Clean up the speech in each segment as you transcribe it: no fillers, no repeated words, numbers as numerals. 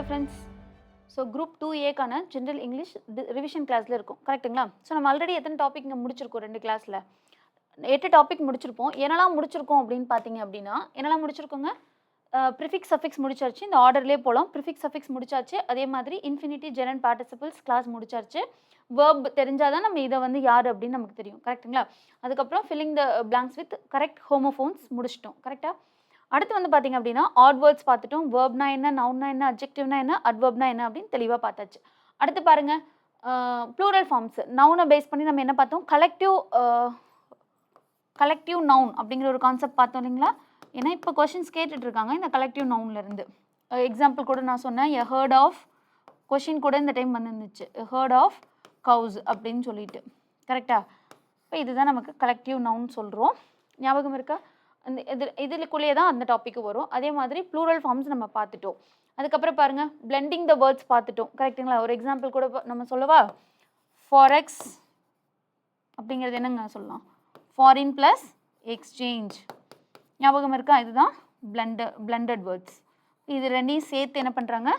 friends. So group 2A general English revision classல இருக்கும் கரெக்ட்டுங்களா? So நம்ம ஆல்ரெடி எத்தனை டாபிக் இங்கே முடிச்சிருக்கோம் 2 கிளாஸில் 8 டாபிக் முடிச்சிருப்போம். என்னெல்லாம் முடிச்சிருக்கோம் அப்படின்னு பார்த்தீங்க அப்படின்னா என்னெல்லாம் முடிச்சிருக்கோங்க? ப்ரிஃபிக்ஸ் சஃபிக்ஸ் முடிச்சாச்சு. இந்த ஆர்டர்லேயே போகலாம். ப்ரிஃபிக்ஸ் சஃபிக்ஸ் முடிச்சாச்சு. அதே மாதிரி இன்ஃபினிட்டி ஜெரண்ட் பார்ட்டிசிபிள்ஸ் கிளாஸ் முடிச்சாச்சு. வேர்ப் தெரிஞ்சால் தான் நம்ம இதை வந்து யார் அப்படின்னு நமக்கு தெரியும் கரெக்ட்டுங்களா? அதுக்கப்புறம் filling the blanks with correct homophones முடிச்சிட்டோம் கரெக்டாக? அடுத்து வந்து பார்த்தீங்க அப்படின்னா ஆட் வேர்ட்ஸ் பார்த்துட்டோம். வேர்ப்னா என்ன, நவுன்னா என்ன, அட்ஜெக்டிவ்னா என்ன, அட்வர்ப்னா என்ன அப்படின்னு தெளிவாக பார்த்தாச்சு. அடுத்து பாருங்க ப்ளூரல் ஃபார்ம்ஸ். நவுனை பேஸ் பண்ணி நம்ம என்ன பார்த்தோம்? கலெக்டிவ் நவுன் அப்படிங்கிற ஒரு கான்செப்ட் பார்த்தோம் இல்லைங்களா? ஏன்னா இப்போ கொஷின்ஸ் கேட்டுட்டு இருக்காங்க இந்த கலெக்டிவ் நவுன்லேருந்து. எக்ஸாம்பிள் கூட நான் சொன்னேன், எ ஹர்ட் ஆஃப் கொஷின் கூட இந்த டைம் வந்துருந்துச்சு, எ ஹர்ட் ஆஃப் கவுஸ் அப்படின்னு சொல்லிட்டு கரெக்டாக. இப்போ இதுதான் நமக்கு கலெக்டிவ் நவுன் சொல்கிறோம். ஞாபகம் இருக்கா? அந்த இதுக்குள்ளேயே தான் அந்த டாப்பிக்கு வரும். அதே மாதிரி ப்ளூரல் ஃபார்ம்ஸ் நம்ம பார்த்துட்டோம். அதுக்கப்புறம் பாருங்கள் பிளெண்டிங் த வேர்ட்ஸ் பார்த்துட்டோம் கரெக்டுங்களா? ஒரு எக்ஸாம்பிள் கூட நம்ம சொல்லவா? ஃபாரெக்ஸ் அப்படிங்கிறது என்னங்க சொல்லலாம்? Foreign plus exchange. ஞாபகம் இருக்கா? இதுதான் பிளண்டட் வேர்ட்ஸ். இது ரெண்டையும் சேர்த்து என்ன பண்ணுறாங்க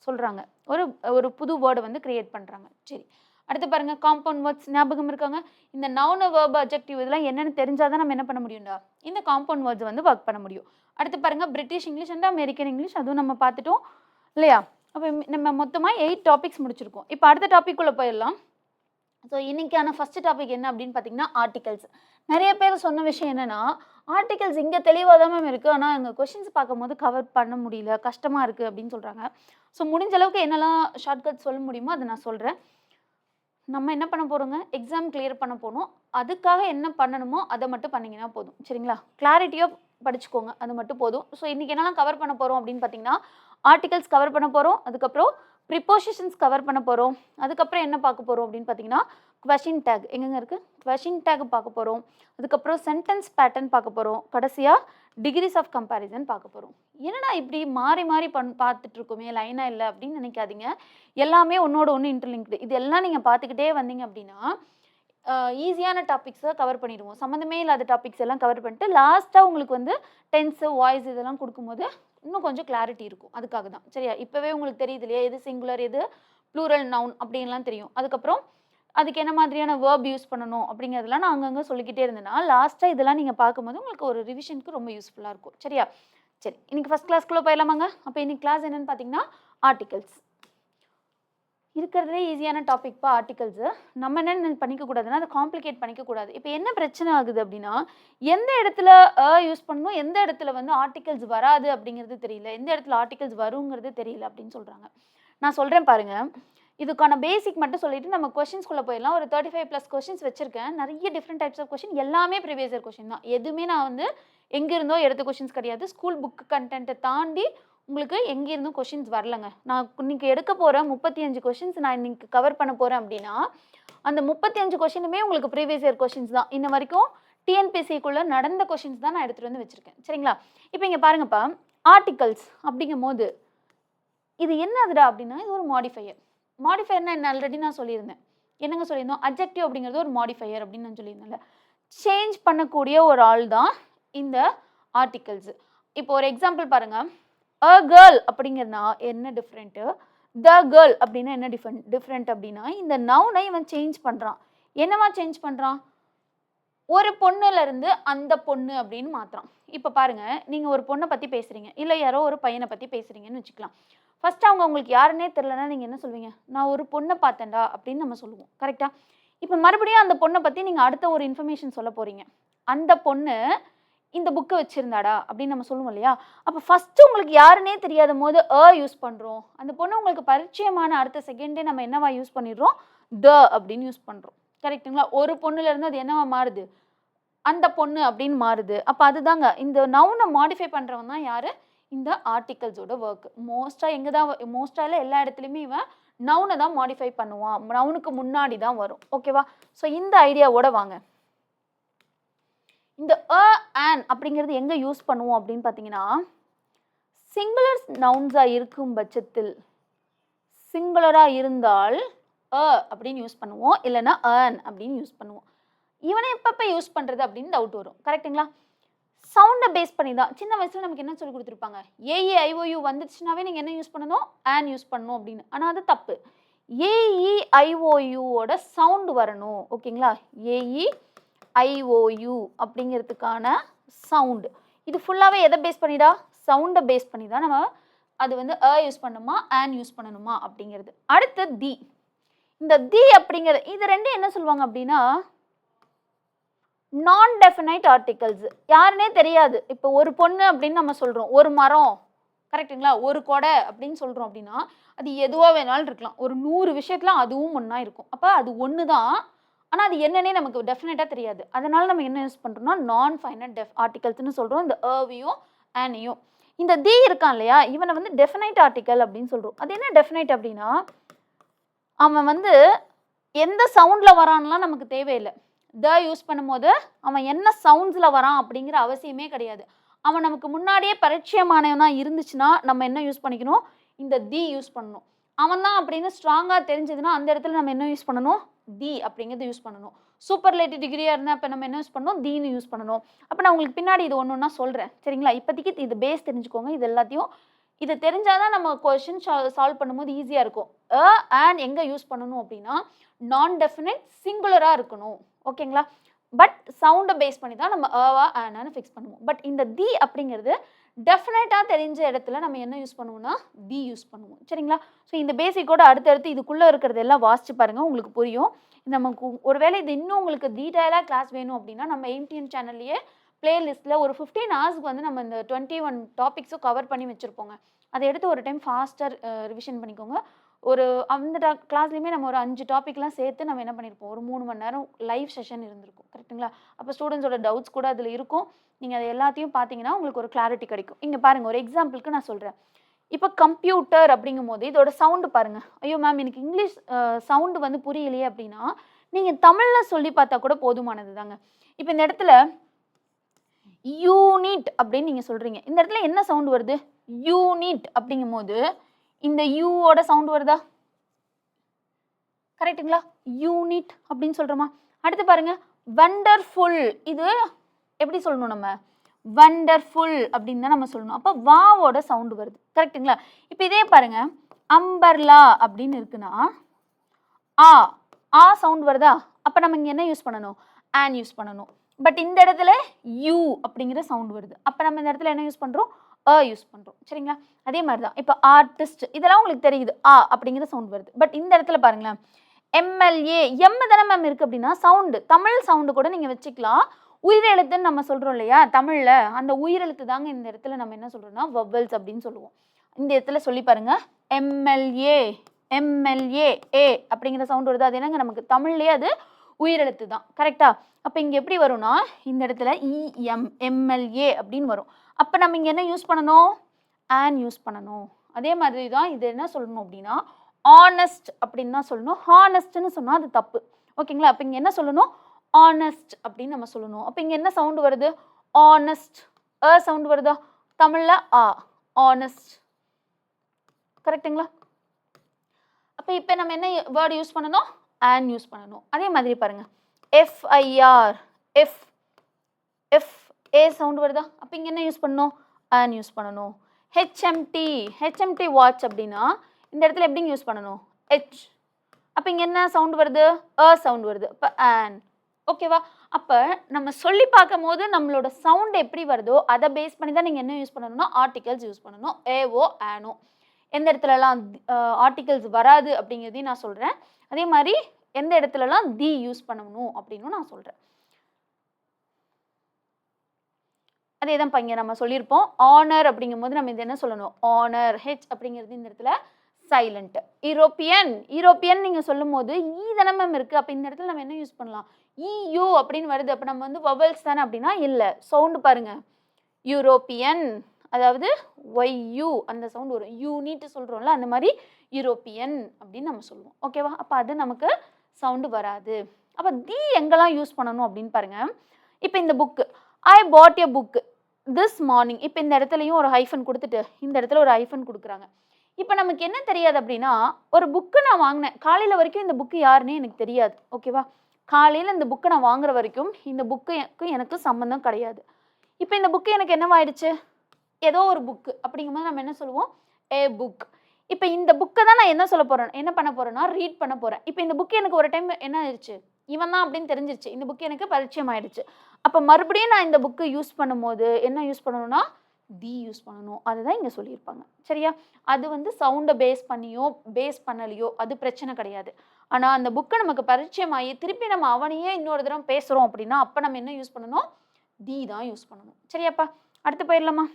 சொல்கிறாங்க, ஒரு புது வேர்டை வந்து கிரியேட் பண்ணுறாங்க. சரி, அடுத்து பாருங்க காம்பவுண்ட் வேர்ட்ஸ். ஞாபகம் இருக்காங்க? இந்த நவுன் வேர்ப் அட்ஜெக்டிவ் இதெல்லாம் என்னென்னு தெரிஞ்சால் தான் நம்ம என்ன பண்ண முடியும்டா இந்த காம்பவுண்ட் வேர்ட்ஸ் வந்து ஒர்க் பண்ண முடியும். அடுத்து பாருங்க British English and American English, அதுவும் நம்ம பார்த்துட்டோம் இல்லையா? அப்போ நம்ம மொத்தமாக 8 டாபிக்ஸ் முடிச்சிருக்கோம். இப்போ அடுத்த டாபிக் உள்ள போயிடலாம். ஸோ இன்னைக்கான ஃபர்ஸ்ட் டாபிக் என்ன அப்படின்னு பார்த்தீங்கன்னா ஆர்டிகல்ஸ். நிறைய பேர் சொன்ன விஷயம் என்னன்னா, ஆர்டிகல்ஸ் இங்கே தெளிவாக தான் மேம் இருக்குது, ஆனால் எங்கள் கொஷின்ஸ் பார்க்கும்போது கவர் பண்ண முடியல, கஷ்டமாக இருக்குது அப்படின்னு சொல்கிறாங்க. ஸோ முடிஞ்ச அளவுக்கு என்னெல்லாம் ஷார்ட்கட் சொல்ல முடியுமோ அதை நான் சொல்கிறேன். நம்ம என்ன பண்ண போகிறோங்க, எக்ஸாம் கிளியர் பண்ண போகணும். அதுக்காக என்ன பண்ணணுமோ அதை மட்டும் பண்ணிங்கன்னா போதும். சரிங்களா? கிளாரிட்டியாக படிச்சுக்கோங்க, அது மட்டும் போதும். ஸோ இன்றைக்கி என்னெல்லாம் கவர் பண்ண போகிறோம் அப்படின்னு பார்த்தீங்கன்னா ஆர்டிகல்ஸ் கவர் பண்ண போகிறோம். அதுக்கப்புறம் ப்ரிப்போசிஷன்ஸ் கவர் பண்ண போகிறோம். அதுக்கப்புறம் என்ன பார்க்க போகிறோம் அப்படின்னு பார்த்தீங்கன்னா கொஷின் டேக் எங்கெங்க இருக்குது, கொஷின் டேக் பார்க்க போகிறோம். அதுக்கப்புறம் சென்டென்ஸ் பேட்டர்ன் பார்க்க போகிறோம். கடைசியாக டிகிரிஸ் ஆஃப் கம்பேரிசன் பார்க்க போகிறோம். என்னடா இப்படி மாறி மாறி பார்த்துட்டு இருக்கோமே, லைனாக இல்லை அப்படின்னு நினைக்காதீங்க. எல்லாமே ஒன்றோட ஒன்று இன்டர்லிங்க்டு. இது எல்லாம் நீங்கள் பார்த்துக்கிட்டே வந்தீங்க அப்படின்னா ஈஸியான டாபிக்ஸை கவர் பண்ணிடுவோம். சம்மந்தமே இல்லாத டாபிக்ஸ் எல்லாம் கவர் பண்ணிட்டு லாஸ்ட்டாக உங்களுக்கு வந்து டென்ஸு வாய்ஸ் இதெல்லாம் கொடுக்கும்போது இன்னும் கொஞ்சம் கிளாரிட்டி இருக்கும். அதுக்காக தான். சரியா? இப்போவே உங்களுக்கு தெரியுது இல்லையா, எது சிங்குலர் எது ப்ளூரல் நவுன் அப்படின்லாம் தெரியும். அதுக்கப்புறம் அதுக்கு என்ன மாதிரியான வேர்ப் யூஸ் பண்ணணும் அப்படிங்கிறதெல்லாம் நான் அங்கங்கே சொல்லிக்கிட்டே இருந்தேன்னா லாஸ்ட்டாக இதெல்லாம் நீங்கள் பார்க்கும்போது உங்களுக்கு ஒரு ரிவிஷனுக்கு ரொம்ப யூஸ்ஃபுல்லாக இருக்கும். சரியா? சரி, இன்னைக்கு ஃபஸ்ட் கிளாஸ்க்குள்ளே போயிடலாமாங்க? அப்போ இன்னைக்கு கிளாஸ் என்னென்னு பார்த்தீங்கன்னா ஆர்டிகல்ஸ். இருக்கிறதுலே ஈஸியான டாபிக்ப்பா ஆர்டிகல்ஸு. நம்ம என்ன பண்ணிக்கக்கூடாதுன்னா அதை காம்ப்ளிகேட் பண்ணிக்கக்கூடாது. இப்போ என்ன பிரச்சனை ஆகுது அப்படின்னா, எந்த இடத்துல யூஸ் பண்ணணும், எந்த இடத்துல வந்து ஆர்டிகல்ஸ் வராது அப்படிங்கிறது தெரியல, எந்த இடத்துல ஆர்டிகல்ஸ் வருங்கிறது தெரியல அப்படின்னு சொல்கிறாங்க. நான் சொல்கிறேன் பாருங்கள். இதுக்கான பேசிக் மட்டும் சொல்லிட்டு நம்ம கொஷின்ஸ்குள்ளே போயிடலாம். ஒரு 35+ கொஷின்ஸ் வச்சுருக்கேன். நிறைய டிஃப்ரெண்ட் டைப்ஸ் ஆஃப் கொஷின், எல்லாமே ப்ரீவியஸ் இயர் கொஷின் தான். எதுவுமே நான் வந்து எங்கேருந்தோ எடுத்த கொஷின்ஸ் கிடையாது. ஸ்கூல் புக் கண்டென்ட்டை தாண்டி உங்களுக்கு எங்கேருந்தும் கொஷின்ஸ் வரலங்க. நான் இன்னைக்கு எடுக்க போகிற 35 கொஷின்ஸ் நான் இன்னைக்கு கவர் பண்ண போகிறேன் அப்படின்னா அந்த 35 கொஷினுமே உங்களுக்கு ப்ரீவியஸ் இயர் கொஷின்ஸ் தான். இன்ன வரைக்கும் டிஎன்பிஎஸ்சிக்குள்ளே நடந்த கொஷின்ஸ் தான் நான் எடுத்துகிட்டு வந்து வச்சுருக்கேன். சரிங்களா? இப்போ இங்கே பாருங்கப்பா, ஆர்டிகல்ஸ் அப்படிங்கும் போது இது என்னதுடா அப்படின்னா இது ஒரு மாடிஃபையர். மாடிஃபையர்னா என்ன ஆல்ரெடி நான் சொல்லியிருந்தேன். என்னங்க சொல்லியிருந்தோம்? அட்ஜெக்டிவ் அப்படிங்கிறது ஒரு மாடிஃபையர் அப்படின்னு நான் சொல்லியிருந்தேன்ல. சேஞ்ச் பண்ணக்கூடிய ஒரு ஆள் தான் இந்த ஆர்டிகல்ஸ். இப்போ ஒரு எக்ஸாம்பிள் பாருங்கள். அ கேர்ள் அப்படிங்கிறதுனா என்ன டிஃப்ரெண்ட்டு, த கேர்ள் அப்படின்னா என்ன டிஃப்ரெண்ட் அப்படின்னா இந்த நவுனை இவன் சேஞ்ச் பண்ணுறான். என்னவா சேஞ்ச் பண்ணுறான்? ஒரு பொண்ணுலேருந்து அந்த பொண்ணு அப்படின்னு மாற்றுறான். இப்போ பாருங்கள், நீங்கள் ஒரு பொண்ணை பற்றி பேசுகிறீங்க, இல்லை யாரோ ஒரு பையனை பற்றி பேசுகிறீங்கன்னு வச்சுக்கலாம். ஃபஸ்ட்டு அவங்க உங்களுக்கு யாருன்னே தெரிலனா நீங்கள் என்ன சொல்வீங்க? நான் ஒரு பொண்ணை பார்த்தேன்டா அப்படின்னு நம்ம சொல்லுவோம். கரெக்டாக? இப்போ மறுபடியும் அந்த பொண்ணை பற்றி நீங்கள் அடுத்த ஒரு இன்ஃபர்மேஷன் சொல்ல போகிறீங்க. அந்த பொண்ணு இந்த புக்கை வச்சுருந்தாடா அப்படின்னு நம்ம சொல்லுவோம் இல்லையா? அப்போ ஃபஸ்ட்டு உங்களுக்கு யாருன்னே தெரியாத போது யூஸ் பண்ணுறோம். அந்த பொண்ணு உங்களுக்கு பரிச்சயமான அடுத்த செகண்டே நம்ம என்னவா யூஸ் பண்ணிடுறோம்? த அப்படின்னு யூஸ் பண்ணுறோம். கரெக்டுங்களா? ஒரு பொண்ணுலேருந்து அது என்னவா மாறுது? அந்த பொண்ணு அப்படின்னு மாறுது. அப்போ அதுதாங்க இந்த நவுனை மாடிஃபை பண்ணுறவன் தான் யார்? இந்த ஆர்டிகல்ஸோட ஒர்க். மோஸ்ட்டாக இல்லை, எல்லா இடத்துலையுமே இவன் நவுனை தான் மாடிஃபை பண்ணுவான். நவுனுக்கு முன்னாடி தான் வரும். ஓகேவா? ஸோ இந்த ஐடியாவோட வாங்க. இந்த ஆன் அப்படிங்கிறது எங்கே யூஸ் பண்ணுவோம் அப்படின்னு பார்த்தீங்கன்னா சிங்குலர் நவுன்ஸாக இருக்கும் பட்சத்தில், சிங்குலராக இருந்தால் அப்படின்னு யூஸ் பண்ணுவோம், இல்லைன்னா ஏர்ன் அப்படின்னு யூஸ் பண்ணுவோம். இவனை எப்பப்போ யூஸ் பண்ணுறது அப்படின்னு டவுட் வரும். கரெக்டுங்களா? சவுண்டை பேஸ் பண்ணி தான். சின்ன வயசுல நமக்கு என்ன சொல்லி கொடுத்துருப்பாங்க, ஏஇ ஐஓயு வந்துச்சுனாவே நீங்கள் என்ன யூஸ் பண்ணணும், ஆன் யூஸ் பண்ணணும் அப்படின்னு. ஆனால் அது தப்பு. ஏஇ ஐஓயுவோட சவுண்டு வரணும். ஓகேங்களா, ஏஇ ஐஓயு அப்படிங்கிறதுக்கான சவுண்டு. இது ஃபுல்லாகவே எதை பேஸ் பண்ணிடா, சவுண்டை பேஸ் பண்ணி தான் நம்ம அது வந்து யூஸ் பண்ணணுமா ஆன் யூஸ் பண்ணணுமா அப்படிங்கிறது. அடுத்து தி. இந்த தி அப்படிங்கிறது இது ரெண்டும் என்ன சொல்லுவாங்க அப்படின்னா நான் டெஃபினைட் ஆர்டிகல்ஸ். யாருன்னே தெரியாது. இப்போ ஒரு பொண்ணு அப்படின்னு நம்ம சொல்கிறோம், ஒரு மரம், கரெக்டுங்களா, ஒரு கொடை அப்படின்னு சொல்கிறோம் அப்படின்னா அது எதுவாக வேணாலும் இருக்கலாம். ஒரு 100 விஷயத்துல அதுவும் ஒன்றா இருக்கும். அப்போ அது ஒன்று தான், ஆனால் அது என்னன்னே நமக்கு டெஃபினட்டாக தெரியாது. அதனால் நம்ம என்ன யூஸ் பண்ணுறோம்னா நான் ஃபைனட் ஆர்டிகல்ஸ்னு சொல்கிறோம், இந்த ஏவையும் ஆனையும். இந்த தி இருக்கான் இல்லையா, இவனை வந்து டெஃபினைட் ஆர்டிக்கல் அப்படின்னு சொல்கிறோம். அது என்ன டெஃபினைட் அப்படின்னா அவன் வந்து எந்த சவுண்டில் வரான்லாம் நமக்கு தேவையில்லை. த யூஸ் பண்ணும்போது அவன் என்ன சவுண்ட்ஸில் வரான் அப்படிங்கிற அவசியமே கிடையாது. அவன் நமக்கு முன்னாடியே பரிச்சயமானவனா இருந்துச்சுன்னா நம்ம என்ன யூஸ் பண்ணிக்கணும், இந்த தி யூஸ் பண்ணணும். அவன் தான் அப்படின்னு ஸ்ட்ராங்காக தெரிஞ்சதுன்னா அந்த இடத்துல நம்ம என்ன யூஸ் பண்ணணும், தி அப்படிங்கிறது யூஸ் பண்ணணும். சூப்பர்லேட்டிவ் டிகிரியாக இருந்தால் இப்போ நம்ம என்ன யூஸ் பண்ணணும், தீன்னு யூஸ் பண்ணணும். அப்போ நான் உங்களுக்கு பின்னாடி இது ஒன்று ஒன்றா சொல்கிறேன், சரிங்களா. இப்போதைக்கு இது பேஸ் தெரிஞ்சுக்கோங்க. இது எல்லாத்தையும் இது தெரிஞ்சாதான் நம்ம கொஷின் சால்வ் பண்ணும்போது ஈஸியாக இருக்கும். அண்ட் எங்கே யூஸ் பண்ணணும் அப்படின்னா நான் டெஃபினைட் சிங்குலராக இருக்கணும். ஓகேங்களா. பட் சவுண்டை பேஸ் பண்ணி தான் நம்ம ஆனான்னு ஃபிக்ஸ் பண்ணுவோம். பட் இந்த தி அப்படிங்கிறது டெஃபினட்டாக தெரிஞ்ச இடத்துல நம்ம என்ன யூஸ் பண்ணுவோம்னா தி யூஸ் பண்ணுவோம், சரிங்களா. ஸோ இந்த பேசிக்கோட அடுத்தடுத்து இதுக்குள்ளே இருக்கிறது எல்லாம் வாசிச்சு பாருங்கள், உங்களுக்கு புரியும். நமக்கு ஒருவேளை இது இன்னும் உங்களுக்கு டீட்டெயிலாக கிளாஸ் வேணும் அப்படின்னா நம்ம எம்டிஎன் சேனல்லையே பிளேலிஸ்ட்டில் ஒரு 15 ஹவர்ஸ்க்கு வந்து நம்ம இந்த 21 டாபிக்ஸும் கவர் பண்ணி வச்சுருப்போங்க. அதை எடுத்து ஒரு டைம் ஃபாஸ்ட்டாக ரிவிஷன் பண்ணிக்கோங்க. ஒரு அந்த கிளாஸ்லையுமே நம்ம ஒரு 5 டாபிக்லாம் சேர்த்து நம்ம என்ன பண்ணியிருப்போம், ஒரு 3 மணி நேரம் லைவ் செஷன் இருந்திருக்கும், கரெக்டுங்களா. அப்போ ஸ்டூடெண்ட்ஸோட டவுட்ஸ் கூட அதில் இருக்கும். நீங்கள் அதை எல்லாத்தையும் பார்த்தீங்கன்னா உங்களுக்கு ஒரு கிளாரிட்டி கிடைக்கும். இங்கே பாருங்கள், ஒரு எக்ஸாம்பிளுக்கு நான் சொல்கிறேன். இப்போ கம்ப்யூட்டர் அப்படிங்கும் போது இதோட சவுண்டு பாருங்கள். ஐயோ மேம் எனக்கு இங்கிலீஷ் சவுண்டு வந்து புரியலையே அப்படின்னா நீங்கள் தமிழில் சொல்லி பார்த்தா கூட போதுமானது தாங்க. இப்போ இந்த இடத்துல யூனிட் அப்படின்னு நீங்கள் சொல்கிறீங்க. இந்த இடத்துல என்ன சவுண்டு வருது, யூனிட் அப்படிங்கும் போது இந்த யூவோட சவுண்டு வருதா, கரெக்டுங்களா. யூனிட் அப்படின்னு சொல்கிறோமா. அடுத்து பாருங்க வண்டர்ஃபுல். இது எப்படி சொல்லணும், நம்ம வண்டர்ஃபுல் அப்படின்னு தான் நம்ம சொல்லணும். அப்போ வாவோட சவுண்டு வருது, கரெக்டுங்களா. இப்போ இதே பாருங்க அம்பர்லா அப்படின்னு இருக்குன்னா ஆ சவுண்ட் வருதா. அப்போ நம்ம இங்கே என்ன யூஸ் பண்ணணும், ஆன் யூஸ் பண்ணணும். பட் இந்த இடத்துல யூ அப்படிங்கிற சவுண்ட் வருது. அப்போ நம்ம இந்த இடத்துல என்ன யூஸ் பண்ணுறோம், யூஸ் பண்ணுறோம், சரிங்களா. அதே மாதிரி தான் இப்போ ஆர்டிஸ்ட் இதெல்லாம் உங்களுக்கு தெரியுது, அப்படிங்கிற சவுண்ட் வருது. பட் இந்த இடத்துல பாருங்களேன் எம்எல்ஏ எம் தானே மேம் இருக்குது அப்படின்னா சவுண்டு தமிழ் சவுண்டு கூட நீங்கள் வச்சுக்கலாம். உயிரெழுத்துன்னு நம்ம சொல்கிறோம் இல்லையா தமிழில், அந்த உயிரெழுத்து தாங்க இந்த இடத்துல நம்ம என்ன சொல்கிறோம்னா வவல்ஸ் அப்படின்னு சொல்லுவோம். இந்த இடத்துல சொல்லி பாருங்க எம்எல்ஏ ஏ அப்படிங்கிற சவுண்ட் வருது. அது என்னங்க நமக்கு தமிழ்லேயே அது உயிரெழுத்து தான், கரெக்டா. அப்போ இங்கே எப்படி வரும்னா இந்த இடத்துல எம்எல்ஏ அப்படின்னு வரும். அப்போ நம்ம இங்கே என்ன யூஸ் பண்ணணும், ஆன் யூஸ் பண்ணணும். அதே மாதிரி தான் இது என்ன சொல்லணும் அப்படின்னா ஆனஸ்ட் அப்படின்னு தான் சொல்லணும். ஹானஸ்ட்னு சொன்னால் அது தப்பு, ஓகேங்களா. அப்போ இங்கே என்ன சொல்லணும், ஆனஸ்ட் அப்படின்னு நம்ம சொல்லணும். அப்போ இங்கே என்ன சவுண்டு வருது, ஆனஸ்ட் சவுண்டு வருதா தமிழில் ஆனஸ்ட், கரெக்டுங்களா. அப்போ இப்போ நம்ம என்ன வேர்டு யூஸ் பண்ணணும், ஆன் யூஸ் பண்ணணும். அதே மாதிரி பாருங்க எஃப்ஐஆர் எஃப் ஏ சவுண்டு வருதா. அப்போ இங்கே என்ன யூஸ் பண்ணணும், ஆன் யூஸ் பண்ணணும். ஹெச்எம்டி வாட்ச் அப்படின்னா இந்த இடத்துல எப்படிங்க யூஸ் பண்ணணும், ஹெச். அப்போ இங்கே என்ன சவுண்டு வருது, சவுண்டு வருது. அப்போ ஆன், ஓகேவா. அப்போ நம்ம சொல்லி பார்க்கும் போது நம்மளோட சவுண்ட் எப்படி வருதோ அதை பேஸ் பண்ணி தான் நீங்கள் என்ன யூஸ் பண்ணணும்னா ஆர்டிகல்ஸ் யூஸ் பண்ணணும், ஏஓ ஆனோ. எந்த இடத்துலலாம் ஆர்டிகல்ஸ் வராது அப்படிங்கிறதையும் நான் சொல்கிறேன். அதே மாதிரி எந்த இடத்துலலாம் தி யூஸ் பண்ணணும் அப்படின்னு நான் சொல்கிறேன். அதே தான் இங்கே நம்ம சொல்லியிருப்போம். ஆனர் அப்படிங்கும் போது நம்ம இது என்ன சொல்லணும், ஆனர். ஹெச் அப்படிங்கிறது இந்த இடத்துல சைலண்ட். யூரோப்பியன் நீங்கள் சொல்லும் போது தானே மேம் இருக்குது. அப்போ இந்த இடத்துல நம்ம என்ன யூஸ் பண்ணலாம், இயூ அப்படின்னு வருது. அப்போ நம்ம வந்து வவல்ஸ் தானே அப்படின்னா இல்லை, சவுண்டு பாருங்க யூரோப்பியன், அதாவது ஒய்யூ அந்த சவுண்ட் வரும். யூனிட் சொல்கிறோம்ல அந்த மாதிரி யூரோப்பியன் அப்படின்னு நம்ம சொல்லுவோம், ஓகேவா. அப்போ அது நமக்கு சவுண்டு வராது. அப்போ தி எங்கெல்லாம் யூஸ் பண்ணணும் அப்படின்னு பாருங்க. இப்போ இந்த book I bought a book this morning. இப்போ இந்த இடத்துலையும் ஒரு ஹைஃபன் கொடுத்துட்டு இந்த இடத்துல ஒரு ஹைஃபன் கொடுக்குறாங்க. இப்போ நமக்கு என்ன தெரியாது அப்படின்னா ஒரு புக்கு நான் வாங்கினேன் காலையில் வரைக்கும், இந்த புக்கு யாருன்னே எனக்கு தெரியாது, ஓகேவா. காலையில் இந்த புக்கை நான் வாங்குற வரைக்கும் இந்த புக்கு எனக்கு சம்மந்தம் கிடையாது. இப்போ இந்த புக்கு எனக்கு என்னவாயிடுச்சு, ஏதோ ஒரு புக்கு அப்படிங்கும்போது நம்ம என்ன சொல்லுவோம், ஏ புக். இப்போ இந்த புக்கை தான் நான் என்ன பண்ண போறேன்னா ரீட் பண்ண போறேன். இப்போ இந்த புக் எனக்கு ஒரு டைம் என்ன ஆயிடுச்சு, இவன் தான் அப்படின்னு தெரிஞ்சிருச்சு, இந்த புக் எனக்கு பரிச்சயம் ஆயிடுச்சு. அப்போ மறுபடியும் நான் இந்த புக்கு யூஸ் பண்ணும்போது என்ன யூஸ் பண்ணணும்னா தி யூஸ் பண்ணணும். அதுதான் இங்கே சொல்லியிருப்பாங்க. சரியா? அது வந்து சவுண்டை பேஸ் பண்ணியோ பேஸ் பண்ணலையோ அது பிரச்சனை கிடையாது. ஆனால் அந்த புக்கை நமக்கு பரிச்சயமாகி திருப்பி நம்ம அவனையே இன்னொரு தடவை பேசுகிறோம் அப்படின்னா அப்போ நம்ம என்ன யூஸ் பண்ணணும், தி தான் யூஸ் பண்ணணும். சரியாப்பா? அடுத்து போயிடலாமா?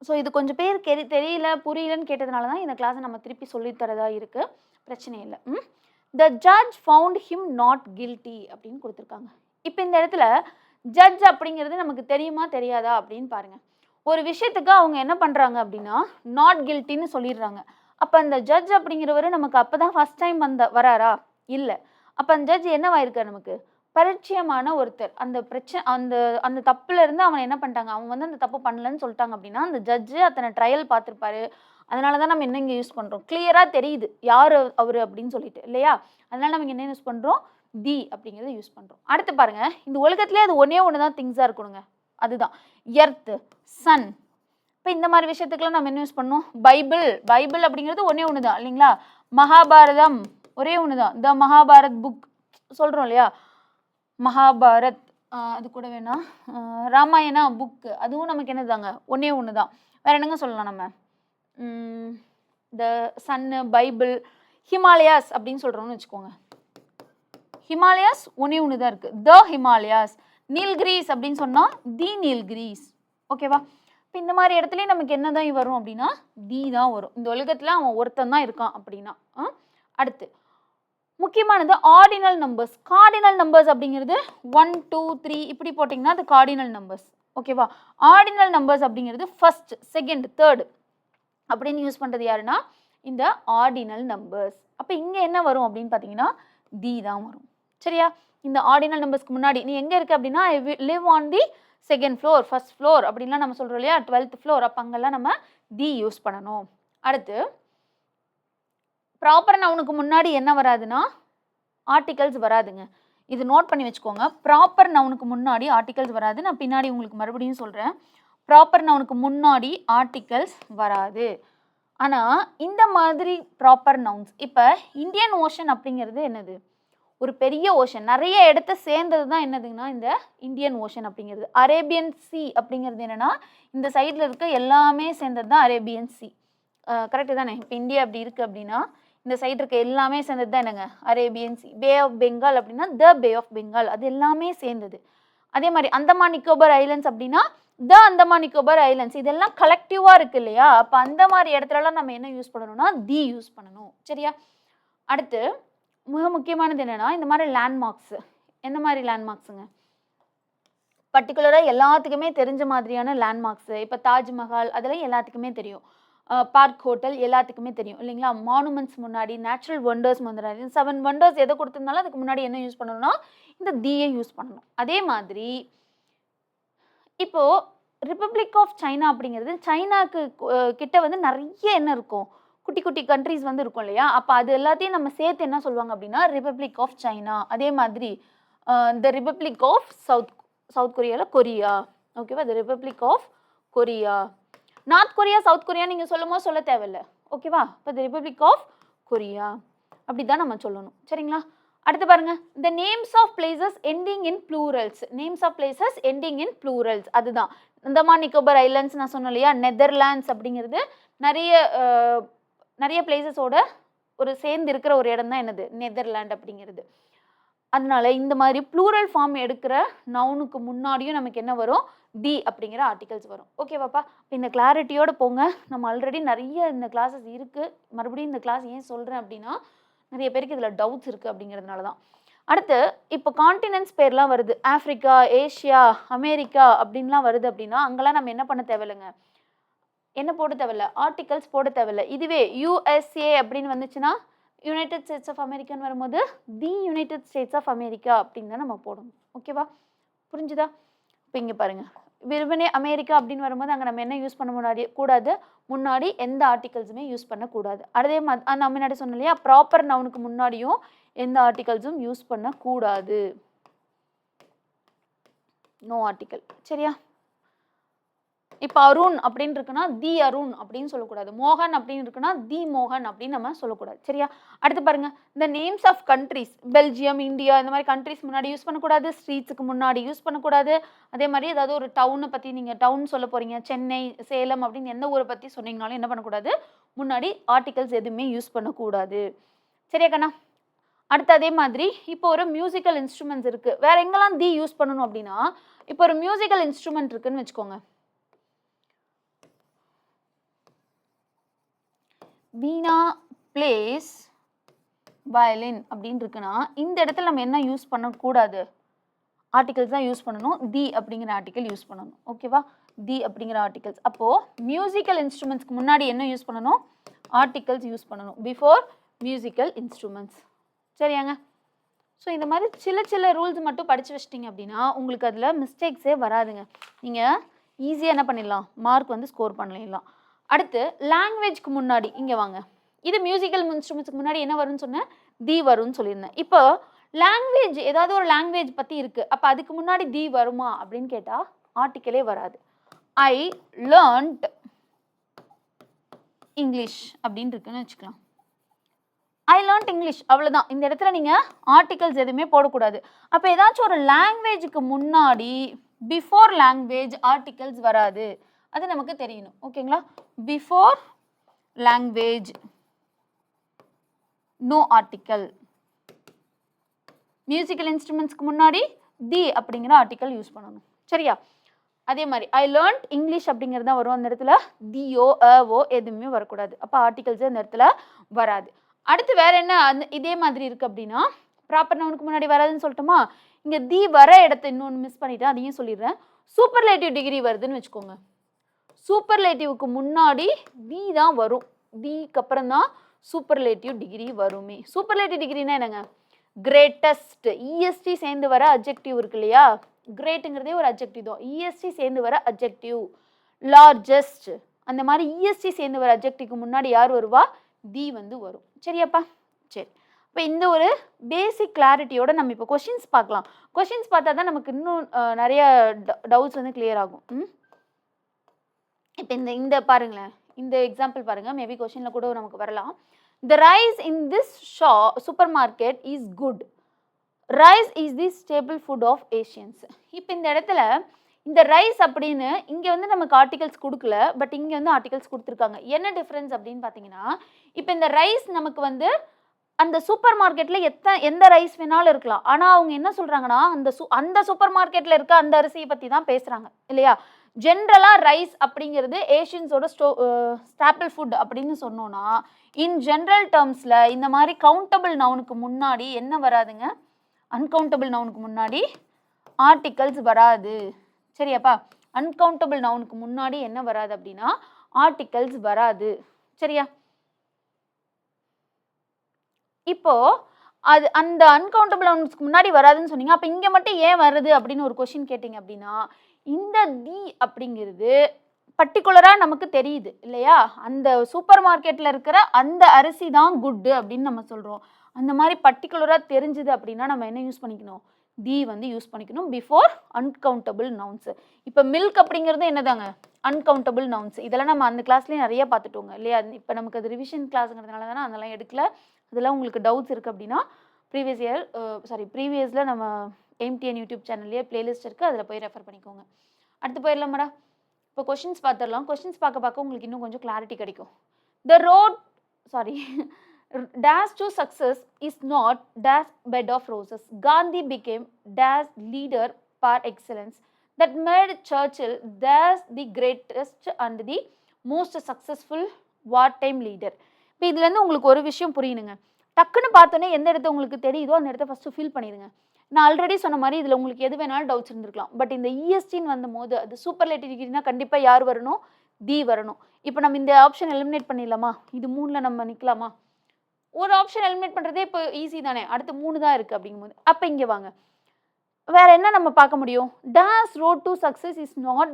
ஸோ இது கொஞ்சம் பேர் தெரியல புரியலன்னு கேட்டதுனால தான் இந்த கிளாஸை நம்ம திருப்பி சொல்லித்தரதா இருக்குது. பிரச்சனை இல்லை. The judge found him not guilty அப்படின்னு கொடுத்துருக்காங்க. இப்போ இந்த இடத்துல ஜட்ஜ் அப்படிங்கிறது நமக்கு தெரியுமா தெரியாதா அப்படின்னு பாருங்க. ஒரு விஷயத்துக்கு அவங்க என்ன பண்ணுறாங்க அப்படின்னா நாட் கில்ட்டின்னு சொல்லிடுறாங்க. அப்போ அந்த ஜட்ஜ் அப்படிங்கிறவர் நமக்கு அப்போ தான் ஃபஸ்ட் டைம் வராரா? இல்லை. அப்போ அந்த ஜட்ஜ் என்னவாயிருக்கார், நமக்கு பரிச்சயமான ஒருத்தர். அந்த அந்த அந்த தப்புல இருந்து அவன் என்ன பண்ணிட்டாங்க, அவன் வந்து அந்த தப்பு பண்ணலன்னு சொல்லிட்டாங்க அப்படின்னா அந்த ஜட்ஜு அத்தனை ட்ரையல் பார்த்துருப்பாரு. அதனால தான் நம்ம என்ன இங்கே யூஸ் பண்ணுறோம், கிளியராக தெரியுது யார் அவர் அப்படின்னு சொல்லிட்டு இல்லையா? அதனால நம்ம என்ன யூஸ் பண்ணுறோம், தி அப்படிங்கிறத யூஸ் பண்ணுறோம். அடுத்து பாருங்க, இந்த உலகத்திலே அது ஒன்று தான் திங்ஸாக இருக்கணுங்க. அதுதான் எர்த்து, சன். இப்போ இந்த மாதிரி விஷயத்துக்குலாம் நம்ம என்ன யூஸ் பண்ணோம், பைபிள் அப்படிங்கிறது ஒன்று தான் இல்லைங்களா? மகாபாரதம் ஒரே ஒன்று தான், த மகாபாரத் புக் சொல்கிறோம் இல்லையா? மகாபாரத் அது கூட வேணா ராமாயணா புக்கு, அதுவும் நமக்கு என்னதாங்க ஒன்று தான். வேற என்னங்க சொல்லலாம் நம்ம, த சன்னு, பைபிள், ஹிமாலயாஸ் அப்படின்னு சொல்கிறோம்னு வச்சுக்கோங்க. ஹிமாலயாஸ் ஒன்று தான் இருக்குது, த ஹிமாலயாஸ். நீல்கிரீஸ் அப்படின்னு சொன்னால் தி நீல்கிரீஸ். ஓகேவா? இப்போ இந்த மாதிரி இடத்துலையும் நமக்கு என்ன தான் வரும் அப்படின்னா தி தான் வரும். இந்த உலகத்தில் அவன் ஒருத்தன் தான் இருக்கான் அப்படின்னா. அடுத்து முக்கியமானது ஆர்டினல் நம்பர்ஸ். கார்டினல் நம்பர்ஸ் அப்படிங்கிறது 1 2 3 இப்படி போட்டிங்கன்னா அது கார்டினல் நம்பர்ஸ். ஓகேவா? ஆர்டினல் நம்பர்ஸ் அப்படிங்கிறது ஃபர்ஸ்ட், செகண்ட், தேர்ட் அப்படின்னு யூஸ் பண்ணுறது யாருன்னா இந்த ஆர்டினல் நம்பர்ஸ். அப்போ இங்கே என்ன வரும் அப்படின்னு பார்த்தீங்கன்னா தி தான் வரும். சரியா? இந்த ஆர்டினல் நம்பர்ஸ்க்கு முன்னாடி நீ எங்கே இருக்க அப்படின்னா I live on the second floor, first floor அப்படின்லாம் நம்ம சொல்கிறோம் இல்லையா, 12th ஃப்ளோர். அப்போ அங்கெல்லாம் நம்ம தி யூஸ் பண்ணணும். அடுத்து ப்ராப்பர் நவுனுக்கு முன்னாடி என்ன வராதுன்னா ஆர்டிகல்ஸ் வராதுங்க. இது நோட் பண்ணி வச்சுக்கோங்க. ப்ராப்பர் நவுனுக்கு முன்னாடி ஆர்டிகல்ஸ் வராது. நான் பின்னாடி உங்களுக்கு மறுபடியும் சொல்கிறேன். ப்ராப்பர் நவுனுக்கு முன்னாடி ஆர்டிகல்ஸ் வராது. ஆனால் இந்த மாதிரி ப்ராப்பர் நவுன்ஸ், இப்போ இந்தியன் ஓஷன் அப்படிங்கிறது என்னது, ஒரு பெரிய ஓஷன், நிறைய இடத்த சேர்ந்தது தான் என்னதுங்கன்னா இந்த இந்தியன் ஓஷன் அப்படிங்கிறது. அரேபியன் சி அப்படிங்கிறது என்னென்னா இந்த சைடில் இருக்க எல்லாமே சேர்ந்தது தான் அரேபியன் சி. கரெக்டு தானே? இப்போ இந்தியா அப்படி இருக்குது அப்படின்னா இந்த சைடு இருக்க எல்லாமே சேர்ந்தது தான் என்னங்க Arabian sea. Bay of Bengal அப்படின்னா த பே ஆஃப் பெங்கால், அது எல்லாமே சேர்ந்தது. அதே மாதிரி அந்தமான் நிக்கோபார் ஐலண்ட்ஸ் அப்படின்னா த அந்தமான் நிக்கோபார் ஐலண்ட்ஸ். இதெல்லாம் கலெக்டிவாக இருக்குது இல்லையா? அப்போ அந்த மாதிரி இடத்துலலாம் நம்ம என்ன யூஸ் பண்ணணும்னா தி யூஸ் பண்ணணும். சரியா? அடுத்து மிக முக்கியமானது என்னென்னா இந்த மாதிரி லேண்ட்மார்க்ஸு. எந்த மாதிரி லேண்ட்மார்க்ஸுங்க, பர்டிகுலராக எல்லாத்துக்குமே தெரிஞ்ச மாதிரியான லேண்ட்மார்க்ஸு. இப்போ தாஜ்மஹால் அதெல்லாம் எல்லாத்துக்குமே தெரியும். பார்க் ஹோட்டல் எல்லாத்துக்குமே தெரியும் இல்லைங்களா? மானுமெண்ட்ஸ் முன்னாடி நேச்சுரல் ஒண்டர்ஸ் முன்னாடி 7 ஒண்டர்ஸ் எதை கொடுத்துருந்தாலும் அதுக்கு முன்னாடி என்ன யூஸ் பண்ணணும்னா இந்த தியை யூஸ் பண்ணணும். அதே மாதிரி இப்போது ரிப்பப்ளிக் ஆஃப் சைனா அப்படிங்கிறது சைனாக்கு கிட்ட வந்து நிறைய என்ன இருக்கும், குட்டி குட்டி கண்ட்ரிஸ் வந்து இருக்கும் இல்லையா? அப்போ அது எல்லாத்தையும் நம்ம சேர்த்து என்ன சொல்லுவாங்க அப்படின்னா ரிப்பப்ளிக் ஆஃப் சைனா. அதே மாதிரி த ரிப்பப்ளிக் ஆஃப் சவுத் கொரியாவில் கொரியா. ஓகேவா? The Republic of Korea. North Korea, South Korea நீங்கள் சொல்லும்போது சொல்ல தேவையில்லை. ஓகேவா? இப்போ த ரிப்பப்ளிக் ஆஃப் கொரியா அப்படி தான் நம்ம சொல்லணும். சரிங்களா? அடுத்து பாருங்க, the names of places ending in plurals. Names of places ending in plurals, அதுதான் அந்தமான் நிக்கோபார் ஐலண்ட்ஸ் நான் சொன்னேன் இல்லையா, நெதர்லாண்ட்ஸ் அப்படிங்கிறது நிறைய பிளேசஸோட ஒரு சேர்ந்து இருக்கிற ஒரு இடம் தான் என்னது நெதர்லாண்ட் அப்படிங்கிறது. அதனால இந்த மாதிரி ப்ளூரல் ஃபார்ம் எடுக்கிற நவுனுக்கு முன்னாடியும் நமக்கு என்ன வரும், தி அப்படிங்கிற ஆர்டிகல்ஸ் வரும். ஓகேவாப்பா? இப்போ இந்த கிளாரிட்டியோடு போங்க. நம்ம ஆல்ரெடி நிறைய இந்த கிளாஸஸ் இருக்குது. மறுபடியும் இந்த கிளாஸ் ஏன் சொல்கிறேன் அப்படின்னா நிறைய பேருக்கு இதில் டவுட்ஸ் இருக்குது அப்படிங்கிறதுனால தான். அடுத்து இப்போ கான்டினென்ட்ஸ் பேர்லாம் வருது, ஆஃப்ரிக்கா, ஏஷியா, அமெரிக்கா அப்படின்லாம் வருது அப்படின்னா அங்கெல்லாம் நம்ம என்ன பண்ண தேவையில்லைங்க, என்ன போட தேவையில்ல, ஆர்டிகல்ஸ் போட தேவையில்லை. இதுவே யூஎஸ்ஏ அப்படின்னு வந்துச்சுன்னா யுனைடெட் ஸ்டேட்ஸ் ஆஃப் அமெரிக்கான்னு வரும்போது the United States of America அப்படின்னு தான் நம்ம போடணும். ஓகேவா? புரிஞ்சுதா? இப்போ இங்கே பாருங்கள், வெறுமனே அமெரிக்கா அப்படின்னு வரும்போது அங்கே நம்ம என்ன யூஸ் பண்ண கூடாது, முன்னாடி எந்த ஆர்டிகல்ஸுமே யூஸ் பண்ணக்கூடாது. அதே மாதிரி நான் முன்னாடி சொன்னேன் இல்லையா, ப்ராப்பர் நவுனுக்கு முன்னாடியும் எந்த ஆர்டிகல்ஸும் யூஸ் பண்ணக்கூடாது. No article. சரியா? இப்போ அருண் அப்படின்னு இருக்குன்னா தி அருண் அப்படின்னு சொல்லக்கூடாது. மோகன் அப்படின்னு இருக்குன்னா தி மோகன் அப்படின்னு நம்ம சொல்லக்கூடாது. சரியா? அடுத்து பாருங்க, இந்த names of countries, Belgium, India, இந்த மாதிரி கண்ட்ரிஸ் முன்னாடி யூஸ் பண்ணக்கூடாது. ஸ்ட்ரீட்ஸுக்கு முன்னாடி யூஸ் பண்ணக்கூடாது. அதே மாதிரி ஏதாவது ஒரு டவுனை பற்றி நீங்கள் டவுன் சொல்ல போகிறீங்க, சென்னை, சேலம் அப்படின்னு எந்த ஊரை பற்றி சொன்னீங்கனாலும் என்ன பண்ணக்கூடாது, முன்னாடி ஆர்டிகல்ஸ் எதுவுமே யூஸ் பண்ணக்கூடாது. சரியா கண்ணா? அடுத்து அதே மாதிரி இப்போ ஒரு மியூசிக்கல் இன்ஸ்ட்ருமெண்ட்ஸ் இருக்குது. வேற எங்கெல்லாம் தி யூஸ் பண்ணணும் அப்படின்னா, இப்போ ஒரு மியூசிக்கல் இன்ஸ்ட்ருமெண்ட் இருக்குன்னு வச்சுக்கோங்க. வீணா பிளேஸ் வயலின் அப்படின்னு இருக்குன்னா இந்த இடத்துல நம்ம என்ன யூஸ் பண்ணக்கூடாது, ஆர்டிகல்ஸ் தான் யூஸ் பண்ணணும். தி அப்படிங்கிற ஆர்டிக்கல் யூஸ் பண்ணணும். ஓகேவா? தி அப்படிங்கிற ஆர்டிகல்ஸ். அப்போது மியூசிக்கல் இன்ஸ்ட்ருமெண்ட்ஸ்க்கு முன்னாடி என்ன யூஸ் பண்ணணும், ஆர்டிகல்ஸ் யூஸ் பண்ணணும் பிஃபோர் மியூசிக்கல் இன்ஸ்ட்ருமெண்ட்ஸ். சரியாங்க? ஸோ இந்த மாதிரி சில ரூல்ஸ் மட்டும் படித்து வச்சிட்டிங்க அப்படின்னா உங்களுக்கு அதில் மிஸ்டேக்ஸே வராதுங்க. நீங்கள் ஈஸியாக என்ன பண்ணிடலாம், மார்க் வந்து ஸ்கோர் பண்ணிடலாம். அடுத்து லாங்குவேஜ்க்கு முன்னாடி இங்கே வாங்க. இது மியூசிக்கல் இன்ஸ்ட்ருமெண்ட்ஸ்க்கு முன்னாடி என்ன வரும்னு சொன்னேன், தி வரும்னு சொல்லியிருந்தேன். இப்போ லாங்குவேஜ், ஏதாவது ஒரு லாங்குவேஜ் பற்றி இருக்குது, அப்போ அதுக்கு முன்னாடி தி வருமா அப்படின்னு கேட்டால் ஆர்டிக்கலே வராது. ஐ லேர்ன்ட் இங்கிலீஷ் அப்படின்னு இருக்குன்னு வச்சுக்கலாம். ஐ லேர்ன்ட் இங்கிலீஷ், அவ்வளோதான். இந்த இடத்துல நீங்கள் ஆர்டிகல்ஸ் எதுவுமே போடக்கூடாது. அப்போ ஏதாச்சும் ஒரு லாங்குவேஜுக்கு முன்னாடி பிஃபோர் லாங்குவேஜ் ஆர்டிகல்ஸ் வராது, அது நமக்கு தெரியணும். ஓகேங்களா? Before language no article. Musical இன்ஸ்ட்ருமெண்ட்ஸ்க்கு முன்னாடி தி அப்படிங்கிற ஆர்டிக்கல் யூஸ் பண்ணணும். சரியா? அதே மாதிரி ஐ லேர்ன்ட் இங்கிலீஷ் அப்படிங்கிறது தான் வரும். அந்த இடத்துல தியோ ஓ எதுவுமே வரக்கூடாது. அப்போ ஆர்டிகல்ஸ் அந்த இடத்துல வராது. அடுத்து வேற என்ன இதே மாதிரி இருக்கு அப்படின்னா, ப்ராப்பர் நவுனுக்கு முன்னாடி வராதுன்னு சொல்லட்டுமா? இங்கே தி வர இடத்த இன்னொன்று மிஸ் பண்ணிட்டேன், அதையும் சொல்லிடுறேன். சூப்பர்லேட்டிவ் டிகிரி வருதுன்னு வச்சுக்கோங்க. சூப்பர்லேட்டிவ்க்கு முன்னாடி தி தான் வரும். திக்கு அப்புறம் தான் சூப்பர்லேட்டிவ் டிகிரி வருமே. சூப்பர்லேட்டிவ் டிகிரினா என்னங்க, கிரேட்டஸ்ட், இஎஸ்டி சேர்ந்து வர அட்ஜெக்டிவ் இருக்கு இல்லையா, கிரேட்டுங்கிறதே ஒரு அட்ஜெக்டிவ் தான். இஎஸ்டி சேர்ந்து வர அட்ஜெக்டிவ், லார்ஜஸ்ட், அந்த மாதிரி இஎஸ்டி சேர்ந்து வர அட்ஜெக்டிவ்க்கு முன்னாடி யார் வருவா, தி வந்து வரும். சரியாப்பா? சரி. இப்போ இந்த ஒரு பேசிக் கிளாரிட்டியோட நம்ம இப்போ கொஷின்ஸ் பார்க்கலாம். கொஷின்ஸ் பார்த்தா தான் நமக்கு இன்னும் நிறைய டவுட்ஸ் வந்து கிளியர் ஆகும். இப்போ இந்த பாருங்களேன், இந்த எக்ஸாம்பிள் பாருங்கள், மேபி கொஷினில் கூட நமக்கு வரலாம். The rice in this supermarket is good. Rice is the staple food of Asians. இப்போ இந்த இடத்துல இந்த ரைஸ் அப்படின்னு இங்கே வந்து நமக்கு ஆர்டிகல்ஸ் கொடுக்கல, பட் இங்கே வந்து ஆர்டிகல்ஸ் கொடுத்துருக்காங்க. என்ன டிஃப்ரென்ஸ் அப்படின்னு பார்த்தீங்கன்னா, இப்போ இந்த ரைஸ் நமக்கு வந்து அந்த சூப்பர் மார்க்கெட்டில் எந்த ரைஸ் வேணாலும் இருக்கலாம். ஆனால் அவங்க என்ன சொல்கிறாங்கன்னா, அந்த சூப்பர் மார்க்கெட்டில் இருக்க அந்த அரிசியை பற்றி தான் பேசுகிறாங்க இல்லையா? ஜென்ரலாக ரைஸ் அப்படிங்கிறது ஏஷியன்ஸோட ஸ்டாப்பிள் ஃபுட் அப்படின்னு சொன்னோன்னா, இன் ஜென்ரல் டேர்ம்ஸில் இந்த மாதிரி கவுண்டபிள் நவுனுக்கு முன்னாடி என்ன வராதுங்க, அன்கவுண்டபிள் நவுனுக்கு முன்னாடி ஆர்டிகல்ஸ் வராது. சரியாப்பா? அன்கவுண்டபிள் நவுனுக்கு முன்னாடி என்ன வராது அப்படின்னா ஆர்டிகல்ஸ் வராது. சரியா? இப்போ அது அந்த அன்கவுண்டபிள் நவுன்ஸ்க்கு முன்னாடி வராதுன்னு சொன்னீங்க, அப்போ இங்கே மட்டும் ஏன் வருது அப்படின்னு ஒரு கொஷின் கேட்டிங்க அப்படின்னா, இந்த தி அப்படிங்கிறது பர்டிகுலராக நமக்கு தெரியுது இல்லையா, அந்த சூப்பர் மார்க்கெட்டில் இருக்கிற அந்த அரிசி தான் குட்டு அப்படின்னு நம்ம சொல்கிறோம். அந்த மாதிரி பர்டிகுலராக தெரிஞ்சுது அப்படின்னா நம்ம என்ன யூஸ் பண்ணிக்கணும், தி வந்து யூஸ் பண்ணிக்கணும் பிஃபோர் அன்கவுண்டபிள் நவுன்ஸு. இப்போ மில்க் அப்படிங்கிறது என்னதாங்க, அன்கவுண்டபிள் நவுன்ஸ். இதெல்லாம் நம்ம அந்த கிளாஸ்லேயே நிறைய பார்த்துட்டோங்க இல்லையா? இப்போ நமக்கு அது ரிவிஷன் கிளாஸுங்கிறதுனால தானே அதெல்லாம் எடுக்கல. அதெல்லாம் உங்களுக்கு டவுட்ஸ் இருக்குது அப்படின்னா ப்ரீவியஸில் நம்ம எம்டிஎன் யூடியூப் சேனல்லையே பிளேலிஸ்ட் இருக்குது, அதில் போய் ரெஃபர் பண்ணிக்கோங்க. அடுத்து போயிடலாமாடா? இப்போ கொஷின்ஸ் பார்த்துடலாம். கொஷின்ஸ் பார்க்க உங்களுக்கு இன்னும் கொஞ்சம் கிளாரிட்டி கிடைக்கும். The road dash to success is not dash bed of roses. Gandhi became dash leader par excellence that made Churchill dash the greatest and the most successful wartime leader. இப்போ இதுலேருந்து உங்களுக்கு ஒரு விஷயம் புரியணுங்க. டக்குன்னு பார்த்தோன்னே எந்த இடத்த உங்களுக்கு தெரியுதோ அந்த இடத்த ஃபஸ்ட்டு ஃபீல் பண்ணிடுங்க. நான் ஆல்ரெடி சொன்ன மாதிரி இதில் உங்களுக்கு எது வேணாலும் டவுட்ஸ் இருந்திருக்கலாம். பட் இந்த இஎஸ்டின்னு வந்த போது அது சூப்பர்லேட்டிவ் டிகிரினா கண்டிப்பாக யார் வரணும், தி வரணும். இப்போ நம்ம இந்த ஆப்ஷன் எலிமினேட் பண்ணிடலாமா? இது 3ல் நம்ம நிற்கலாமா? ஒரு ஆப்ஷன் எலிமினேட் பண்ணுறதே இப்போ ஈஸி தானே, அடுத்து 3 தான் இருக்குது அப்படிங்கும்போது அப்போ இங்கே வாங்க. வேற என்ன நம்ம பார்க்க முடியும்? Days road to success is not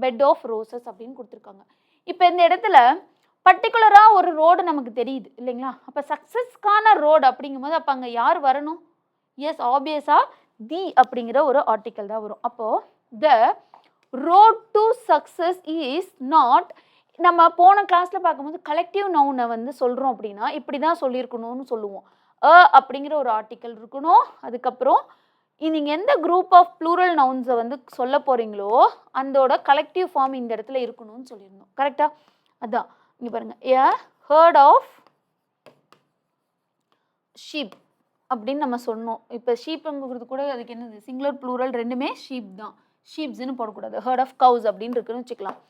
bed of roses அப்படின்னு கொடுத்துருக்காங்க. இப்போ இந்த இடத்துல பர்டிகுலராக ஒரு ரோடு நமக்கு தெரியுது இல்லைங்களா? அப்போ சக்ஸஸ்க்கான ரோடு அப்படிங்கும்போது அப்போ அங்கே யார் வரணும்? எஸ், ஆப்வியஸாக தி அப்படிங்கிற ஒரு ஆர்டிக்கல் தான் வரும். அப்போது the road to success is not, நம்ம போன கிளாஸில் பார்க்கும்போது கலெக்டிவ் நவுனை வந்து சொல்கிறோம் அப்படின்னா இப்படி தான் சொல்லியிருக்கணும்னு சொல்லுவோம். அப்படிங்கிற ஒரு ஆர்டிக்கல் இருக்கணும். அதுக்கப்புறம் நீங்கள் எந்த குரூப் ஆஃப் ப்ளூரல் நவுன்ஸை வந்து சொல்ல போகிறீங்களோ அதோட கலெக்டிவ் ஃபார்ம் இந்த இடத்துல இருக்கணும்னு சொல்லியிருந்தோம். கரெக்டாக? அதான் இங்கே பாருங்கள், ஏ ஹர்ட் ஆஃப் ஷீப் அப்படின்னு நம்ம சொன்னோம். இப்போ ஷீப்புங்கிறது கூட அதுக்கு என்னது, சிங்குலர் ப்ளூரல் ரெண்டுமே ஷீப் தான், ஷீப்ஸ்ன்னு போடக்கூடாது. ஹர்ட் ஆஃப் கவுஸ் அப்படின்னு இருக்குன்னு வச்சுக்கலாம்.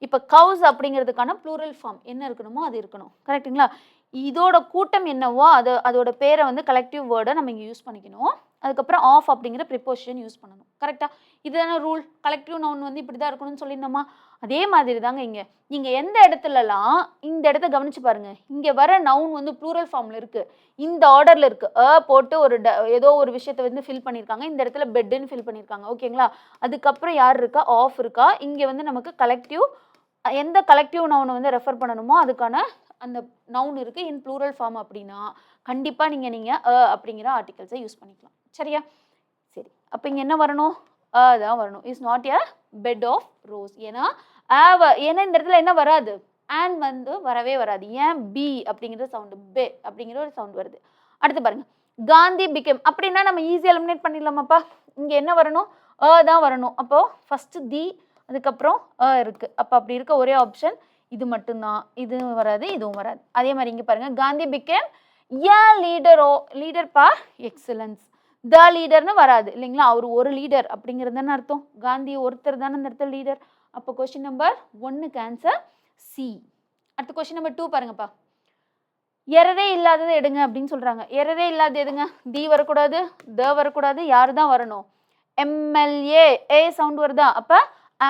இப்போ கவுஸ் அப்படிங்கிறதுக்கான ப்ளூரல் ஃபார்ம் என்ன இருக்கணுமோ அது இருக்கணும். கரெக்டுங்களா? இதோட கூட்டம் என்னவோ அதோட பேரை வந்து கலெக்டிவ் வேர்டை நம்ம இங்கே யூஸ் பண்ணிக்கணும். அதுக்கப்புறம் ஆஃப் அப்படிங்கிற ப்ரிப்போசிஷன் யூஸ் பண்ணணும். கரெக்டாக? இதுதானே ரூல். கலெக்டிவ் நவுன் வந்து இப்படி தான் இருக்கணும்னு சொல்லியிருந்தோமா? அதே மாதிரி தாங்க இங்கே நீங்கள் எந்த இடத்துலலாம் இந்த இடத்த கவனிச்சு பாருங்க, இங்கே வர நவுன் வந்து ப்ளூரல் ஃபார்மில் இருக்குது, இந்த ஆர்டரில் இருக்குது. போட்டு ஒரு ஏதோ ஒரு விஷயத்தை வந்து ஃபில் பண்ணியிருக்காங்க. இந்த இடத்துல பெட்டுன்னு ஃபில் பண்ணியிருக்காங்க. ஓகேங்களா? அதுக்கப்புறம் யார் இருக்கா? ஆஃப் இருக்கா. இங்கே வந்து நமக்கு கலெக்டிவ், எந்த கலெக்டிவ் நவுனை வந்து ரெஃபர் பண்ணணுமோ அதுக்கான அந்த நவுன் இருக்குது இன் ப்ளூரல் ஃபார்ம் அப்படின்னா கண்டிப்பாக நீங்கள் அப்படிங்கிற ஆர்டிகல்ஸை யூஸ் பண்ணிக்கலாம். சரியா? சரி, அப்போ இங்கே என்ன வரணும்? தான் வரணும். Is not a bed of rose. ஏன்னா ஏன்னா இந்த இடத்துல என்ன வராது, அண்ட் வந்து வரவே வராது. ஏன்? பி அப்படிங்கிற சவுண்டு, பெ அப்படிங்கிற ஒரு சவுண்ட் வருது. அடுத்து பாருங்க, காந்தி பிகேம் அப்படின்னா நம்ம ஈஸியாக எலிமினேட் பண்ணிடலாமாப்பா? இங்கே என்ன வரணும்? தான் வரணும். அப்போது ஃபஸ்ட்டு தி, அதுக்கப்புறம் இருக்குது. அப்போ அப்படி இருக்க ஒரே ஆப்ஷன் இது மட்டும்தான். இதுவும் வராது, இதுவும் வராது. அதே மாதிரி இங்கே பாருங்கள், காந்தி பிகேம் ஏ லீடர் பா எக்ஸலன்ஸ். த லீடர்னு வராது இல்லைங்களா? அவர் ஒரு லீடர் அப்படிங்கிறது தானே அர்த்தம். காந்தி ஒருத்தர் தானே இந்த இடத்துல லீடர். அப்போ கொஸ்டின் நம்பர் 1க்கு ஆன்சர் சி. அடுத்த கொஸ்டின் நம்பர் 2 பாருங்கப்பா. எரரே இல்லாதது எடுங்க அப்படின்னு சொல்கிறாங்க. எரரே இல்லாத எதுங்க? தி வரக்கூடாது, த வரக்கூடாது, யார் தான் வரணும்? எம்எல்ஏ. ஏ சவுண்ட் வருதா? அப்போ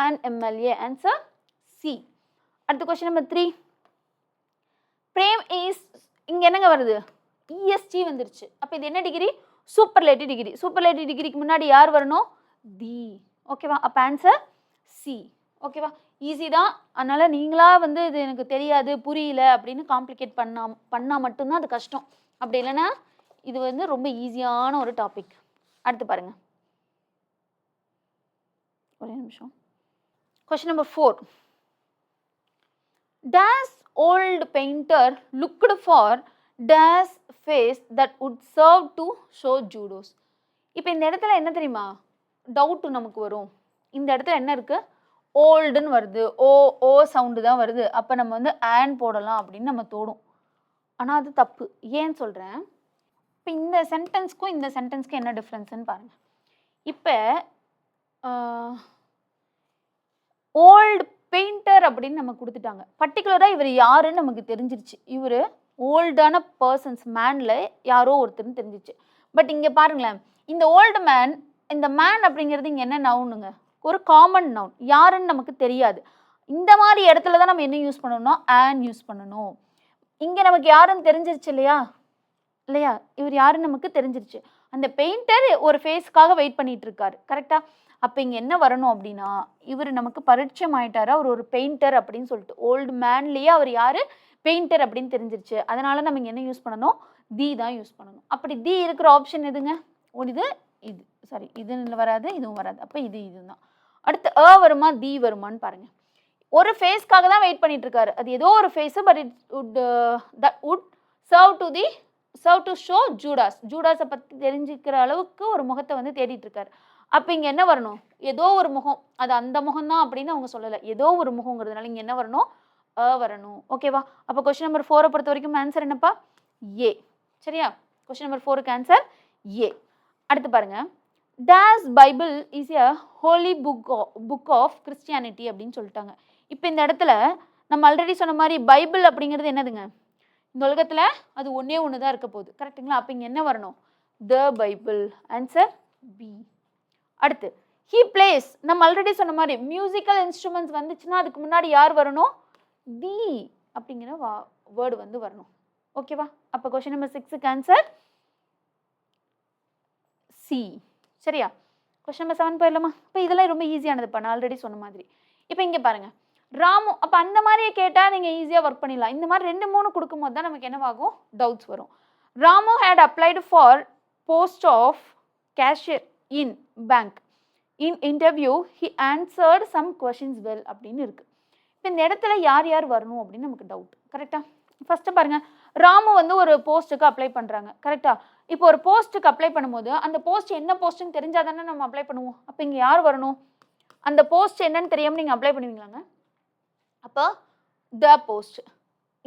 அண்ட் எம்எல்ஏ, ஆன்சர் சி. அடுத்த கொஸ்டின் நம்பர் 3. பிரேம் இஸ், இங்கே என்னங்க வருது? இஎஸ்டி வந்துருச்சு. அப்போ இது என்ன டிகிரி? Superlative degree. சூப்பர்லேட்டிவ் டிகிரிக்கு முன்னாடி யார் வரணும்? தி. ஓகேவா? அப்போ ஆன்சர் சி. ஓகேவா? ஈஸி தான். அதனால் நீங்களா வந்து இது எனக்கு தெரியாது, புரியல அப்படின்னு காம்ப்ளிகேட் பண்ணால் மட்டும்தான் அது கஷ்டம். அப்படி இல்லைன்னா இது வந்து ரொம்ப ஈஸியான ஒரு டாபிக். அடுத்து பாருங்க, ஒரே நிமிஷம். Question number 4. Dash old painter looked for dash face that would serve to show judos. இப்போ இந்த இடத்துல என்ன தெரியுமா டவுட் நமக்கு வரும்? இந்த இடத்துல என்ன இருக்குது? ஓல்டுன்னு வருது, ஓ சவுண்டு தான் வருது. அப்போ நம்ம வந்து ஆன் போடலாம் அப்படின்னு நம்ம தோடும். ஆனால் அது தப்பு. ஏன்னு சொல்கிறேன். இப்போ இந்த சென்டென்ஸ்க்கும் இந்த சென்டென்ஸ்க்கும் என்ன டிஃப்ரென்ஸ்ன்னு பாருங்கள். இப்போ ஓல்டு பெயிண்டர் அப்படின்னு நம்ம கொடுத்துட்டாங்க. பர்டிகுலராக இவர் யாருன்னு நமக்கு தெரிஞ்சிருச்சு. இவர் ஓல்டான பர்சன்ஸ், மேனில் யாரோ ஒருத்தர்னு தெரிஞ்சிச்சு. பட் இங்கே பாருங்களேன், இந்த ஓல்டு மேன், இந்த மேன் அப்படிங்கிறது இங்கே என்ன நவுனுங்க? ஒரு காமன் நவுன். யாருன்னு நமக்கு தெரியாது. இந்த மாதிரி இடத்துல தான் நம்ம என்ன யூஸ் பண்ணணும்னா ஆன் யூஸ் பண்ணணும். இங்கே நமக்கு யாருன்னு தெரிஞ்சிருச்சு இல்லையா? இவர் யாருன்னு நமக்கு தெரிஞ்சிருச்சு. அந்த பெயிண்டர் ஒரு ஃபேஸ்க்காக வெயிட் பண்ணிட்டு இருக்காரு. கரெக்டாக? அப்போ இங்கே என்ன வரணும் அப்படின்னா, இவர் நமக்கு பரிச்சயம் ஆயிட்டாரா, அவர் ஒரு பெயிண்டர் அப்படின்னு சொல்லிட்டு. ஓல்டு மேன்லேயே அவர் யார்? பெயிண்டர் அப்படின்னு தெரிஞ்சிருச்சு. அதனால நம்ம இங்கே என்ன யூஸ் பண்ணணும்? தி தான் யூஸ் பண்ணணும். அப்படி தி இருக்கிற ஆப்ஷன் எதுங்க? இது சாரி, இது வராது, இதுவும் வராது. அப்போ இதுதான். அடுத்து வருமா, தி வருமானு பாருங்க. ஒரு ஃபேஸ்க்காக தான் வெயிட் பண்ணிட்டு இருக்காரு. அது ஏதோ ஒரு face, but it would serve to show Judas. ஜூடாஸை பற்றி தெரிஞ்சுக்கிற அளவுக்கு ஒரு முகத்தை வந்து தேடிட்டு இருக்காரு. அப்போ இங்கே என்ன வரணும்? ஏதோ ஒரு முகம், அது அந்த முகம் தான் அப்படின்னு அவங்க சொல்லலை. ஏதோ ஒரு முகங்கிறதுனால இங்கே என்ன வரணும்? வரணும். ஓகேவா? அப்போ கொஸ்டின் நம்பர் 4 பொறுத்த வரைக்கும் ஆன்சர் என்னப்பா? ஏ. சரியா? கொஸ்டின் நம்பர் 4க்கு ஆன்சர் ஏ. அடுத்து பாருங்க, dash Bible is a holy book of Christianity அப்படின்னு சொல்லிட்டாங்க. இப்போ இந்த இடத்துல நம்ம ஆல்ரெடி சொன்ன மாதிரி பைபிள் அப்படிங்கிறது என்னதுங்க? இந்த உலகத்தில் அது ஒன்று தான் இருக்க போகுது. கரெக்டுங்களா? அப்போ இங்கே என்ன வரணும்? The Bible, answer B. அடுத்து ஹீ பிளேஸ், நம்ம ஆல்ரெடி சொன்ன மாதிரி மியூசிக்கல் இன்ஸ்ட்ருமெண்ட்ஸ் வந்துச்சுன்னா அதுக்கு முன்னாடி யார் வரணும்? தி அப்படிங்கிற வேர்டு வந்து வரணும். ஓகேவா? அப்போ கொஸ்டின் நம்பர் 6க்கு ஆன்சர் சி. சரியா? கொஸ்டின் நம்பர் 7 போயிடலாமா? இப்போ இதெல்லாம் ரொம்ப ஈஸியானதுப்பா, நான் ஆல்ரெடி சொன்ன மாதிரி. இப்போ இங்கே பாருங்கள், ராமு. அப்போ அந்த மாதிரியே கேட்டால் நீங்கள் ஈஸியாக ஒர்க் பண்ணிடலாம். இந்த மாதிரி 2-3 கொடுக்கும்போது தான் நமக்கு என்னவாகும்? டவுட்ஸ் வரும். Ramu had applied for post of cashier in bank. In interview he answered some questions well அப்படின்னு இருக்கு. இப்போ இந்த இடத்துல யார் யார் வரணும் அப்படின்னு நமக்கு டவுட். கரெக்டா? ஃபர்ஸ்ட் பாருங்க, ராமு வந்து ஒரு போஸ்ட்டுக்கு அப்ளை பண்றாங்க. கரெக்டா? இப்போ ஒரு போஸ்ட்டுக்கு அப்ளை பண்ணும்போது அந்த போஸ்ட் என்ன போஸ்ட்னு தெரிஞ்சா தானே நம்ம அப்ளை பண்ணுவோம். அப்போ இங்க யார் வரணும்? அந்த போஸ்ட் என்னன்னு தெரியாம நீங்க அப்ளை பண்ணுவீங்களாங்க? அப்போ த போஸ்ட்.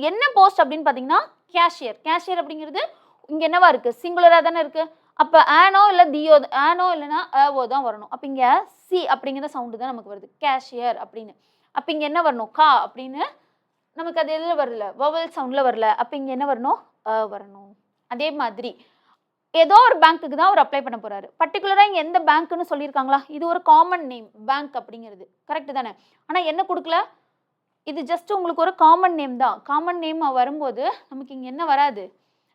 என்ன போஸ்ட் அப்படின்னு பார்த்தீங்கன்னா கேஷியர். கேஷியர் அப்படிங்கிறது இங்க என்னவா இருக்கு? சிங்குலரா தானே இருக்கு. அப்போ ஆனோ இல்லை தியோ, ஆனோ இல்லைன்னா ஓ தான் வரணும். அப்போ இங்க சி அப்படிங்கிற சவுண்டு தான் நமக்கு வருது, கேஷியர் அப்படின்னு. அப்போ இங்க என்ன வரணும்? கா அப்படின்னு நமக்கு அது எதில் வரல, வவல் சவுண்டில் வரல. அப்போ இங்கே என்ன வரணும்? வரணும். அதே மாதிரி ஏதோ ஒரு பேங்க்குக்கு தான் அவர் அப்ளை பண்ண போறாரு. பர்டிகுலராக இங்கே எந்த பேங்க்னு சொல்லியிருக்காங்களா? இது ஒரு காமன் நேம் பேங்க் அப்படிங்கிறது. கரெக்டு தானே? ஆனால் என்ன கொடுக்கல, இது ஜஸ்ட் உங்களுக்கு ஒரு காமன் நேம் தான். காமன் நேம் வரும்போது நமக்கு இங்கே என்ன வராது?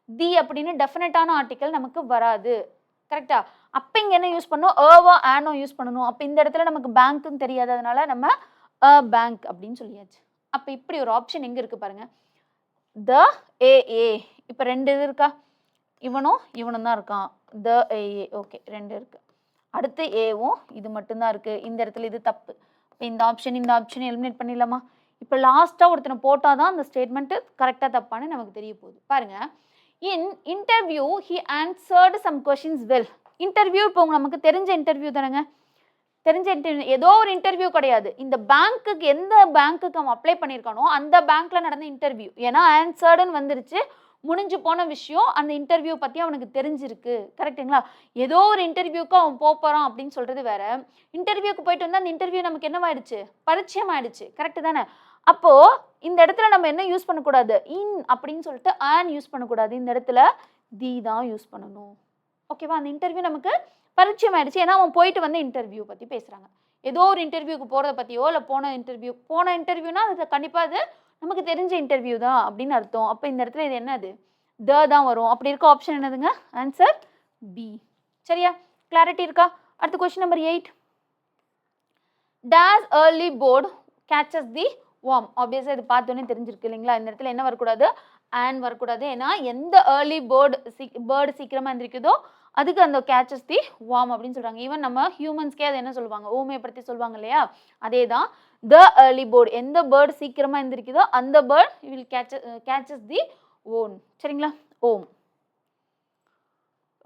தி அப்படின்னு டெஃபினட்டான ஆர்டிக்கல் நமக்கு வராது. கரெக்டா? அப்போ இங்கே என்ன யூஸ் பண்ணணும்? ஏவோ ஆனோ யூஸ் பண்ணணும். அப்போ இந்த இடத்துல நமக்கு பேங்க்குன்னு தெரியாததுனால நம்ம பேங்க் அப்படின்னு சொல்லியாச்சு. அப்போ இப்படி ஒரு ஆப்ஷன் எங்கே இருக்குது பாருங்க, த ஏஏ. இப்போ ரெண்டு இது இருக்கா? இவனும் இவனும் தான் இருக்கான். த ஏஏ. ஓகே, ரெண்டு இருக்கு. அடுத்து ஏவும் இது மட்டும்தான் இருக்கு. இந்த இடத்துல இது தப்பு. இப்போ இந்த ஆப்ஷன் எலிமினேட் பண்ணிடலாமா? இப்போ லாஸ்ட்டாக ஒருத்தனை போட்டால் தான் அந்த ஸ்டேட்மெண்ட்டு கரெக்டாக தப்பான்னு நமக்கு தெரிய போகுது. பாருங்க, in interview he answered some questions well. Interview இப்போ நமக்கு தெரிஞ்ச இன்டர்வியூ தானேங்க. தெரிஞ்ச இன்டர்வியூ, ஏதோ ஒரு இன்டர்வியூ கிடையாது. இந்த பேங்க்குக்கு எந்த பேங்க்குக்கு அவன் அப்ளை பண்ணியிருக்கானோ அந்த பேங்க்ல நடந்த இன்டர்வியூ. ஏன்னா ஆன்சர்டுன்னு வந்துருச்சு, முடிஞ்சு போன விஷயம். அந்த இன்டர்வியூ பற்றி அவனுக்கு தெரிஞ்சிருக்கு. கரெக்டுங்களா? ஏதோ ஒரு இன்டர்வியூக்கு அவன் போகிறான் அப்படின்னு சொல்கிறது வேற. இன்டர்வியூக்கு போயிட்டு வந்து அந்த இன்டர்வியூ நமக்கு என்னவாயிடுச்சு? பரிச்சயம் ஆயிடுச்சு. கரெக்டு தானே? அப்போது இந்த இடத்துல நம்ம என்ன யூஸ் பண்ணக்கூடாது? இன் அப்படின்னு சொல்லிட்டு ஆன் யூஸ் பண்ணக்கூடாது. இந்த இடத்துல தி தான் யூஸ் பண்ணணும். ஓகேவா? அந்த இன்டர்வியூ நமக்கு பரிச்சயம் ஆயிடுச்சு. ஏன்னா அவன் போயிட்டு வந்து இன்டர்வியூ பற்றி பேசுகிறாங்க. ஏதோ ஒரு இன்டர்வியூக்கு போகிறத பற்றியோ இல்லை போன இன்டர்வியூனா அது கண்டிப்பாக அது நமக்கு தெரிஞ்ச இன்டர்வியூ தான் அப்படின்னு அர்த்தம். அப்போ இந்த இடத்துல இது என்னது? த தான் வரும். அப்படி இருக்க ஆப்ஷன் என்னதுங்க? Answer B. சரியா? கிளாரிட்டி இருக்கா? அடுத்த question number 8. Dash early bird catches the worm. ஆப்வியஸாக இது பார்த்தோன்னே தெரிஞ்சிருக்கு இல்லைங்களா? இந்த இடத்துல என்ன வரக்கூடாது? ஆன் வரக்கூடாது. ஏன்னா எந்த ஏர்லி பேர்டு சீக்கிரமாக எந்திரிக்குதோ அதுக்கு அந்த கேச்சஸ் தி வார்ம் அப்படின்னு சொல்கிறாங்க. ஈவன் நம்ம ஹியூமன்ஸ்க்கே அது என்ன சொல்லுவாங்க? ஊமையப்படுத்தி சொல்லுவாங்க இல்லையா? அதே தான் த ஏர்லி பேர்டு. எந்த பேர்டு சீக்கிரமாக எந்திரிக்குதோ அந்த bird will catches the own. சரிங்களா? ஓம்.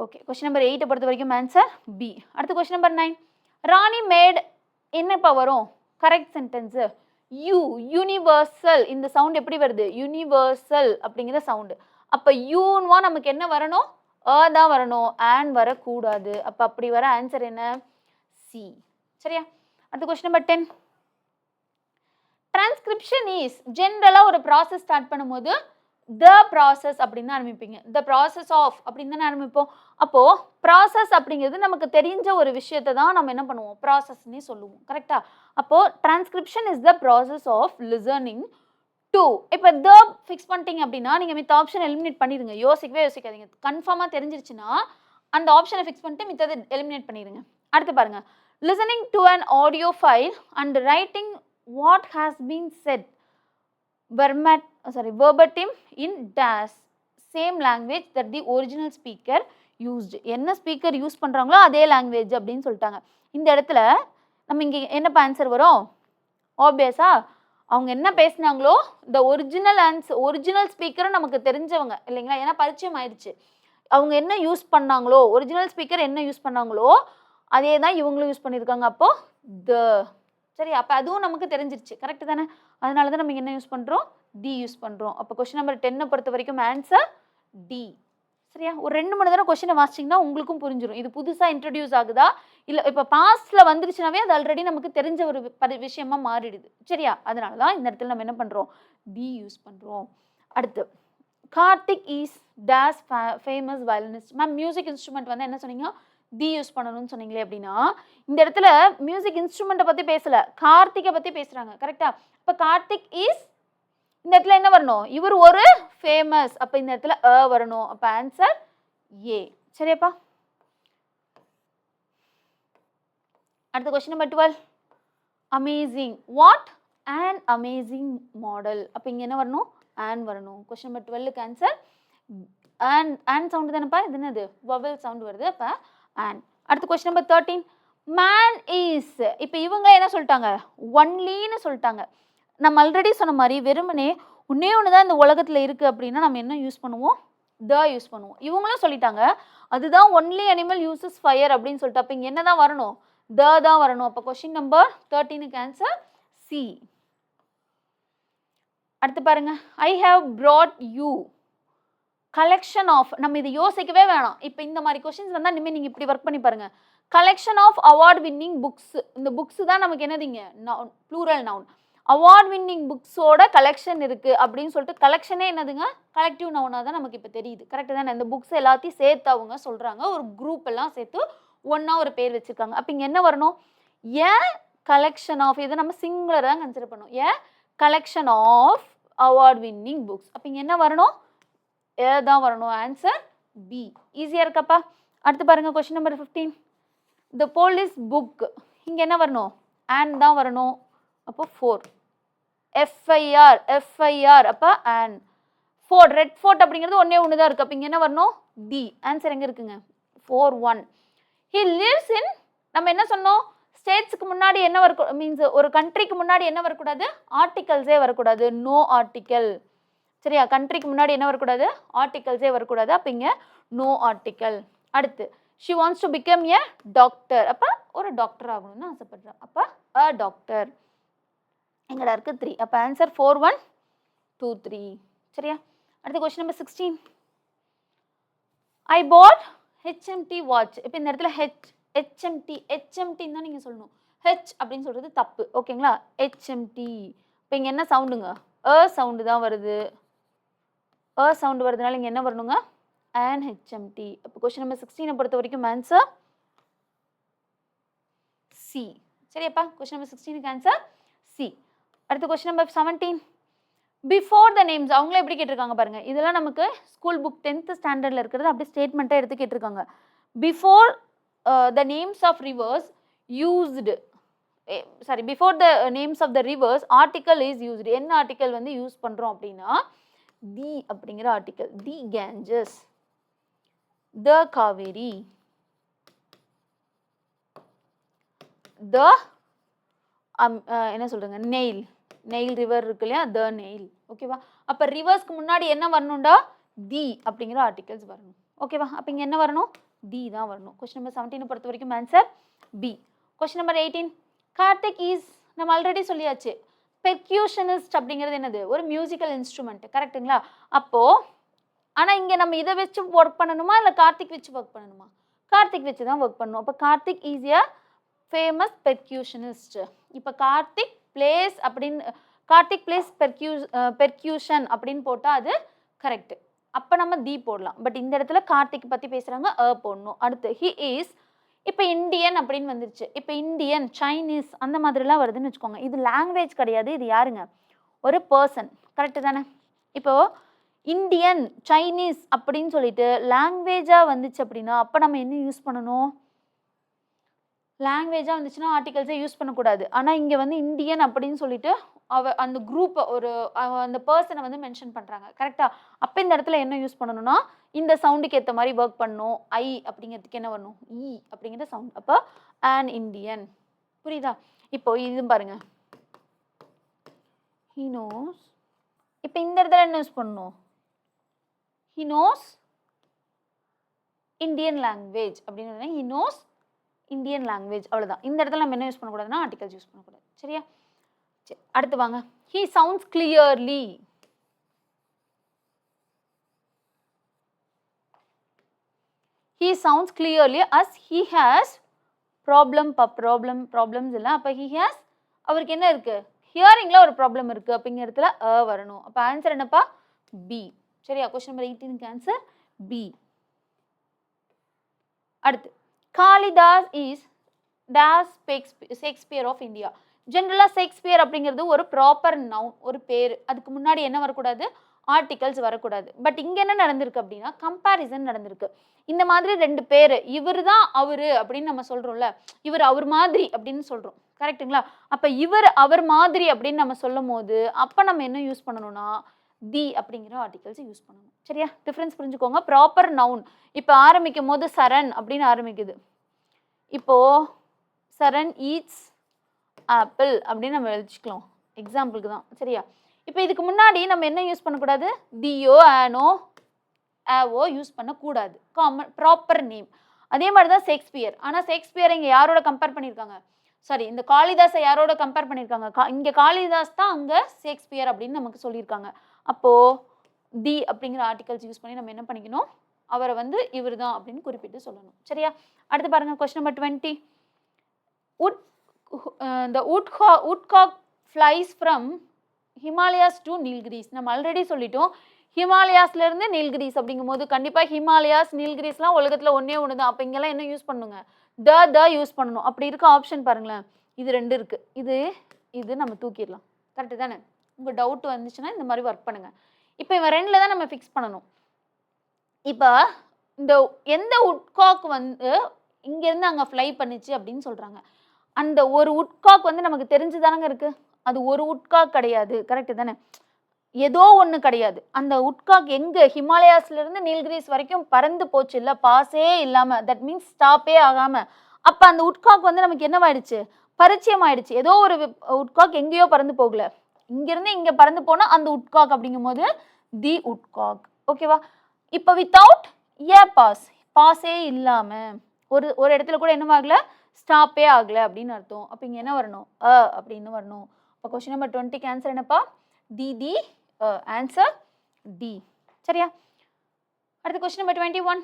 ஓகே, கொஸ்டின் நம்பர் 8 பொறுத்த வரைக்கும் ஆன்சர் பி. அடுத்த கொஸ்டின் நம்பர் 9. ராணி மேட் என்னப்பா வரும்? Correct sentence universal. இந்த சவுண்ட் எப்படி வருது? யூனிவர்சல் அப்படிங்கிற சவுண்டு. அப்போ யூன்வா நமக்கு என்ன வரணும்? தான் வரணும், ஆன் வரக்கூடாது. அப்போ அப்படி வர ஆன்சர் என்ன? சி. சரியா? அடுத்த கொஸ்டின் நம்பர் 10. டிரான்ஸ்கிரிப்ஷன் இஸ் ஜென்ரலாக ஒரு ப்ராசஸ் ஸ்டார்ட் பண்ணும்போது த ப்ராசஸ் அப்படின்னு தான் ஆரம்பிப்பீங்க. த ப்ராசஸ் ஆஃப் அப்படின்னு தானே ஆரம்பிப்போம். அப்போது ப்ராசஸ் அப்படிங்கிறது நமக்கு தெரிஞ்ச ஒரு விஷயத்தை தான் நம்ம என்ன பண்ணுவோம்? ப்ராசஸ்னே சொல்லுவோம். கரெக்டாக? அப்போது transcription is the process of listening to. இப்போ த ஃபிக்ஸ் பண்ணிட்டீங்க அப்படின்னா நீங்கள் மித்த ஆப்ஷன் எலிமினேட் பண்ணிடுங்க. யோசிக்காதீங்க. கன்ஃபார்மாக தெரிஞ்சிருச்சுன்னா அந்த ஆப்ஷனை ஃபிக்ஸ் பண்ணிட்டு மித்ததை எலிமினேட் பண்ணிடுங்க. அடுத்து பாருங்கள், listening to an audio file and writing what has been set verbatim in dash same language that the original speaker used. என்ன ஸ்பீக்கர் யூஸ் பண்ணுறாங்களோ அதே லாங்குவேஜ் அப்படின்னு சொல்லிட்டாங்க. இந்த இடத்துல நம்ம இங்கே என்னப்பா ஆன்சர் வரும்? ஆப்வியஸா அவங்க என்ன பேசினாங்களோ இந்த ஒரிஜினல் ஸ்பீக்கரும் நமக்கு தெரிஞ்சவங்க இல்லைங்களா? ஏன்னா பரிச்சயம் ஆயிடுச்சு. அவங்க என்ன யூஸ் பண்ணாங்களோ, ஒரிஜினல் ஸ்பீக்கர் என்ன யூஸ் பண்ணாங்களோ அதே தான் இவங்களும் யூஸ் பண்ணியிருக்காங்க. அப்போது த. சரி, அப்போ அதுவும் நமக்கு தெரிஞ்சிருச்சு. கரெக்டு தானே? அதனால தான் நம்ம என்ன யூஸ் பண்ணுறோம்? டி யூஸ் பண்ணுறோம். அப்போ கொஸ்டின் நம்பர் 10 பொறுத்த வரைக்கும் ஆன்சர் டி. சரியா? ஒரு 2-3 தடவை கொஸ்டினை வாசிச்சிங்கன்னா உங்களுக்கும் புரிஞ்சிடும். இது புதுசாக இன்ட்ரடியூஸ் ஆகுதா இல்லை இப்போ பாஸ்ட்டில் வந்துருச்சுனாவே அது ஆல்ரெடி நமக்கு தெரிஞ்ச ஒரு விஷயமா மாறிடுது. சரியா? அதனால தான் இந்த இடத்துல நம்ம என்ன பண்ணுறோம்? டி யூஸ் பண்ணுறோம். அடுத்து, Karthik is days famous violinist. Ma'am music instrument வந்து என்ன சொன்னீங்க? தி யூஸ் பண்ணணும்னு சொன்னீங்களே. அப்படின்னா இந்த இடத்துல மியூசிக் இன்ஸ்ட்ருமெண்ட்டை பற்றி பேசலை, கார்த்திகை பற்றி பேசுகிறாங்க. கரெக்டாக? இப்போ கார்த்திக் இஸ் இந்த இடத்துல என்ன வரணும்? இவர் ஒரு ஃபேமஸ். அப்போ இந்த இடத்துல வரணும். அப்போ ஆன்சர் ஏ. சரியாப்பா? அடுத்த question number 12. Amazing. What an amazing model. அப்போ இங்கே என்ன வரணும்? ஆன் வரணும். கொஸ்டின் நம்பர் 12க்கு ஆன்சர் ஆன் சவுண்டு தானேப்பா? இது என்னது? வவல் சவுண்டு வருது. அப்போ ஆன். அடுத்து கொஸ்டின் நம்பர் 13 மேன் இஸ். இப்போ இவங்க என்ன சொல்லிட்டாங்க, ஒன்லின்னு சொல்லிட்டாங்க. நம்ம ஆல்ரெடி சொன்ன மாதிரி வெறுமனே ஒன்னே ஒன்று தான் இந்த உலகத்தில் இருக்குது அப்படின்னா நம்ம என்ன யூஸ் பண்ணுவோம், த யூஸ் பண்ணுவோம். இவங்களும் சொல்லிட்டாங்க அதுதான் ஒன்லி அனிமல் யூசஸ் ஃபயர் அப்படின்னு சொல்லிட்டு. அப்போ இங்கே என்ன தான் வரணும், த தான் வரணும். அப்போ கொஸ்டின் நம்பர் 13க்கு ஆன்சர் சி. அடுத்து பாருங்க, I have brought you collection of. நம்ம இது யோசிக்கவே வேணாம். இப்போ இந்த மாதிரி கொஸ்டின்ஸ் வந்தால் இனிமேல் நீங்கள் இப்படி ஒர்க் பண்ணி பாருங்க. Collection of award winning books. இந்த புக்ஸ் தான் நமக்கு என்னதுங்க, noun, plural noun. Award winning புக்ஸோட கலெக்ஷன் இருக்குது அப்படின்னு சொல்லிட்டு கலெக்ஷனே என்னதுங்க, கலெக்டிவ் நவுனாக தான் நமக்கு இப்போ தெரியுது. கரெக்டு தானே? இந்த புக்ஸ் எல்லாத்தையும் சேர்த்து அவங்க சொல்கிறாங்க, ஒரு குரூப் எல்லாம் சேர்த்து ஒன்றா ஒரு பேர் வச்சுருக்காங்க. அப்போ இங்கே என்ன வரணும், ஏ கலெக்ஷன் ஆஃப். இதை நம்ம சிங்குலர் தான் கன்சிடர் பண்ணணும். A collection of award winning books. அப்போ இங்கே என்ன வரணும், ஏ தான் வரணும். Answer b. ஈஸியாக இருக்கப்பா. அடுத்து பாருங்கள் question number 15 the police book. இங்கே என்ன வரணும், அண்ட் தான் வரணும். அப்போ 4 எஃப்ஐஆர். எஃப்ஐஆர் அப்போ அண்ட். ஃபோர்ட், ரெட் ஃபோர்ட் அப்படிங்கிறது ஒன்றே ஒன்று தான் இருக்குது. அப்போ இங்கே என்ன வரணும், டி. ஆன்சர் எங்கே இருக்குங்க, 4-1. He lives in. நம்ம என்ன சொன்னோம், ஸ்டேட்ஸுக்கு முன்னாடி என்ன வர மீன்ஸ் ஒரு கண்ட்ரிக்கு முன்னாடி என்ன வரக்கூடாது, ஆர்டிகல்ஸே வரக்கூடாது, நோ ஆர்டிக்கல். சரியா, கண்ட்ரிக்கு முன்னாடி என்ன வரக்கூடாது, ஆர்டிகல்ஸே வரக்கூடாது. அப்போ இங்கே நோ ஆர்டிக்கல். அடுத்து she wants to become a doctor. அப்போ ஒரு டாக்டர் ஆகணும்னு ஆசைப்படுறா. அப்போ அ டாக்டர் எங்கடா இருக்குது, 3. அப்போ ஆன்சர் 4-1-2-3. சரியா. அடுத்து கொஸ்டின் நம்பர் 16 ஐ பாட் ஹெச்எம்டி வாட்ச். இப்போ இந்த இடத்துல ஹெச்எம்டி ஹெச்எம்டின்னு தான் நீங்கள் சொல்லணும். ஹெச் அப்படின்னு சொல்கிறது தப்பு. ஓகேங்களா, ஹெச்எம்டி. இப்போ இங்கே என்ன சவுண்டுங்க, அ சவுண்டு தான் வருது. அ சவுண்டு வருதுனால இங்கே என்ன வரணுங்க, அண்ட் ஹெச்எம்டி. அப்போ கொஸ்டின் நம்பர் 16 பொறுத்த வரைக்கும் ஆன்சர் சி. சரியாப்பா, கொஸ்டின் நம்பர் 16க்கு ஆன்சர் சி. அடுத்து question number 17 before the names. அவங்களே எப்படி கேட்டிருக்காங்க பாருங்க. இதெல்லாம் நமக்கு ஸ்கூல் புக் 10th ஸ்டாண்டர்டில் இருக்கிறது அப்படியே ஸ்டேட்மெண்ட்டாக எடுத்து கேட்டிருக்காங்க. Before the names of rivers used, sorry, before the names of the rivers article is used. என்ன ஆர்டிக்கல் வந்து யூஸ் பண்ணுறோம் அப்படின்னா தி அப்படிங்கிற article. The Ganges, the Kaveri, the என்ன சொல்கிறேங்க, நெயில். நெயில் ரிவர் இருக்கு இல்லையா, த நெயில். ஓகேவா. அப்போ ரிவர்ஸ்க்கு முன்னாடி என்ன வரணும்டா, தி அப்படிங்கிற ஆர்டிகல்ஸ் வரணும். ஓகேவா. அப்போ இங்கே என்ன வரணும், தி தான் வரணும். கொஸ்டின் நம்பர் 17 பொறுத்த வரைக்கும் answer B. Question number 18 Karthik is, நம்ம ஆல்ரெடி சொல்லியாச்சு, பெர்க்யூஷனிஸ்ட் அப்படிங்கிறது என்னது, ஒரு மியூசிக்கல் இன்ஸ்ட்ருமெண்ட். கரெக்டுங்களா. அப்போது ஆனால் இங்கே நம்ம இதை வச்சு ஒர்க் பண்ணணுமா இல்லை கார்த்திக் வச்சு ஒர்க் பண்ணணுமா, கார்த்திக் வச்சு தான் ஒர்க் பண்ணணும். அப்போ கார்த்திக் இஸ் எ ஃபேமஸ் பெர்க்யூஷனிஸ்ட். இப்போ கார்த்திக் பிளேஸ் அப்படின்னு, கார்த்திக் பிளேஸ் பெர்க்யூஷன் அப்படின்னு போட்டால் அது கரெக்டு. அப்போ நம்ம தி போடலாம். பட் இந்த இடத்துல கார்த்திக் பற்றி பேசுகிறாங்க, அ போடணும். அடுத்து ஹி இஸ், இப்போ இந்தியன் அப்படின்னு வந்துருச்சு. இப்போ இந்தியன், சைனீஸ் அந்த மாதிரிலாம் வருதுன்னு வச்சுக்கோங்க. இது லாங்குவேஜ் கிடையாது, இது யாருங்க, ஒரு பர்சன். கரெக்டு தானே. இப்போது இந்தியன், சைனீஸ் அப்படின்னு சொல்லிட்டு லாங்குவேஜாக வந்துச்சு அப்படின்னா அப்போ நம்ம என்ன யூஸ் பண்ணணும், லாங்குவேஜாக வந்துச்சுன்னா ஆர்டிகல்ஸே யூஸ் பண்ணக்கூடாது. ஆனால் இங்கே வந்து இந்தியன் அப்படின்னு சொல்லிட்டு அந்த குரூப்பை அந்த பர்சனை வந்து மென்ஷன் பண்ணுறாங்க. கரெக்டாக. அப்போ இந்த இடத்துல என்ன யூஸ் பண்ணணும்னா இந்த சவுண்டுக்கு ஏற்ற மாதிரி ஒர்க் பண்ணணும். ஐ அப்படிங்கிறதுக்கு என்ன வரணும், இ அப்படிங்கிற சவுண்ட். அப்போ அன் இண்டியன். புரியுதா. இப்போ இது பாருங்க, ஹி நோஸ். இப்போ இந்த இடத்துல என்ன யூஸ் பண்ணணும், ஹி நோஸ் இந்தியன் லாங்குவேஜ் அப்படின்னு. ஹி நோஸ் இந்தியன் லாங்குவேஜ், அவ்வளோதான். இந்த இடத்துல நம்ம என்ன யூஸ் பண்ணக்கூடாதுன்னா ஆர்டிகல்ஸ் யூஸ் பண்ணக்கூடாது. சரியா. சரி, அடுத்து வாங்க. He sounds clearly. He sounds clearly as he has problems இல்லை. அப்போ ஹீ ஹேஸ், அவருக்கு என்ன இருக்கு, ஹியரிங்கில் ஒரு ப்ராப்ளம் இருக்குது. அப்படிங்கிற இடத்துல அ வரணும். அப்போ ஆன்சர் என்னப்பா, பி. சரியா. கொஸ்டின் நம்பர் 18க்கு ஆன்சர் பி. அடுத்து Kalidas is dash Shakespeare of India. ஜென்ரலாக ஷேக்ஸ்பியர் அப்படிங்கிறது ஒரு ப்ராப்பர் நவுன், ஒரு பேர். அதுக்கு முன்னாடி என்ன வரக்கூடாது, ஆர்டிகல்ஸ் வரக்கூடாது. பட் இங்கே என்ன நடந்திருக்கு அப்படின்னா கம்பேரிசன் நடந்திருக்கு. இந்த மாதிரி ரெண்டு பேர், இவர் தான் அவரு அப்படின்னு நம்ம சொல்கிறோம்ல, இவர் அவர் மாதிரி அப்படின்னு சொல்கிறோம். கரெக்டுங்களா. அப்போ இவர் அவர் மாதிரி அப்படின்னு நம்ம சொல்லும் போது அப்போ நம்ம என்ன யூஸ் பண்ணணும்னா தி அப்படிங்கிற ஆர்டிகல்ஸ் யூஸ் பண்ணணும். சரியா. டிஃப்ரென்ஸ் புரிஞ்சுக்கோங்க. ப்ராப்பர் நவுன் இப்போ ஆரம்பிக்கும் போது சரண் அப்படின்னு ஆரம்பிக்குது. இப்போது சரண் ஈட்ஸ் ஆப்பிள் அப்படின்னு நம்ம எழுதிக்கலாம் எக்ஸாம்பிளுக்கு தான், சரியா? இப்போ இதுக்கு முன்னாடி நம்ம என்ன யூஸ் பண்ணக்கூடாது? தியோ, ஆனோ, ஆவோ யூஸ் பண்ணக்கூடாது. Common proper name. அதே மாதிரி தான் ஷேக்ஸ்பியர். ஆனால் ஷேக்ஸ்பியர் இங்கே யாரோட கம்பேர் பண்ணியிருக்காங்க? சாரி, இந்த காளிதாஸை யாரோட கம்பேர் பண்ணியிருக்காங்க? இங்கே காளிதாஸ் தான், அங்கே ஷேக்ஸ்பியர் அப்படின்னு நமக்கு சொல்லியிருக்காங்க. அப்போது தி அப்படிங்கிற ஆர்டிகல்ஸ் யூஸ் பண்ணி நம்ம என்ன பண்ணிக்கணும்? அவரை வந்து இவர் தான் அப்படின்னு குறிப்பிட்டு சொல்லணும், சரியா? அடுத்து பாருங்க, question number 20. The woodcock flies from Himalayas to Nilgiris. நம்ம ஆல்ரெடி சொல்லிட்டோம், ஹிமாலயாஸ்லேருந்து நீல்கிரிஸ் அப்படிங்கும்போது கண்டிப்பாக ஹிமாலயாஸ் நீல்கிரிஸ்லாம் உலகத்தில் ஒன்றே ஒன்று தான். அப்போ இங்கெல்லாம் என்ன யூஸ் பண்ணுங்க? த யூஸ் பண்ணணும். அப்படி இருக்க ஆப்ஷன் பாருங்களேன், இது 2 இருக்குது. இது நம்ம தூக்கிடலாம். கரெக்டு தானே? உங்கள் டவுட் வந்துச்சுன்னா இந்த மாதிரி ஒர்க் பண்ணுங்கள். இப்போ இவன் 2ல் தான் நம்ம ஃபிக்ஸ் பண்ணணும். இப்போ இந்த எந்த உட்காக் வந்து இங்கேருந்து அங்கே ஃப்ளை பண்ணிச்சு அப்படின்னு சொல்கிறாங்க. அந்த ஒரு உட்காக் வந்து நமக்கு தெரிஞ்சு தானங்க இருக்குது. அது ஒரு உட்காக் கிடையாது, கரெக்டு தானே? ஏதோ ஒன்று கிடையாது. அந்த உட்காக் எங்கே? ஹிமாலயாஸ்லேருந்து நீல்கிரிஸ் வரைக்கும் பறந்து போச்சு இல்லை, பாஸே இல்லாமல், தட் மீன்ஸ் ஸ்டாப்பே ஆகாமல். அப்போ அந்த உட்காக் வந்து நமக்கு என்னவாயிடுச்சு? பரிச்சயம் ஆயிடுச்சு. ஏதோ ஒரு உட்காக் எங்கேயோ பறந்து போகல, இங்கேருந்து இங்கே பறந்து போனால் அந்த உட்காக் அப்படிங்கும் போது தி உட்காக். ஓகேவா? இப்போ வித்தவுட் ஏ பாஸே இல்லாமல் ஒரு இடத்துல கூட என்னவாகல, ஸ்டாப்பே ஆகலை அப்படின்னு அர்த்தம். அப்போ இங்கே என்ன வரணும்? அப்படின்னு வரணும். இப்போ கொஸ்டின் நம்பர் 20க்கு ஆன்சர் என்னப்பா? தி ஆன்சர் டி, சரியா? அடுத்த question number 21.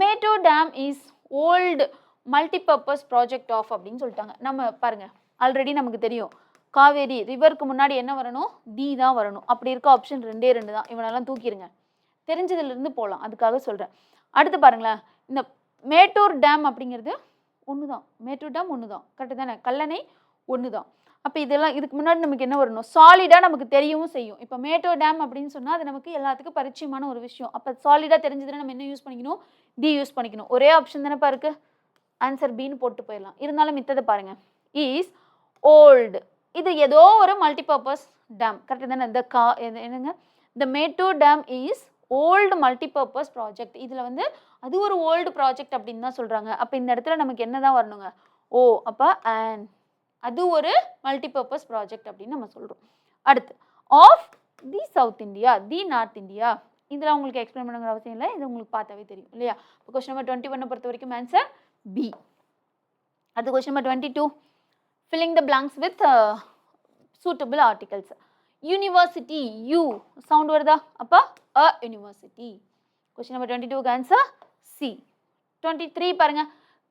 Mettur dam is old multipurpose project of அப்படின்னு சொல்லிட்டாங்க. நம்ம பாருங்க, ஆல்ரெடி நமக்கு தெரியும், காவேரி ரிவருக்கு முன்னாடி என்ன வரணும்? தி தான் வரணும். அப்படி இருக்க ஆப்ஷன் 2 தான். இவனெல்லாம் தூக்கிடுங்க, தெரிஞ்சதுலேருந்து போகலாம், அதுக்காக சொல்கிறேன். அடுத்து பாருங்களேன், இந்த மேட்டூர் டேம் அப்படிங்கிறது ஒன்று தான். மேட்டூர் டேம் ஒன்று தான், கரெக்டு தானே? கல்லணை ஒன்று தான். அப்போ இதெல்லாம் இதுக்கு முன்னாடி நமக்கு என்ன வரணும்? சாலிடாக நமக்கு தெரியவும் செய்யும். இப்போ மேட்டூர் டேம் அப்படின்னு சொன்னால் அது நமக்கு எல்லாத்துக்கும் பரிச்சயமான ஒரு விஷயம். அப்போ சாலிடாக தெரிஞ்சதுன்னா நம்ம என்ன யூஸ் பண்ணிக்கணும்? தி யூஸ் பண்ணிக்கணும். ஒரே ஆப்ஷன் தானேப்பா இருக்குது, ஆன்சர் பின்னு போட்டு போயிடலாம். இருந்தாலும் மித்ததை பாருங்கள். இஸ் ஓல்டு, இது ஏதோ ஒரு மல்டிபர்பஸ் டேம், கரெக்டு தானே? என்னங்க, இந்த Mettur dam is old multipurpose project. இதில் வந்து அது ஒரு ஓல்டு ப்ராஜெக்ட் அப்படின்னு தான் சொல்கிறாங்க. அப்போ இந்த இடத்துல நமக்கு என்ன தான் வரணுங்க? ஓ, அப்போ அண்ட் அது ஒரு மல்டிபர்பஸ் ப்ராஜெக்ட் அப்படின்னு நம்ம சொல்கிறோம். அடுத்து of the south India, the north India. இதில் உங்களுக்கு எக்ஸ்பிளைன் பண்ணுங்கிற அவசியம் இல்லை, இது உங்களுக்கு பார்த்தாவே தெரியும் இல்லையா? இப்போ கொஸ்டின் நம்பர் 21 பொறுத்த வரைக்கும் ஆன்சர் பி. அடுத்து question number 22. Filling the blanks with suitable articles. University, you sound வருதா? அப்போ அ யூனிவர்சிட்டி. கொஸ்டின் நம்பர் 22க்கு ஆன்சர் சி. 23 பாருங்க,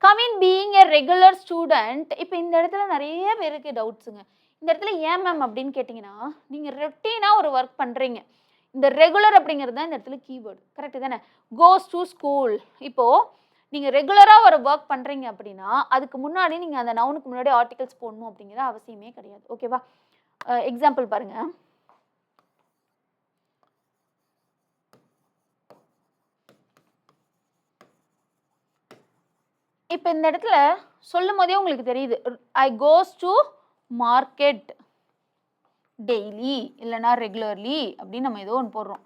Kavin being a regular student. இப்போ இந்த இடத்துல நிறைய பேருக்கு டவுட்ஸுங்க. இந்த இடத்துல ஏன் மேம் அப்படின்னு கேட்டிங்கன்னா, நீங்கள் ரொட்டீனாக ஒரு ஒர்க் பண்ணுறீங்க. இந்த ரெகுலர் அப்படிங்கிறது தான் இந்த இடத்துல கீவேர்டு, கரெக்டு தானே? Goes to school. இப்போது நீங்கள் ரெகுலராக ஒரு ஒர்க் பண்ணுறீங்க அப்படின்னா அதுக்கு முன்னாடி நீங்கள் அந்த நவுனுக்கு முன்னாடி ஆர்டிகல்ஸ் போடணும் அப்படிங்கிற அவசியமே கிடையாது. ஓகேவா? எக்ஸாம்பிள் பாருங்கள். இப்போ இந்த இடத்துல சொல்லும் போதே உங்களுக்கு தெரியுது, I goes to market daily இல்லைனா ரெகுலர்லி அப்படின்னு நம்ம ஏதோ ஒன்று போடுறோம்.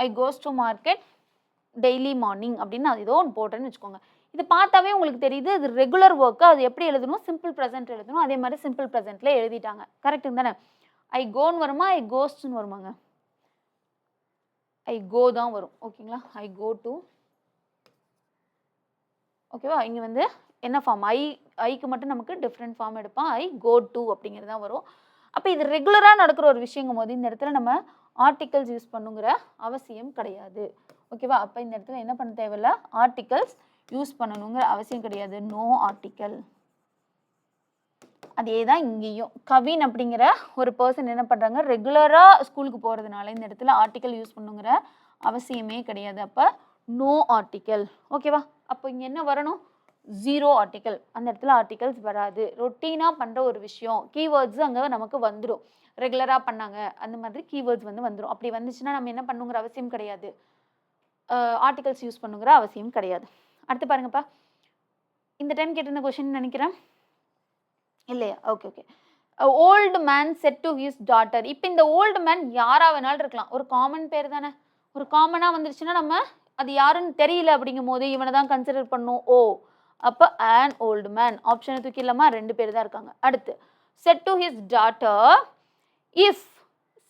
I goes to market daily morning அப்படின்னு நான் ஏதோ ஒன்று போட்டேன்னு வச்சுக்கோங்க. இது பார்த்தாவே உங்களுக்கு தெரியுது இது ரெகுலர் ஒர்க்கு. அது எப்படி எழுதணும்? சிம்பிள் ப்ரெசென்ட் எழுதணும். அதே மாதிரி சிம்பிள் ப்ரெசென்ட்ல எழுதிட்டாங்க, கரெக்டுங்க தானே? ஐ கோன்னு வருமா, ஐ கோஸ்ட்னு வருமாங்க? ஐ கோ தான் வரும். ஓகேங்களா? ஐ கோ டு. ஓகேவா? இங்கே வந்து என்ன ஃபார்ம்? ஐக்கு மட்டும் நமக்கு டிஃப்ரெண்ட் ஃபார்ம் எடுப்பான். ஐ கோ டு அப்படிங்கிறது தான் வரும். அப்போ இது ரெகுலராக நடக்கிற ஒரு விஷயங்கும் போது இந்த இடத்துல நம்ம ஆர்டிகல்ஸ் யூஸ் பண்ணுங்கிற அவசியம் கிடையாது. ஓகேவா? அப்போ இந்த இடத்துல என்ன பண்ண தேவையில்ல, ஆர்டிகல்ஸ் யூஸ் பண்ணணுங்கிற அவசியம் கிடையாது. No article. அதே தான் இங்கேயும். கவின் அப்படிங்கிற ஒரு பர்சன் என்ன பண்ணுறாங்க, ரெகுலராக ஸ்கூலுக்கு போகிறதுனால இந்த இடத்துல ஆர்டிக்கல் யூஸ் பண்ணுங்கிற அவசியமே கிடையாது. அப்போ நோ ஆர்டிக்கல். ஓகேவா? அப்போ இங்கே என்ன வரணும்? 0 ஆர்டிக்கல். அந்த இடத்துல ஆர்டிகல்ஸ் வராது. ரொட்டீனாக பண்ணுற ஒரு விஷயம், கீவேர்ட்ஸ் அங்கே நமக்கு வந்துடும். ரெகுலராக பண்ணாங்க அந்த மாதிரி கீவேர்ட்ஸ் வந்து வந்துடும். அப்படி வந்துச்சுன்னா நம்ம என்ன பண்ணுங்கிற அவசியம் கிடையாது, ஆர்டிகல்ஸ் யூஸ் பண்ணுங்கிற அவசியம் கிடையாது. அடுத்து பாருங்கப்பா, இந்த டைம் கேட்டிருந்த கொஸ்டின் நினைக்கிறேன் இல்லையா? Okay. Old man set to his daughter. இப்போ இந்த ஓல்டு மேன் யாராக வேணாலும் இருக்கலாம், ஒரு காமன் பேர் தானே. ஒரு காமனாக வந்துருச்சுன்னா நம்ம அது யாருன்னு தெரியல அப்படிங்கும் போது இவனை தான் கன்சிடர் பண்ணும். ஓ அப்போ an old man. ஆப்ஷனை தூக்கிடலாமா? 2 பேர் தான் இருக்காங்க. அடுத்து said to his daughter if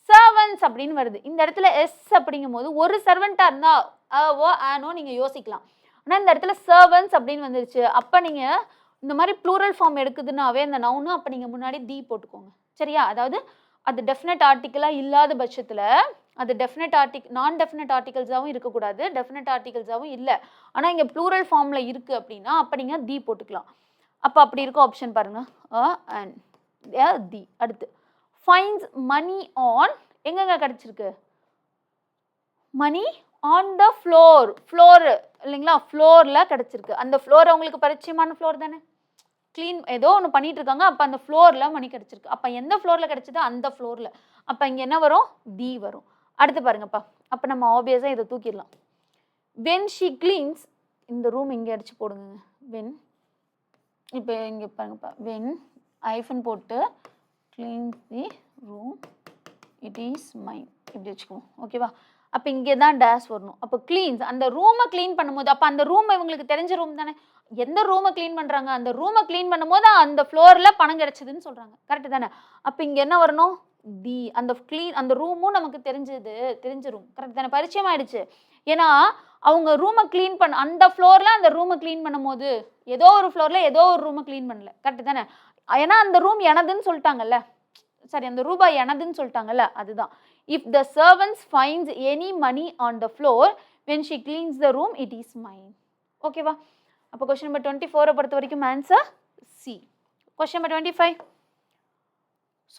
servants அப்படின்னு வருது. இந்த இடத்துல எஸ் அப்படிங்கும் போது ஒரு சர்வெண்ட்டாக இருந்தால் ஓ ஆனோ நீங்கள் யோசிக்கலாம். ஆனால் இந்த இடத்துல சர்வன்ஸ் அப்படின்னு வந்துருச்சு. அப்போ நீங்கள் இந்த மாதிரி ப்ளூரல் ஃபார்ம் எடுக்குதுன்னாவே இந்த நவுனும் அப்போ நீங்கள் முன்னாடி தி போட்டுக்கோங்க. சரியா? அதாவது அது டெஃபினட் ஆர்டிக்கலாக இல்லாத பட்சத்தில் அது டெஃபினட் நான் டெஃபினட் ஆர்டிகல்ஸாகவும் இருக்கக்கூடாது, டெஃபினட் ஆர்டிகல்ஸாகவும் இல்லை. ஆனால் இங்கே ப்ளூரல் ஃபார்மில் இருக்குது அப்படின்னா அப்போ நீங்கள் தி போட்டுக்கலாம். அப்போ அப்படி இருக்க ஆப்ஷன் பாருங்கள், அண்ட் தி. அடுத்து ஃபைன்ஸ் மணி ஆன், எங்கெங்க கிடச்சிருக்கு? மணி ஆன் த ஃப்ளோர். ஃப்ளோரு இல்லைங்களா? ஃப்ளோரில் கிடச்சிருக்கு. அந்த ஃப்ளோர் அவங்களுக்கு பரிச்சயமான ஃப்ளோர் தானே? க்ளீன் ஏதோ ஒன்று பண்ணிட்டு இருக்காங்க. அப்போ அந்த ஃப்ளோரில் மணி கிடச்சிருக்கு. அப்போ எந்த ஃப்ளோரில் கிடச்சிதோ அந்த ஃப்ளோரில். அப்போ இங்கே என்ன வரும்? தி வரும். அடுத்து பாருங்கப்பா, அப்போ நம்ம ஆப்வியஸாக இதை தூக்கிடலாம். வென் ஷி கிளீன்ஸ், இந்த ரூம் இங்கே அடிச்சு போடுங்க. வென், இப்போ இங்கே பாருங்கப்பா, வென் ஐஃபன் போட்டு cleans the room it is mine இப்படி வச்சுக்குவோம். ஓகேவா? அப்போ இங்கே தான் டேஷ் வரணும். அப்போ கிளீன்ஸ், அந்த ரூமை க்ளீன் பண்ணும்போது, அப்போ அந்த ரூம் இவங்களுக்கு தெரிஞ்ச ரூம் தானே. எந்த ரூமை க்ளீன் பண்ணுறாங்க? அந்த ரூமை க்ளீன் பண்ணும்போது அந்த ஃப்ளோரில் பணம் கிடச்சிதுன்னு சொல்கிறாங்க. கரெக்டு தானே? அப்போ இங்கே என்ன வரணும்? தி. அந்த ரூமும் நமக்கு தெரிஞ்ச ரூம். கரெக்ட் தானே? பரிச்சயம் ஆயிடுச்சு. ஏன்னா அவங்க ரூமை க்ளீன் அந்த ஃப்ளோரில் அந்த ரூமை க்ளீன் பண்ணும்போது ஏதோ ஒரு ஃப்ளோரில் ஏதோ ஒரு ரூமை க்ளீன் பண்ணல. கரெக்டு தானே? ஏன்னா அந்த ரூம் எனதுன்னு சொல்லிட்டாங்கல்ல, சரி அந்த ரூபாய் எனதுன்னு சொல்லிட்டாங்கல்ல, அதுதான். If the servants finds any money on the floor when she cleans the room it is mine. ஓகேவா? அப்போ கொஸ்டின் நம்பர் 24 பொறுத்த வரைக்கும் answer C. Question number 25.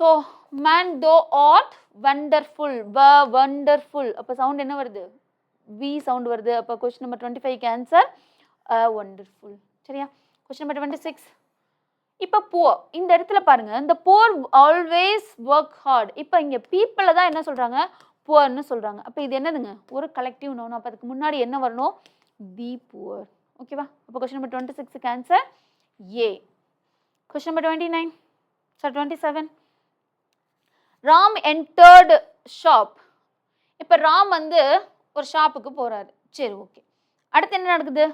So man though at wonderful, wonderful. அப்போ சவுண்ட் என்ன வருது? வி சவுண்ட் வருது. அப்போ question number 25க்கு ஆன்சர் வண்டர்ஃபுல். சரியா? Question number 26. இப்போ புவர், இந்த இடத்துல பாருங்க, இந்த புவர் ஆல்வேஸ் ஒர்க் ஹார்ட். இப்போ இங்கே பீப்புளை தான் என்ன சொல்கிறாங்க? புவர்னு சொல்கிறாங்க. அப்போ இது என்னதுங்க? ஒரு கலெக்டிவ் நவுன். அப்போ அதுக்கு முன்னாடி என்ன வரணும்? The poor. ஓகேவா? அப்போ கொஸ்டின் நம்பர் 26க்கு answer A. Question number 29, sir 27. Ram entered shop. இப்போ ராம் வந்து ஒரு ஷாப்புக்கு போகிறாரு. சரி, ஓகே. அடுத்து என்ன நடக்குது?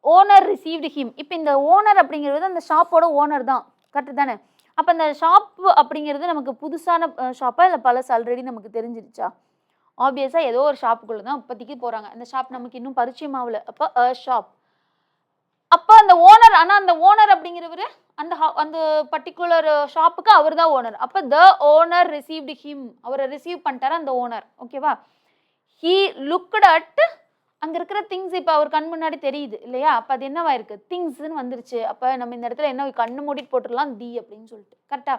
Owner received him. இப்போ இந்த ஓனர் அப்படிங்கிறது அந்த ஷாப்போட ஓனர் தான். கரெக்டு தானே? அப்போ அந்த ஷாப் அப்படிங்கிறது நமக்கு புதுசான ஷாப்பா இல்லை பழசு ஆல்ரெடி நமக்கு தெரிஞ்சிருச்சா? ஆப்வியஸாக ஏதோ ஒரு ஷாப்புக்குள்ளே தான் இப்போதைக்கு போகிறாங்க. அந்த ஷாப் நமக்கு இன்னும் பரிச்சயம் ஆகல. அப்போ ஷாப். அப்போ அந்த ஓனர், ஆனால் அந்த ஓனர் அப்படிங்கிறவர் அந்த பர்டிகுலர் ஷாப்புக்கு அவர் தான் ஓனர். அப்போ த ஓனர் ரிசீவ்டு ஹிம், அவரை ரிசீவ் பண்ணிட்டாரு அந்த ஓனர். ஓகேவா? ஹீ லுக்டு அட், அங்கே இருக்கிற திங்ஸ் இப்போ அவர் கண் முன்னாடி தெரியுது இல்லையா? அப்போ அது என்னவா இருக்கு? திங்ஸ்ன்னு வந்துருச்சு. அப்போ நம்ம இந்த இடத்துல என்ன கண்ணு மூடிட்டு போட்டுடலாம், தி அப்படின்னு சொல்லிட்டு. கரெக்டா?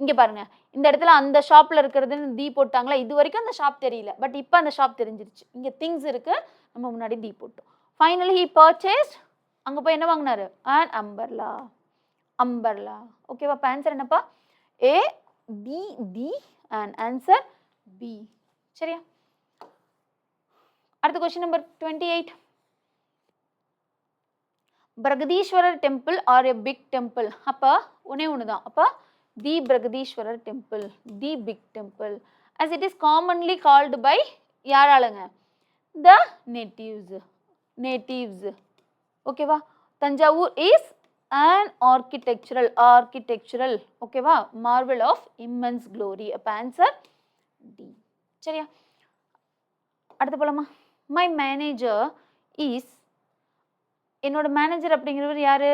இங்கே பாருங்க, இந்த இடத்துல அந்த ஷாப்பில் இருக்கிறதுன்னு தி போட்டாங்களா? இது வரைக்கும் அந்த ஷாப் தெரியல, பட் இப்போ அந்த ஷாப் தெரிஞ்சிருச்சு. இங்கே திங்ஸ் இருக்கு, நம்ம முன்னாடி தி போட்டோம். ஃபைனலி ஹீ பர்ச்சேஸ்ட், அங்கே போய் என்ன வாங்கினாரு? An umbrella. அம்பர்லா. ஓகேவா? இப்போ ஆன்சர் என்னப்பா? A, B, the an answer B. சரியா? அடுத்த question number 28. Brihadeeswarar temple are a big temple. அப்போ ஒன்று தான். அப்போ the Brihadeeswarar temple, the big temple, as it is commonly called by யாராலுங்க? The natives. ஓகேவா? தஞ்சாவூர் இஸ் an architectural ஓகேவா marvel of immense glory. அப்போ ஆன்சர் டி. சரியா? அடுத்து போலாமா? மை மேனேஜர் இஸ், என்னோட மேனேஜர் அப்படிங்கிறவர் யாரு?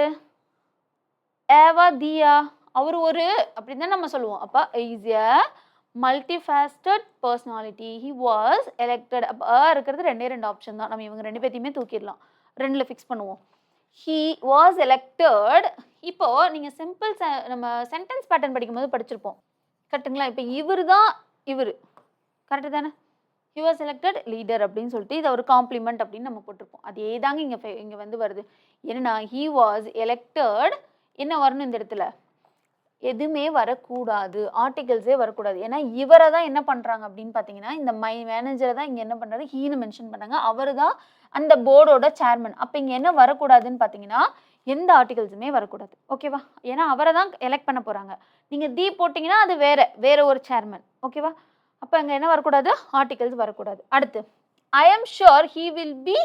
ஏவா தியா, அவர் ஒரு அப்படின்னு தான் நம்ம சொல்லுவோம். அப்போ is a multifaceted personality. He was elected. அப்போ இருக்கிறது 2 ஆப்ஷன் தான். நம்ம இவங்க 2 பேர்த்தையுமே தூக்கிடலாம், 2ல் ஃபிக்ஸ் பண்ணுவோம். He was elected. இப்போ நீங்கள் சிம்பிள் நம்ம சென்டென்ஸ் பேட்டர்ன் படிக்கும்போது படிச்சிருப்போம். கரெக்டுங்களா? இப்போ இவர் தான் இவர். கரெக்டு தானே? ஹி வாஸ் எலெக்டட் லீடர் அப்படின்னு சொல்லிட்டு இதை ஒரு காம்ப்ளிமெண்ட் அப்படின்னு நம்ம போட்டிருப்போம். அதே தாங்க இங்கே வந்து வருது. என்னன்னா ஹி வாஸ் எலெக்டட், என்ன வரணும் இந்த இடத்துல? எதுவுமே வரக்கூடாது, ஆர்டிகல்ஸே வரக்கூடாது. ஏன்னா இவரை தான் என்ன பண்ணுறாங்க அப்படின்னு பார்த்தீங்கன்னா, இந்த மை மேனேஜரை தான் இங்கே என்ன பண்ணுறாரு? ஹீன்னு மென்ஷன் பண்ணாங்க. அவர் தான் அந்த போர்டோட சேர்மன். அப்போ இங்கே என்ன வரக்கூடாதுன்னு பார்த்தீங்கன்னா, எந்த ஆர்டிகல்ஸுமே வரக்கூடாது. ஓகேவா? ஏன்னா அவரை தான் எலெக்ட் பண்ண போகிறாங்க. நீங்கள் தி போட்டிங்கன்னா அது வேற ஒரு சேர்மன். ஓகேவா? அப்போ அங்கே என்ன வரக்கூடாது? ஆர்டிகல்ஸ் வரக்கூடாது. அடுத்து I am sure he will be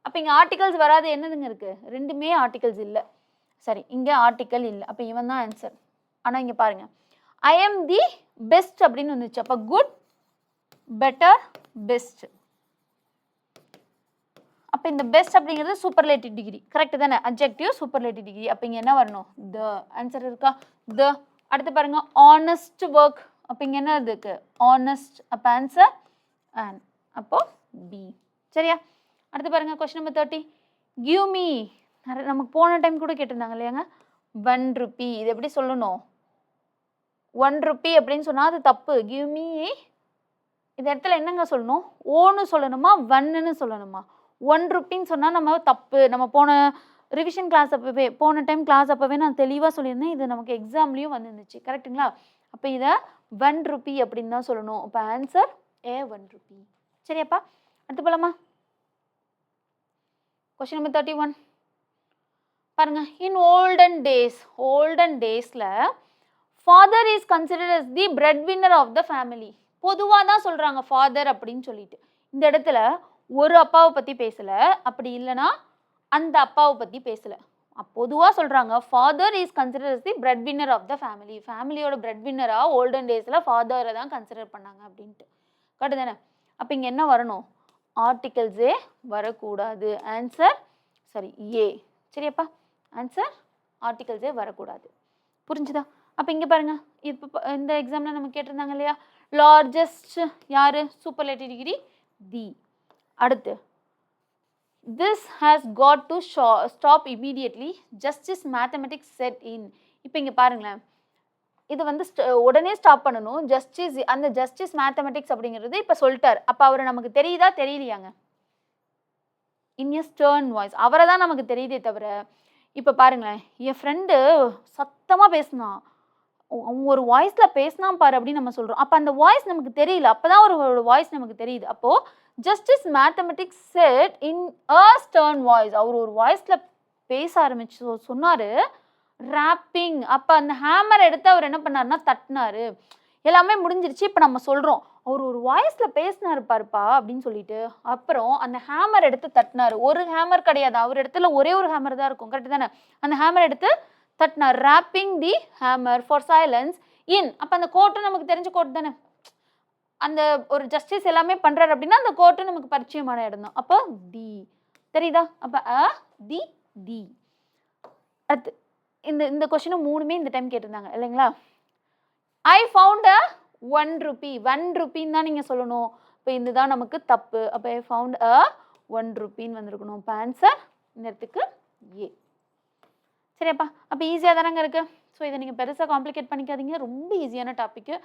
அப்போ இங்கே ஆர்டிகல்ஸ் வராது என்னதுங்க இருக்குது, ரெண்டுமே ஆர்டிகல்ஸ் இல்லை. சரி, இங்கே ஆர்டிக்கல் இல்லை, அப்போ இவன் தான் ஆன்சர். ஆனால் இங்கே பாருங்கள், ஐ எம் தி பெஸ்ட் அப்படின்னு வந்துச்சு. அப்போ குட், பெட்டர், பெஸ்ட். அப்போ இந்த பெஸ்ட் அப்படிங்கிறது சூப்பர்லேட்டிவ் டிகிரி, கரெக்ட் தானே? Adjective superlative degree. அப்போ இங்கே என்ன வரணும், த. ஆன்சர் இருக்கா, த. அடுத்து பாருங்க, ஆனஸ்ட் ஒர்க். அப்போ இங்கே என்ன இருக்கு, ஆனஸ்ட். அப்போ ஆன்சர் அண்ட், அப்போ பி. சரியா? அடுத்து பாருங்க, கொஸ்டின் நம்பர் 30. Give me. நமக்கு போன டைம் கூட கேட்டிருந்தாங்க இல்லையாங்க, 1 ரூபி. இது எப்படி சொல்லணும், 1 ரூபி அப்படின்னு சொன்னால் அது தப்பு. கிவ் மீ, இந்த இடத்துல என்னங்க சொல்லணும், ஓன்னு சொல்லணுமா, 1ன்னு சொல்லணுமா? 1 ரூபின்னு சொன்னால் நம்ம தப்பு. நம்ம போன ரிவிஷன் கிளாஸ் அப்போவே, போன டைம் கிளாஸ் அப்போவே நான் தெளிவாக சொல்லியிருந்தேன். இது நமக்கு எக்ஸாம்லேயும் வந்துருந்துச்சு, கரெக்டுங்களா? அப்போ இதை 1 ரூபி அப்படின்னு தான் சொல்லணும். அப்போ ஆன்சர் ஏ 1 ரூபி. சரியாப்பா? அடுத்து போலாமா? கொஸ்டின் நம்பர் 31 பாருங்க. இன் ஓல்டன் டேஸில் father is considered as the bread winner of the family. பொதுவாக தான் சொல்கிறாங்க ஃபாதர் அப்படின்னு சொல்லிட்டு. இந்த இடத்துல ஒரு அப்பாவை பற்றி பேசலை, அப்படி இல்லைன்னா அந்த அப்பாவை பற்றி பேசலை. பொதுவாக சொல்கிறாங்க father is consider as the bread winner of the family. ஃபேமிலியோட பிரெட் வின்னராக ஓல்டன் டேஸில் ஃபாதரை தான் கன்சிடர் பண்ணாங்க அப்படின்ட்டு. கரெக்டு தானே? அப்போ இங்கே என்ன வரணும், ஆர்டிகல்ஸே வரக்கூடாது. ஆன்சர் சரி ஏ. சரியாப்பா? ஆன்சர் ஆர்டிகல்ஸே வரக்கூடாது. புரிஞ்சுதா? அப்போ இங்கே பாருங்க, இப்போ இந்த எக்ஸாமில் நம்ம கேட்டிருந்தாங்க இல்லையா, லார்ஜஸ்ட் யார், சூப்பர்லேட்டிவ் டிகிரி தி. அடுத்து this has got to stop immediately, justice mathematics set in. இப்போ இங்கே பாருங்களேன், இது வந்து உடனே ஸ்டாப் பண்ணணும். ஜஸ்டிஸ், அந்த ஜஸ்டிஸ் மேத்தமெட்டிக்ஸ் அப்படிங்கிறது இப்போ சொல்லிட்டார். அப்போ அவரை நமக்கு தெரியுதா தெரியலையாங்க, இன் எ ஸ்டர்ன் வாய்ஸ் அவரை தான் நமக்கு தெரியுதே தவிர. இப்போ பாருங்களேன், என் ஃப்ரெண்டு சத்தமாக பேசினான், அவங்க ஒரு வாய்ஸில் பேசினான் பாரு அப்படின்னு நம்ம சொல்கிறோம். அப்போ அந்த வாய்ஸ் நமக்கு தெரியல, அப்போ தான் ஒரு வாய்ஸ் நமக்கு தெரியுது. அப்போது ஜஸ்டிஸ் மேத்தமெட்டிக்ஸ் செட் இன் அ ஸ்டர்ன் வாய்ஸ், அவர் ஒரு வாய்ஸில் பேச ஆரம்பிச்சு சொன்னார். ராப்பிங், அப்போ அந்த ஹேமர் எடுத்து அவர் என்ன பண்ணாருன்னா தட்டினாரு. எல்லாமே முடிஞ்சிருச்சு. இப்போ நம்ம சொல்கிறோம் அவர் ஒரு வாய்ஸில் பேசினாரு பாருப்பா அப்படின்னு சொல்லிட்டு, அப்புறம் அந்த ஹேமர் எடுத்து தட்டினாரு. ஒரு ஹேமர் கிடையாது, அவர் இடத்துல ஒரே ஒரு ஹேமர் தான் இருக்கும், கரெக்ட் தானே? அந்த ஹேமர் எடுத்து தட்டினார். Rapping the hammer for silence in. அப்போ அந்த கோர்ட்டும் நமக்கு தெரிஞ்ச கோர்ட் தானே, அந்த ஒரு ஜஸ்டிஸ் எல்லாமே பண்ணுறாரு அப்படின்னா அந்த கோர்ட்டும் நமக்கு பரிச்சயமான இடம் தான். அப்போ தி. தெரியுதா? அப்போ அ தி தி. அடுத்து இந்த கொஸ்டினும் மூணுமே இந்த டைம் கேட்டிருந்தாங்க இல்லைங்களா. I found a 1 Ruby. 1 ரூபின்னு தான் நீங்கள் சொல்லணும். இப்போ இதுதான் நமக்கு தப்பு. அப்போ ஐ ஃபவுண்ட் அ 1 ரூபின்னு வந்திருக்கணும். இப்போ ஆன்சர் இந்த இடத்துக்கு ஏ. சரியாப்பா? அப்போ ஈஸியாக தானங்க இருக்குது. ஸோ இதை நீங்கள் பெருசாக காம்ப்ளிகேட் பண்ணிக்காதீங்க. ரொம்ப ஈஸியான டாப்பிக்கு.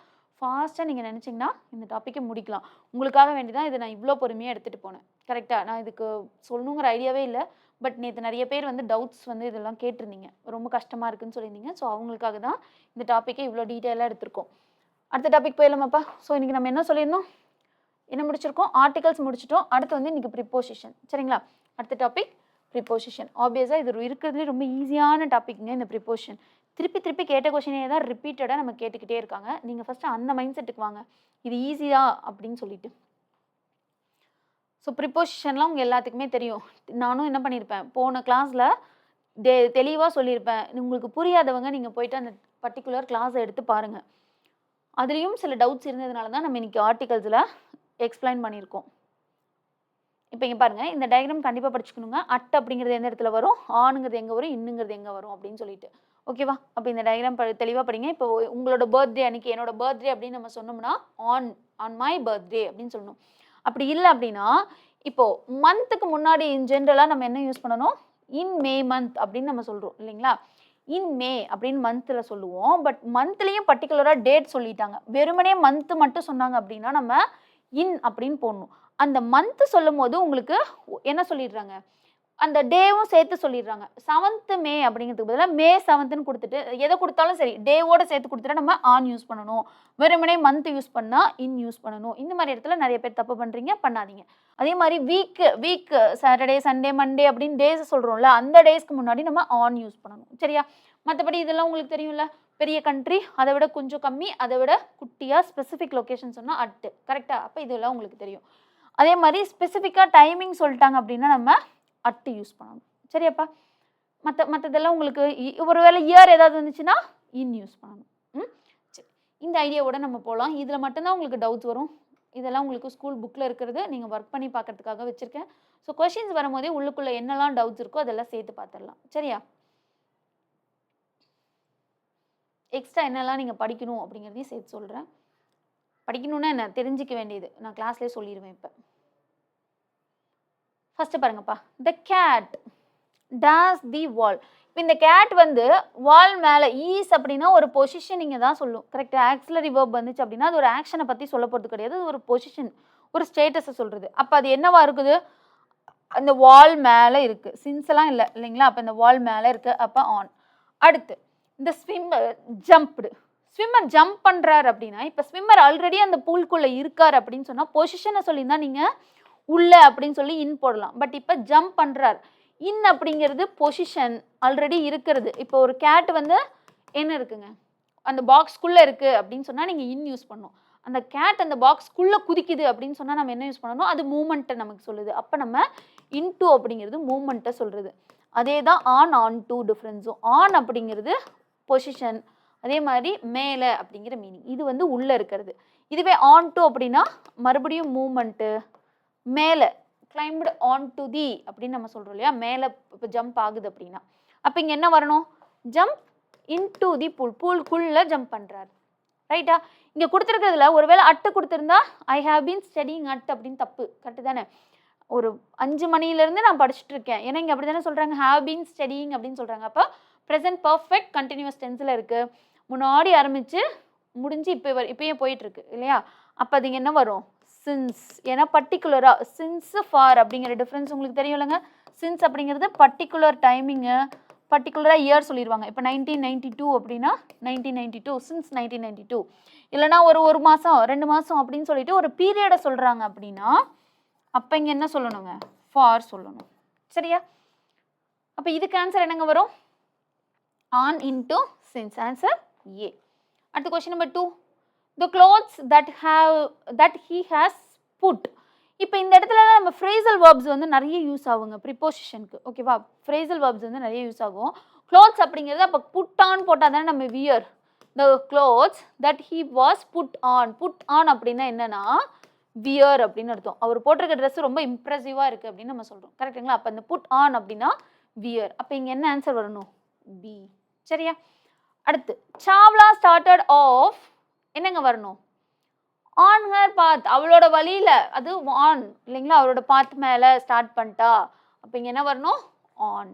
ஃபாஸ்ட்டாக நீங்கள் நினச்சிங்கன்னா இந்த டாப்பிக்கை முடிக்கலாம். உங்களுக்காக வேண்டி தான் இதை நான் இவ்வளோ பொறுமையாக எடுத்துகிட்டு போனேன். கரெக்டாக? நான் இதுக்கு சொல்லணுங்கிற ஐடியாவே இல்லை. பட் நேற்று நிறைய பேர் வந்து டவுட்ஸ் வந்து இதெல்லாம் கேட்டிருந்தீங்க, ரொம்ப கஷ்டமாக இருக்குன்னு சொல்லியிருந்தீங்க. ஸோ அவங்களுக்காக தான் இந்த டாப்பிக்கை இவ்வளோ டீட்டெயிலாக எடுத்திருக்கோம். அடுத்த டாபிக் போயிடலாமாப்பா? ஸோ இன்றைக்கி நம்ம என்ன சொல்லியிருந்தோம், என்ன முடிச்சிருக்கோம், ஆர்டிகல்ஸ் முடிச்சிட்டோம். அடுத்து வந்து இன்றைக்கி ப்ரிப்போசிஷன். சரிங்களா? அடுத்த டாபிக் ப்ரிப்போசிஷன். ஆப்வியஸாக இது இருக்கிறதுலே ரொம்ப ஈஸியான டாபிக்ங்க இந்த ப்ரிப்போசிஷன். திருப்பி கேட்ட கொஷினே தான் ரிப்பீட்டடாக நம்ம கேட்டுக்கிட்டே இருக்காங்க. நீங்கள் ஃபஸ்ட்டு அந்த மைண்ட் செட்டுக்கு வாங்க, இது ஈஸியா அப்படின்னு சொல்லிட்டு. ஸோ ப்ரிப்போசிஷன்லாம் உங்கள் எல்லாத்துக்குமே தெரியும். நானும் என்ன பண்ணியிருப்பேன், போன கிளாஸில் தெளிவாக சொல்லியிருப்பேன். உங்களுக்கு புரியாதவங்க நீங்கள் போயிட்டு அந்த பர்டிகுலர் கிளாஸை எடுத்து பாருங்கள். அதுலேயும் சில டவுட்ஸ் இருந்ததுனால தான் நம்ம இன்றைக்கி ஆர்டிகல்ஸில் எக்ஸ்பிளைன் பண்ணியிருக்கோம். இப்போ இங்கே பாருங்கள், இந்த டயக்ராம் கண்டிப்பாக படிச்சுக்கணுங்க. அட் அப்படிங்கிறது எந்த இடத்துல வரும், ஆணுங்கிறது எங்கே வரும், இன்னுங்கிறது எங்கே வரும் அப்படின்னு சொல்லிட்டு. ஓகேவா? அப்போ இந்த டயக்ராம் தெளிவாக படிங்க. இப்போ உங்களோட பர்த்டே அன்றைக்கி என்னோட பர்த்டே அப்படின்னு நம்ம சொன்னோம்னா ஆன் மை பர்த்டே அப்படின்னு சொல்லணும். அப்படி இல்லை அப்படின்னா இப்போது மந்த்துக்கு முன்னாடி இன் ஜென்ரலாக நம்ம என்ன யூஸ் பண்ணணும், இன் மே மந்த் அப்படின்னு நம்ம சொல்கிறோம் இல்லைங்களா. இன் மே அப்படின்னு மந்தில் சொல்லுவோம். பட் மந்த்லேயும் பர்டிகுலராக டேட் சொல்லிட்டாங்க. வெறுமனே மந்த்து மட்டும் சொன்னாங்க அப்படின்னா நம்ம இன் அப்படின்னு போடணும். அந்த மந்த்து சொல்லும் போது உங்களுக்கு என்ன சொல்லிடுறாங்க, அந்த டேவும் சேர்த்து சொல்லிடுறாங்க. 7th மே அப்படிங்கிறதுக்கு பதிலாக மே 7th கொடுத்துட்டு, எதை கொடுத்தாலும் சரி டேவோட சேர்த்து கொடுத்துட்டா நம்ம ஆன் யூஸ் பண்ணணும். வெறுமனே மந்த் யூஸ் பண்ணால் இன் யூஸ் பண்ணணும். இந்த மாதிரி இடத்துல நிறைய பேர் தப்பு பண்ணுறீங்க, பண்ணாதீங்க. அதே மாதிரி வீக் சாட்டர்டே சண்டே மண்டே அப்படின்னு டேஸ் சொல்கிறோம்ல, அந்த டேஸ்க்கு முன்னாடி நம்ம ஆன் யூஸ் பண்ணணும். சரியா? மற்றபடி இதெல்லாம் உங்களுக்கு தெரியும்ல, பெரிய கண்ட்ரி அதை விட கொஞ்சம் கம்மி, அதை விட குட்டியாக ஸ்பெசிஃபிக் லொக்கேஷன் சொன்னால் அட்டு. கரெக்டாக? அப்போ இதெல்லாம் உங்களுக்கு தெரியும். அதே மாதிரி ஸ்பெசிஃபிக்காக டைமிங் சொல்லிட்டாங்க அப்படின்னா நம்ம அட் யூஸ் பண்ணணும். சரியாப்பா? மற்றதெல்லாம் உங்களுக்கு ஒருவேளை இயர் ஏதாவது வந்துச்சுன்னா இன் யூஸ் பண்ணணும். சரி, இந்த ஐடியாவோட நம்ம போகலாம். இதில் மட்டும்தான் உங்களுக்கு டவுட்ஸ் வரும். இதெல்லாம் உங்களுக்கு ஸ்கூல் புக்கில் இருக்கிறது, நீங்கள் ஒர்க் பண்ணி பார்க்கறதுக்காக வச்சுருக்கேன். ஸோ கொஷின்ஸ் வரும்போதே உள்ளுக்குள்ளே என்னெல்லாம் டவுட்ஸ் இருக்கோ அதெல்லாம் சேர்த்து பார்த்துடலாம். சரியா? எக்ஸ்ட்ரா என்னெல்லாம் நீங்கள் படிக்கணும் அப்படிங்கிறதையும் சேர்த்து சொல்கிறேன். படிக்கணும்னா என்ன தெரிஞ்சிக்க வேண்டியது நான் கிளாஸ்லேயே சொல்லிடுவேன். இப்போ ஃபஸ்ட்டு பாருங்கப்பா, த கேட் டாஸ் தி வால். இப்போ இந்த கேட் வந்து வால் மேலே ஈஸ் அப்படின்னா ஒரு பொசிஷனிங்கை தான் சொல்லும். கரெக்டாக ஆக்சிலரி வேர்ப் வந்துச்சு அப்படின்னா அது ஒரு ஆக்ஷனை பற்றி சொல்ல போகிறது கிடையாது. அது ஒரு பொசிஷன், ஒரு ஸ்டேட்டஸை சொல்கிறது. அப்போ அது என்னவா இருக்குது? அந்த வால் மேலே இருக்குது. சின்ஸ்லாம் இல்லை இல்லைங்களா? அப்போ இந்த வால் மேலே இருக்குது. அப்போ ஆன். அடுத்து இந்த ஸ்விம்மர் ஜம்ப்டு. ஸ்விம்மர் ஜம்ப் பண்ணுறாரு அப்படின்னா இப்போ ஸ்விம்மர் ஆல்ரெடி அந்த பூல்குள்ளே இருக்கார் அப்படின்னு சொன்னால் பொசிஷனை சொல்லியிருந்தால் நீங்கள் உள்ள அப்படின்னு சொல்லி இன் போடலாம். பட் இப்போ ஜம்ப் பண்ணுறார். இன் அப்படிங்கிறது பொசிஷன் ஆல்ரெடி இருக்கிறது. இப்போ ஒரு கேட் வந்து என்ன இருக்குங்க, அந்த பாக்ஸ்குள்ளே இருக்குது அப்படின்னு சொன்னால் நீங்கள் இன் யூஸ் பண்ணணும். அந்த கேட் அந்த பாக்ஸ்குள்ளே குதிக்குது அப்படின்னு சொன்னால் நம்ம என்ன யூஸ் பண்ணணும்? அது மூமெண்ட்டை நமக்கு சொல்லுது. அப்போ நம்ம இன்டூ அப்படிங்கிறது மூமெண்ட்டை சொல்கிறது. அதே தான் ஆன் டூ டிஃப்ரென்ஸும். ஆன் அப்படிங்கிறது பொசிஷன், அதே மாதிரி மேலே அப்படிங்கிற மீனிங். இது வந்து உள்ளே இருக்கிறது. இதுவே ஆன் டூ அப்படின்னா மறுபடியும் மூமெண்ட்டு, மேலே கிளைம்டு ஆன் டு தி அப்படின்னு நம்ம சொல்கிறோம் இல்லையா? மேலே இப்போ ஜம்ப் ஆகுது அப்படின்னா அப்போ இங்கே என்ன வரணும்? Jump into the pool. பூல்குள்ளே ஜம்ப் பண்ணுறாரு. ரைட்டா? இங்கே கொடுத்துருக்கிறதுல ஒருவேளை அட்டு கொடுத்துருந்தா I have been studying at அப்படின்னு தப்பு. கரெக்டு தானே? ஒரு 5 மணிலேருந்து நான் படிச்சுட்டு இருக்கேன். ஏன்னா இங்கே அப்படி தானே சொல்கிறாங்க, ஹாவ் பீன் ஸ்டடிங் அப்படின்னு சொல்கிறாங்க. அப்போ ப்ரெசன்ட் பர்ஃபெக்ட் கண்டினியூஸ் டென்ஸில் இருக்குது. முன்னாடி ஆரம்பித்து முடிஞ்சு இப்போயும் போயிட்டுருக்கு இல்லையா? அப்போ அது என்ன வரும்? சின்ஸ். ஏன்னா பர்டிகுலராக சின்ஸ் ஃபார் அப்படிங்கிற டிஃப்ரென்ஸ் உங்களுக்கு தெரியும் இல்லைங்க? சின்ஸ் அப்படிங்கிறது பர்டிகுலர் டைமிங்கு, பர்டிகுலராக இயர் சொல்லிடுவாங்க. இப்போ 1992 அப்படின்னா 1992, சின்ஸ் 1992. இல்லைனா ஒரு மாதம் 2 மாதம் அப்படின்னு சொல்லிட்டு ஒரு பீரியடை சொல்கிறாங்க அப்படின்னா அப்போ இங்கே என்ன சொல்லணுங்க? ஃபார் சொல்லணும். சரியா? அப்போ இதுக்கு ஆன்சர் என்னங்க வரும்? On into since. Answer A. அடுத்த question number 2. The clothes that he has put. இப்போ இந்த இடத்துல நம்ம ஃப்ரேசல் வேர்ப்ஸ் வந்து நிறைய யூஸ் ஆகுங்க ப்ரிப்போசிஷனுக்கு. ஓகேவா? ஃப்ரேசல் வேர்ப்ஸ் வந்து நிறைய யூஸ் ஆகும். க்ளோத்ஸ் அப்படிங்கிறது அப்போ புட் ஆன் போட்டால் தானே நம்ம wear. The clothes that he was put on. Put on அப்படின்னா என்னன்னா வியர் அப்படின்னு அர்த்தம். அவர் போட்டிருக்க ட்ரெஸ் ரொம்ப இம்ப்ரெசிவாக இருக்குது அப்படின்னு நம்ம சொல்கிறோம். கரெக்டுங்களா? அப்போ இந்த புட் ஆன் அப்படின்னா வியர். அப்போ இங்கே என்ன ஆன்சர் வரணும்? பி. சரியா? அடுத்து சாவ்லா ஸ்டார்டட் ஆஃப் என்னங்க வரணும்? ஆன் ஹர் பாத். அவளோட வழியில், அது ஆன் இல்லைங்களா? அவரோட பாத் மேலே ஸ்டார்ட் பண்ணிட்டா. அப்போ இங்கே என்ன வரணும்? ஆன்.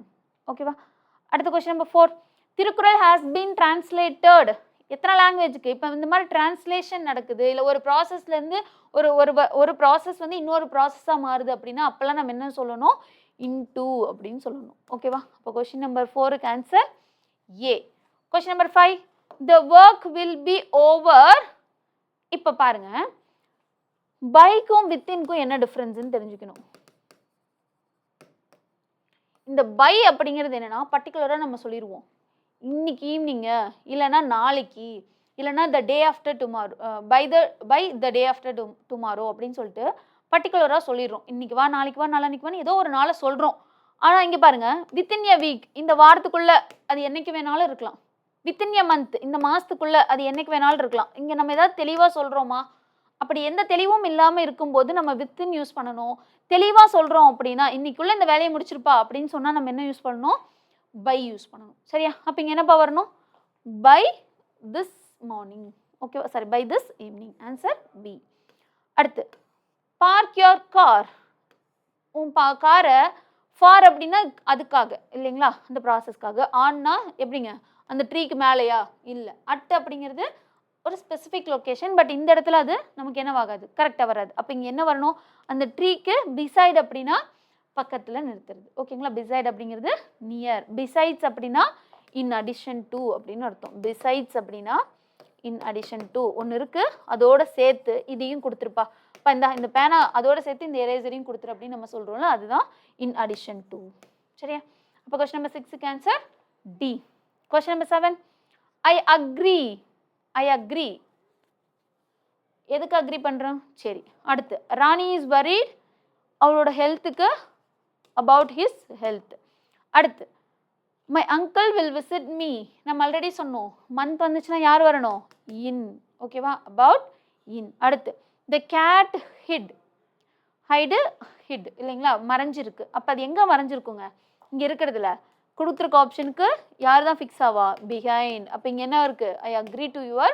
ஓகேவா? அடுத்த question number 4. Thirukkural has been translated. எத்தனை லாங்குவேஜுக்கு? இப்போ இந்த மாதிரி டிரான்ஸ்லேஷன் நடக்குது, இல்லை ஒரு ப்ராசஸ்லேருந்து ஒரு ப்ராசஸ் வந்து இன்னொரு ப்ராசஸாக மாறுது அப்படின்னா அப்போல்லாம் நம்ம என்ன சொல்லணும்? இன்டூ அப்படின்னு சொல்லணும். ஓகேவா? அப்போ கொஸ்டின் நம்பர் 4க்கு answer A. Question number 5. The work will be over. இப்போ பாருங்க, பைக்கும் வித்தின்க்கும் என்ன டிஃப்ரென்ஸ்ன்னு தெரிஞ்சுக்கணும். இந்த பை அப்படிங்கிறது என்னன்னா பர்டிகுலராக நம்ம சொல்லிடுவோம். இன்னைக்கு ஈவினிங்கு, இல்லைன்னா நாளைக்கு, இல்லைன்னா the day after tomorrow, by the day after tomorrow அப்படின்னு சொல்லிட்டு பர்டிகுலராக சொல்லிடுறோம். இன்னைக்கு வா, நாளைக்கு வா, நாளைக்கு வான்னு ஏதோ ஒரு நாளை சொல்கிறோம். ஆனால் இங்கே பாருங்க, வித்தின் எ வீக், இந்த வாரத்துக்குள்ளே அது என்னைக்கு வேணாலும் இருக்கலாம். வித்தின் எ மந்த், இந்த மாதத்துக்குள்ளே அது என்னைக்கு வேணாலும் இருக்கலாம். இங்கே நம்ம ஏதாவது தெளிவாக சொல்கிறோமா? அப்படி எந்த தெளிவும் இல்லாமல் இருக்கும்போது நம்ம வித்தின் யூஸ் பண்ணணும். தெளிவாக சொல்கிறோம் அப்படின்னா இன்னைக்குள்ளே இந்த வேலையை முடிச்சிருப்பா அப்படின்னு சொன்னால் நம்ம என்ன யூஸ் பண்ணணும்? பை யூஸ் பண்ணணும். சரியா? அப்போ இங்கே என்னப்பா வரணும்? By this morning. ஓகேவா? Sorry, by this evening. Answer B. அடுத்து பார்க் யோர் கார். உன் காரை ஃபார் அப்படின்னா அதுக்காக இல்லைங்களா? அந்த ப்ராசஸ்க்காக. ஆன்னா எப்படிங்க? அந்த ட்ரீக்கு மேலேயா? இல்லை. அட் அப்படிங்கிறது ஒரு ஸ்பெசிஃபிக் லொக்கேஷன். பட் இந்த இடத்துல அது நமக்கு என்னவாகாது? கரெக்டாக வராது. அப்போ இங்கே என்ன வரணும்? அந்த ட்ரீக்கு பிசைட் அப்படின்னா பக்கத்தில் நிறுத்துறது. ஓகேங்களா? பிசைட் அப்படிங்கிறது நியர். பிசைட்ஸ் அப்படின்னா இன் அடிஷன் டு அப்படின்னு அர்த்தம். பிசைட்ஸ் அப்படின்னா இன் அடிஷன் டு ஒன்று இருக்குது, அதோட சேர்த்து இதையும் கொடுத்துருப்பா. இப்போ இந்த பேனா அதோட சேர்த்து இந்த எரேசரையும் கொடுத்துரு அப்படின்னு நம்ம சொல்கிறோம்ல, அதுதான் இன் அடிஷன் டு. சரியா? அப்போ கொஸ்டின் நம்பர் 6க்கு answer D. Question number 7. I agree. I agree. எதுக்கு அக்ரி பண்ணுறோம்? சரி. அடுத்து ராணி இஸ் வரிட். அவளோட ஹெல்த்துக்கு about his health. அடுத்து my uncle will visit me. நம்ம ஆல்ரெடி சொன்னோம் மந்த் வந்துச்சுன்னா யார் வரணும்? in. ஓகேவா? about in. அடுத்து the cat hid. hid இல்லைங்களா? மறைஞ்சிருக்கு. அப்போ அது எங்கே மறைஞ்சிருக்குங்க? இங்கே இருக்கிறதுல கொடுத்துருக்க ஆப்ஷனுக்கு யார் தான் ஃபிக்ஸ் ஆவா? behind. அப்போ இங்கே என்ன இருக்குது? I agree to your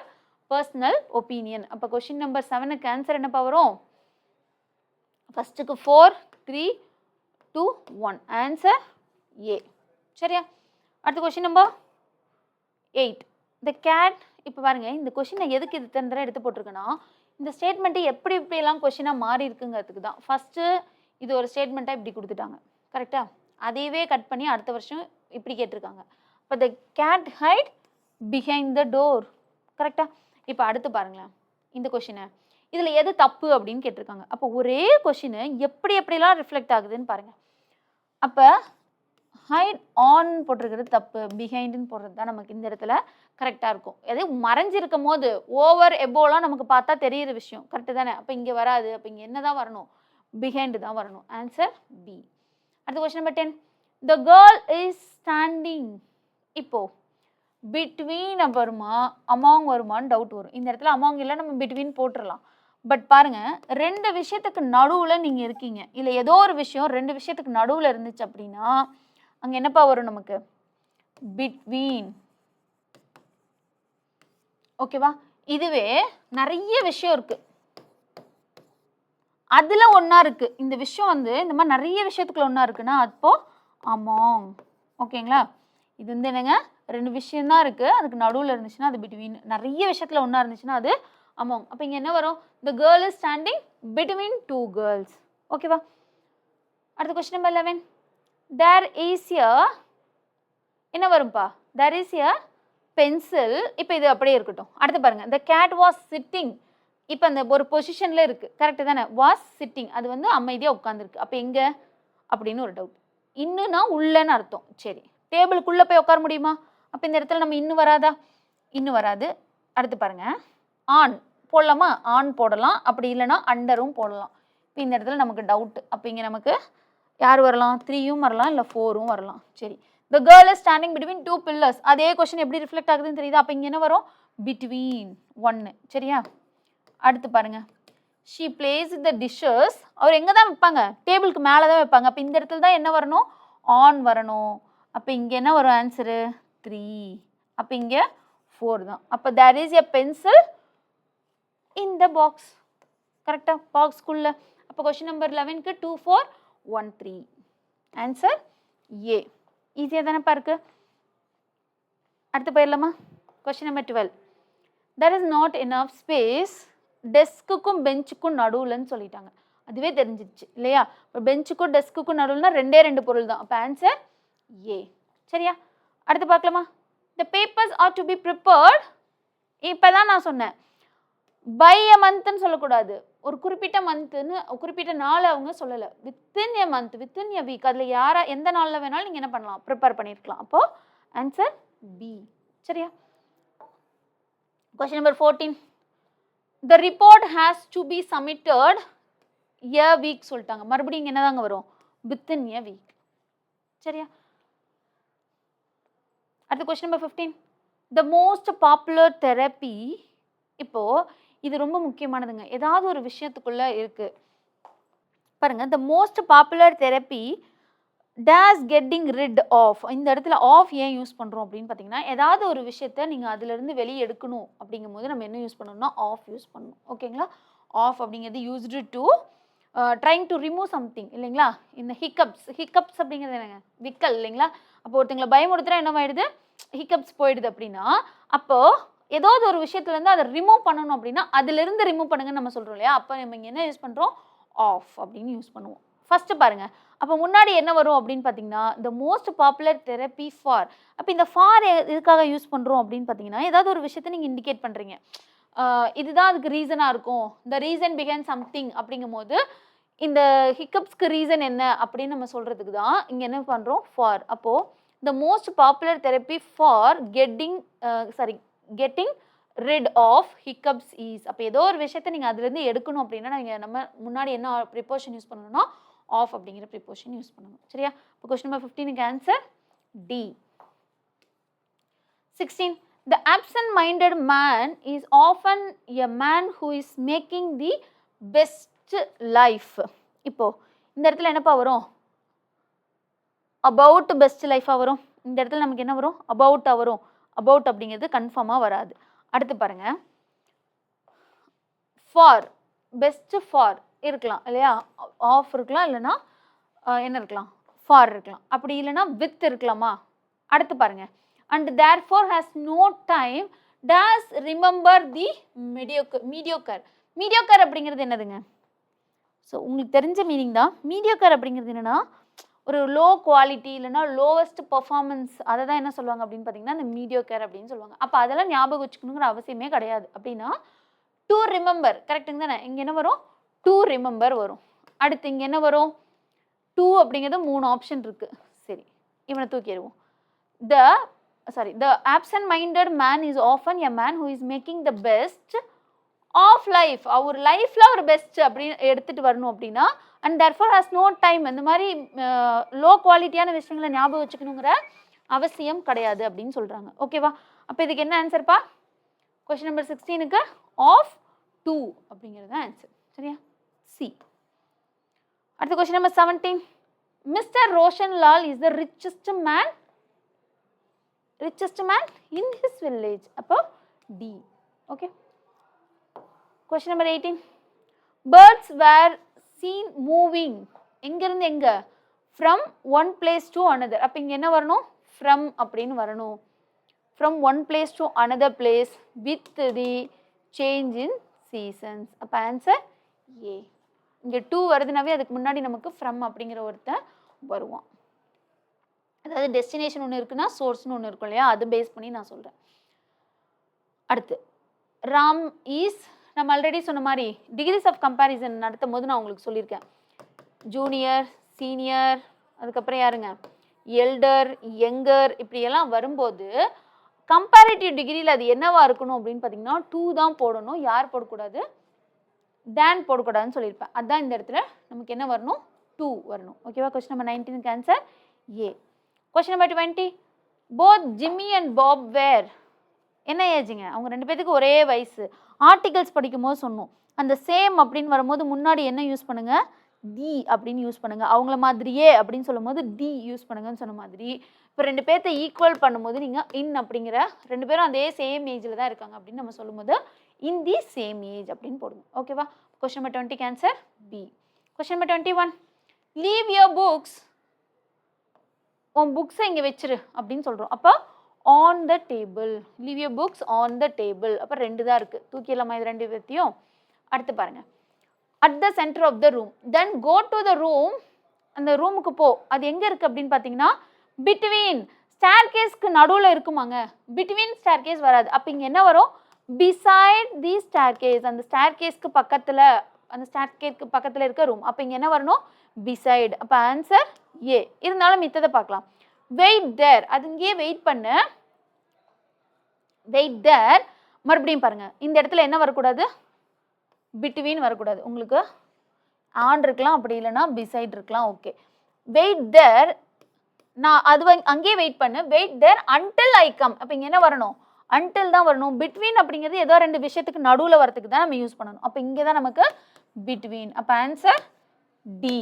personal opinion. அப்போ கொஷின் நம்பர் 7க்கு ஆன்சர் என்னப்பா வரும்? ஃபஸ்ட்டுக்கு 4, 3, 2, 1. Answer A. சரியா? அடுத்த கொஷின் நம்பர் 8. the cat. இப்போ பாருங்கள் இந்த கொஷினை எதுக்கு இது தந்திரம் எடுத்து போட்டிருக்குன்னா இந்த ஸ்டேட்மெண்ட்டு எப்படி இப்படியெல்லாம் கொஷினாக மாறி இருக்குங்கிறதுக்கு தான். ஃபஸ்ட்டு இது ஒரு ஸ்டேட்மெண்ட்டாக இப்படி கொடுத்துட்டாங்க கரெக்டாக, அதையவே கட் பண்ணி அடுத்த வருஷம் இப்படி கேட்டிருக்காங்க. இப்போ the cat hide behind the door கரெக்டாக. இப்போ அடுத்து பாருங்களேன் இந்த கொஷினை, இதில் எது தப்பு அப்படின்னு கேட்டிருக்காங்க. அப்போ ஒரே கொஷினு எப்படி எப்படிலாம் ரிஃப்ளெக்ட் ஆகுதுன்னு பாருங்கள். அப்போ ஹைட் ஆன் போட்டிருக்கிறது தப்பு, பிஹைண்டுன்னு போடுறது தான் நமக்கு இந்த இடத்துல கரெக்டாக இருக்கும். எது மறைஞ்சிருக்கும் போது ஓவர் எபோலாம் நமக்கு பார்த்தா தெரியிற விஷயம் கரெக்டு தானே. அப்போ இங்கே வராது. அப்போ இங்கே என்ன தான் வரணும்? பிஹைண்டு தான் வரணும். Answer B. அடுத்த question number 10. The girl is standing. இப்போ பிட்வீன் வருமா அமாங் வருமானு டவுட் வரும். இந்த இடத்துல அமாங் இல்லை, நம்ம பிட்வீன் போட்டுடலாம். பட் பாருங்க, ரெண்டு விஷயத்துக்கு நடுவில் நீங்கள் இருக்கீங்க, இல்லை ஏதோ ஒரு விஷயம் ரெண்டு விஷயத்துக்கு நடுவில் இருந்துச்சு அப்படின்னா அங்கே என்னப்பா வரும் நமக்கு? பிட்வீன். ஓகேவா? இதுவே நிறைய விஷயம் இருக்கு, அதுல ஒன்னா இருக்கு. இந்த விஷயம் வந்து இந்த மாதிரி நிறைய விஷயத்துக்குள்ள ஒன்னா இருக்குன்னா அப்போ அமாங். ஓகேங்களா? இது வந்து என்னங்க, ரெண்டு விஷயம் தான் இருக்கு, அதுக்கு நடுவில் இருந்துச்சுன்னா அது பிட்வீன். நிறைய விஷயத்துல ஒன்னா இருந்துச்சுன்னா அது அமாங். அப்போ இங்க என்ன வரும்? the girl is standing between two girls. ஓகேவா? அடுத்த question number 11. there is a என்ன வரும்பா? there is a pencil. இப்போ இது அப்படியே இருக்கட்டும். அடுத்து பாருங்க, the cat was sitting. இப்போ அந்த ஒரு பொசிஷன்ல இருக்கு கரெக்டு தானே? was sitting அது வந்து அமைதியாக உட்காந்துருக்கு. அப்போ எங்க அப்படின்னு ஒரு டவுட். இன்னுன்னா உள்ளன்னு அர்த்தம். சரி, டேபிளுக்குள்ளே போய் உட்கார முடியுமா? அப்போ இந்த இடத்துல நம்ம இன்னும் வராதா? இன்னும் வராது. அடுத்து பாருங்க, ஆன் போடலாமா? ஆன் போடலாம், அப்படி இல்லைன்னா அண்டரும் போடலாம். இப்போ இந்த இடத்துல நமக்கு டவுட். அப்போ இங்கே நமக்கு யார் வரலாம்? 3யும் வரலாம், இல்லை 4ம் வரலாம். சரி, the girl is standing between two pillars. அதே கொஸ்டின் எப்படி ரிஃப்ளெக்ட் ஆகுதுன்னு தெரியுதா? அப்போ இங்கே என்ன வரும்? between 1. சரியா? அடுத்து பாருங்க, she plays the dishes. அவர் எங்கே தான் வைப்பாங்க? டேபிளுக்கு மேலே தான் வைப்பாங்க. அப்போ இந்த இடத்துல தான் என்ன வரணும்? ஆன் வரணும். அப்போ இங்கே என்ன வரும் ஆன்சரு? 3. அப்போ இங்கே 4 தான். அப்போ there is a pencil in the box. கரெக்டா? பாக்ஸ்குள்ள. அப்போ கொஸ்டின் நம்பர் 11க்கு 2, 4, 1, 3. Answer A. ஈஸியாக தானேப்பா இருக்கு. அடுத்து போயிடலாமா? Question number 12. there is not enough space. டெஸ்க்குக்கும் பெஞ்சுக்கும் நடுவுலன்னு சொல்லிட்டாங்க. அதுவே தெரிஞ்சிருச்சு இல்லையா? இப்போ பெஞ்சுக்கும் டெஸ்க்குக்கும் நடுவுலனா ரெண்டே ரெண்டு பொருள் தான். அப்போ ஆன்சர் ஏ. சரியா? அடுத்து பார்க்கலாமா? the papers are to be prepared. இப்போ தான் நான் சொன்னேன், பை எ மந்த்னு சொல்லக்கூடாது. ஒரு குறிப்பிட்ட மந்த்துன்னு குறிப்பிட்ட நாள் அவங்க சொல்லலை. Within a month, within a week, அதில் யாரா எந்த நாளில் வேணாலும் நீங்கள் என்ன பண்ணலாம்? ப்ரிப்பேர் பண்ணியிருக்கலாம். அப்போ ஆன்சர் பி. சரியா? Question number 14. the report has to be submitted a week சொல்லிட்டாங்க. மறுபடியும் இங்கே என்னதாங்க வரும்? within a week. சரியா? அடுத்த question number 15. the most popular therapy. இப்போ இது ரொம்ப முக்கியமானதுங்க. ஏதாவது ஒரு விஷயத்துக்குள்ள இருக்கு பாருங்க. the most popular therapy does getting rid of. இந்த இடத்துல ஆஃப் ஏன் யூஸ் பண்ணுறோம் அப்படின்னு பார்த்தீங்கன்னா, ஏதாவது ஒரு விஷயத்த நீங்கள் அதிலிருந்து வெளியே எடுக்கணும் அப்படிங்கும் போது நம்ம என்ன யூஸ் பண்ணணும்னா ஆஃப் யூஸ் பண்ணணும். ஓகேங்களா? ஆஃப் அப்படிங்கிறது used to trying to remove something இல்லைங்களா? இந்த ஹிக்கப்ஸ் அப்படிங்கிறது என்னங்க? விக்கல் இல்லைங்களா? அப்போ ஒருத்தங்களை பயமுறுத்துறா என்னவாயிடுது? ஹிக்கப்ஸ் போயிடுது. அப்படின்னா அப்போது ஏதாவது ஒரு விஷயத்துலேருந்து அதை ரிமூவ் பண்ணணும் அப்படின்னா அதிலிருந்து ரிமூவ் பண்ணுங்கன்னு நம்ம சொல்கிறோம் இல்லையா? அப்போ நம்ம இங்கே என்ன யூஸ் பண்ணுறோம்? ஆஃப் அப்படின்னு யூஸ் பண்ணுவோம். ஃபஸ்ட்டு பாருங்கள், அப்போ முன்னாடி என்ன வரும் அப்படின்னு பார்த்தீங்கன்னா the most popular therapy for. அப்போ இந்த ஃபார் எதுக்காக யூஸ் பண்ணுறோம் அப்படின்னு பார்த்தீங்கன்னா, ஏதாவது ஒரு விஷயத்தை நீங்கள் இண்டிகேட் பண்ணுறீங்க, இதுதான் அதுக்கு ரீசனாக இருக்கும், the reason behind something அப்படிங்கும் போது இந்த ஹிக்கப்ஸ்க்கு ரீசன் என்ன அப்படின்னு நம்ம சொல்கிறதுக்கு தான் இங்கே என்ன பண்ணுறோம்? ஃபார். அப்போது the most popular therapy for getting rid of hiccups is. அப்போ ஏதோ ஒரு விஷயத்தை நீங்கள் அதுலேருந்து எடுக்கணும் அப்படின்னா நம்ம முன்னாடி என்ன ப்ரிப்போஷன் யூஸ் பண்ணணும்னா ஆஃப் அப்படிங்கிற ப்ரிப்போஷன் யூஸ் பண்ணணும். சரியா? இப்போ கொஸ்டின் நம்பர் 15க்கு answer D. 16. The absent-minded man is often a man who is making the best life. இப்போ இந்த இடத்துல என்னப்பா வரும்? about best life வரும். இந்த இடத்துல நமக்கு என்ன வரும்? about வரும். about அப்படிங்கிறது கன்ஃபார்மாக வராது. அடுத்து பாருங்க, ஃபார் பெஸ்ட் ஃபார் இருக்கலாம் இல்லையா? ஆஃப் இருக்கலாம், இல்லைன்னா என்ன இருக்கலாம்? ஃபார் இருக்கலாம். அப்படி இல்லைன்னா வித் இருக்கலாமா? அடுத்து பாருங்க, and therefore has no time days remember the mediocre. Mediocre அப்படிங்கிறது என்னதுங்க? ஸோ உங்களுக்கு தெரிஞ்ச மீனிங் தான். மீடியோக்கர் அப்படிங்கிறது என்னென்னா ஒரு லோ குவாலிட்டி இல்லைன்னா லோவஸ்ட் பர்ஃபார்மன்ஸ், அதை தான் என்ன சொல்லுவாங்க அப்படின்னு பார்த்தீங்கன்னா அந்த மீடியோக்கர் அப்படின்னு சொல்லுவாங்க. அப்போ அதெல்லாம் ஞாபகம் வச்சுக்கணுங்கிற அவசியமே கிடையாது. அப்படின்னா டு ரிமெம்பர் கரெக்டுங்க தானே? இங்கே என்ன வரும்? டு ரிமெம்பர் வரும். அடுத்து இங்கே என்ன வரும்? டூ அப்படிங்கிறது 3 ஆப்ஷன் இருக்குது. சரி, இவனை தூக்கிடுவோம். The absent-minded man is often a man who is making the best of life. அவர் லைஃப்ல ஒரு பெஸ்ட் அப்படின்னு எடுத்துட்டு வரணும் அப்படின்னா and therefore has no time. இந்த மாதிரி லோ குவாலிட்டியான விஷயங்களை ஞாபகம் வச்சுக்கணுங்கிற அவசியம் கிடையாது அப்படின்னு சொல்றாங்க. ஓகேவா? அப்போ இதுக்கு என்ன ஆன்சர்ப்பா? கொஸ்டின் நம்பர் 16க்கு ஆஃப் 2 அப்படிங்கிறது தான் ஆன்சர். சரியா? சி. அடுத்த question number 17. Mister Roshan Lal is the richest man in his village. அப்போ D. Okay. Question number 18. birds were seen moving. எங்கிருந்து எங்க? from one place to another. அப்போ இங்கே என்ன வரணும்? from அப்படின்னு வரணும். from one place to another place with the change in seasons. அப்போ ஆன்சர் ஏ. இங்கே 2 வருதுனாவே அதுக்கு முன்னாடி நமக்கு from அப்படிங்கிற ஒருத்தன் வருவான். அதாவது டெஸ்டினேஷன் ஒன்று இருக்குன்னா சோர்ஸ்னு ஒன்று இருக்கும் இல்லையா? அது பேஸ் பண்ணி நான் சொல்கிறேன். அடுத்து ராம் ஈஸ், நம்ம ஆல்ரெடி சொன்ன மாதிரி டிகிரிஸ் ஆஃப் கம்பேரிசன் நடத்தும் போது நான் உங்களுக்கு சொல்லியிருக்கேன். ஜூனியர், சீனியர், அதுக்கப்புறம் யாருங்க? எல்டர், யங்கர், இப்படியெல்லாம் வரும்போது கம்பேரிட்டிவ் டிகிரியில் அது என்னவா இருக்கணும் அப்படின்னு பார்த்தீங்கன்னா 2 தான் போடணும். யார் போடக்கூடாது? தேன் போடக்கூடாதுன்னு சொல்லியிருப்பேன். அதுதான் இந்த இடத்துல நமக்கு என்ன வரணும்? 2 வரணும். ஓகேவா? கொஸ்டின் நம்பர் 19க்கு answer A. Question number 20. Both Jimmy and Bob were. என்ன ஏஜுங்க? அவங்க 2 பேத்துக்கு ஒரே வயசு. ஆர்டிகல்ஸ் படிக்கும் போது சொன்னோம், அந்த சேம் அப்படின்னு வரும்போது முன்னாடி என்ன யூஸ் பண்ணுங்க? தி அப்படின்னு யூஸ் பண்ணுங்க. அவங்கள மாதிரியே அப்படின்னு சொல்லும் போது டி யூஸ் பண்ணுங்கன்னு சொன்ன மாதிரி இப்போ 2 பேர்த்த ஈக்குவல் பண்ணும்போது நீங்கள் இன் அப்படிங்கிற 2 பேரும் அதே சேம் ஏஜில் தான் இருக்காங்க அப்படின்னு நம்ம சொல்லும்போது இன் தி சேம் ஏஜ் அப்படின்னு போடுங்க. ஓகேவா? கொஸ்டின் நம்பர் 20க்கு answer B. Question number 21. Leave your books. உன் புக்ஸை இங்கே வச்சிரு அப்படின்னு சொல்கிறோம். அப்போ on the table. Leave your books on the table. அப்போ 2 தான் இருக்குது. தூக்கிடலாமா இது 2 பேர்த்தையும்? அடுத்து பாருங்கள், at the centre of the room. Then go to the room. அந்த ரூமுக்கு போ. அது எங்கே இருக்குது அப்படின்னு பார்த்தீங்கன்னா பிட்வீன். ஸ்டேர்கேஸ்க்கு நடுவில் இருக்குமாங்க? பிட்வீன் ஸ்டேர்கேஸ் வராது. அப்போ இங்கே என்ன வரும்? பிசைட் தி ஸ்டேர்கேஸ். அந்த ஸ்டேர்கேஸ்க்கு பக்கத்தில், அந்த ஸ்டேர்கேஸ்க்கு பக்கத்தில் இருக்க ரூம். அப்போ இங்கே என்ன வரணும்? பிசைட். அப்போ ஆன்சர் ஏ. இருந்தாலும் மித்ததை பார்க்கலாம். வெயிட் தேர். அது இங்கேயே வெயிட் பண்ணு. வெயிட் தேர். மறுபடியும் பாருங்க, இந்த இடத்துல என்ன வரக்கூடாது? பிட்வீன் வரக்கூடாது. உங்களுக்கு ஆன் இருக்கலாம், அப்படி இல்லைன்னா பிசைட் இருக்கலாம். ஓகே. Wait there. நான் அது அங்கேயே வெயிட் பண்ணு. Wait there until I come. அப்போ இங்கே என்ன வரணும்? அன்டில் தான் வரணும். பிட்வீன் அப்படிங்கிறது ஏதோ 2 விஷயத்துக்கு நடுவில் வரத்துக்கு தான் நம்ம யூஸ் பண்ணணும். அப்போ இங்கே தான் நமக்கு பிட்வீன். அப்போ ஆன்சர் டி.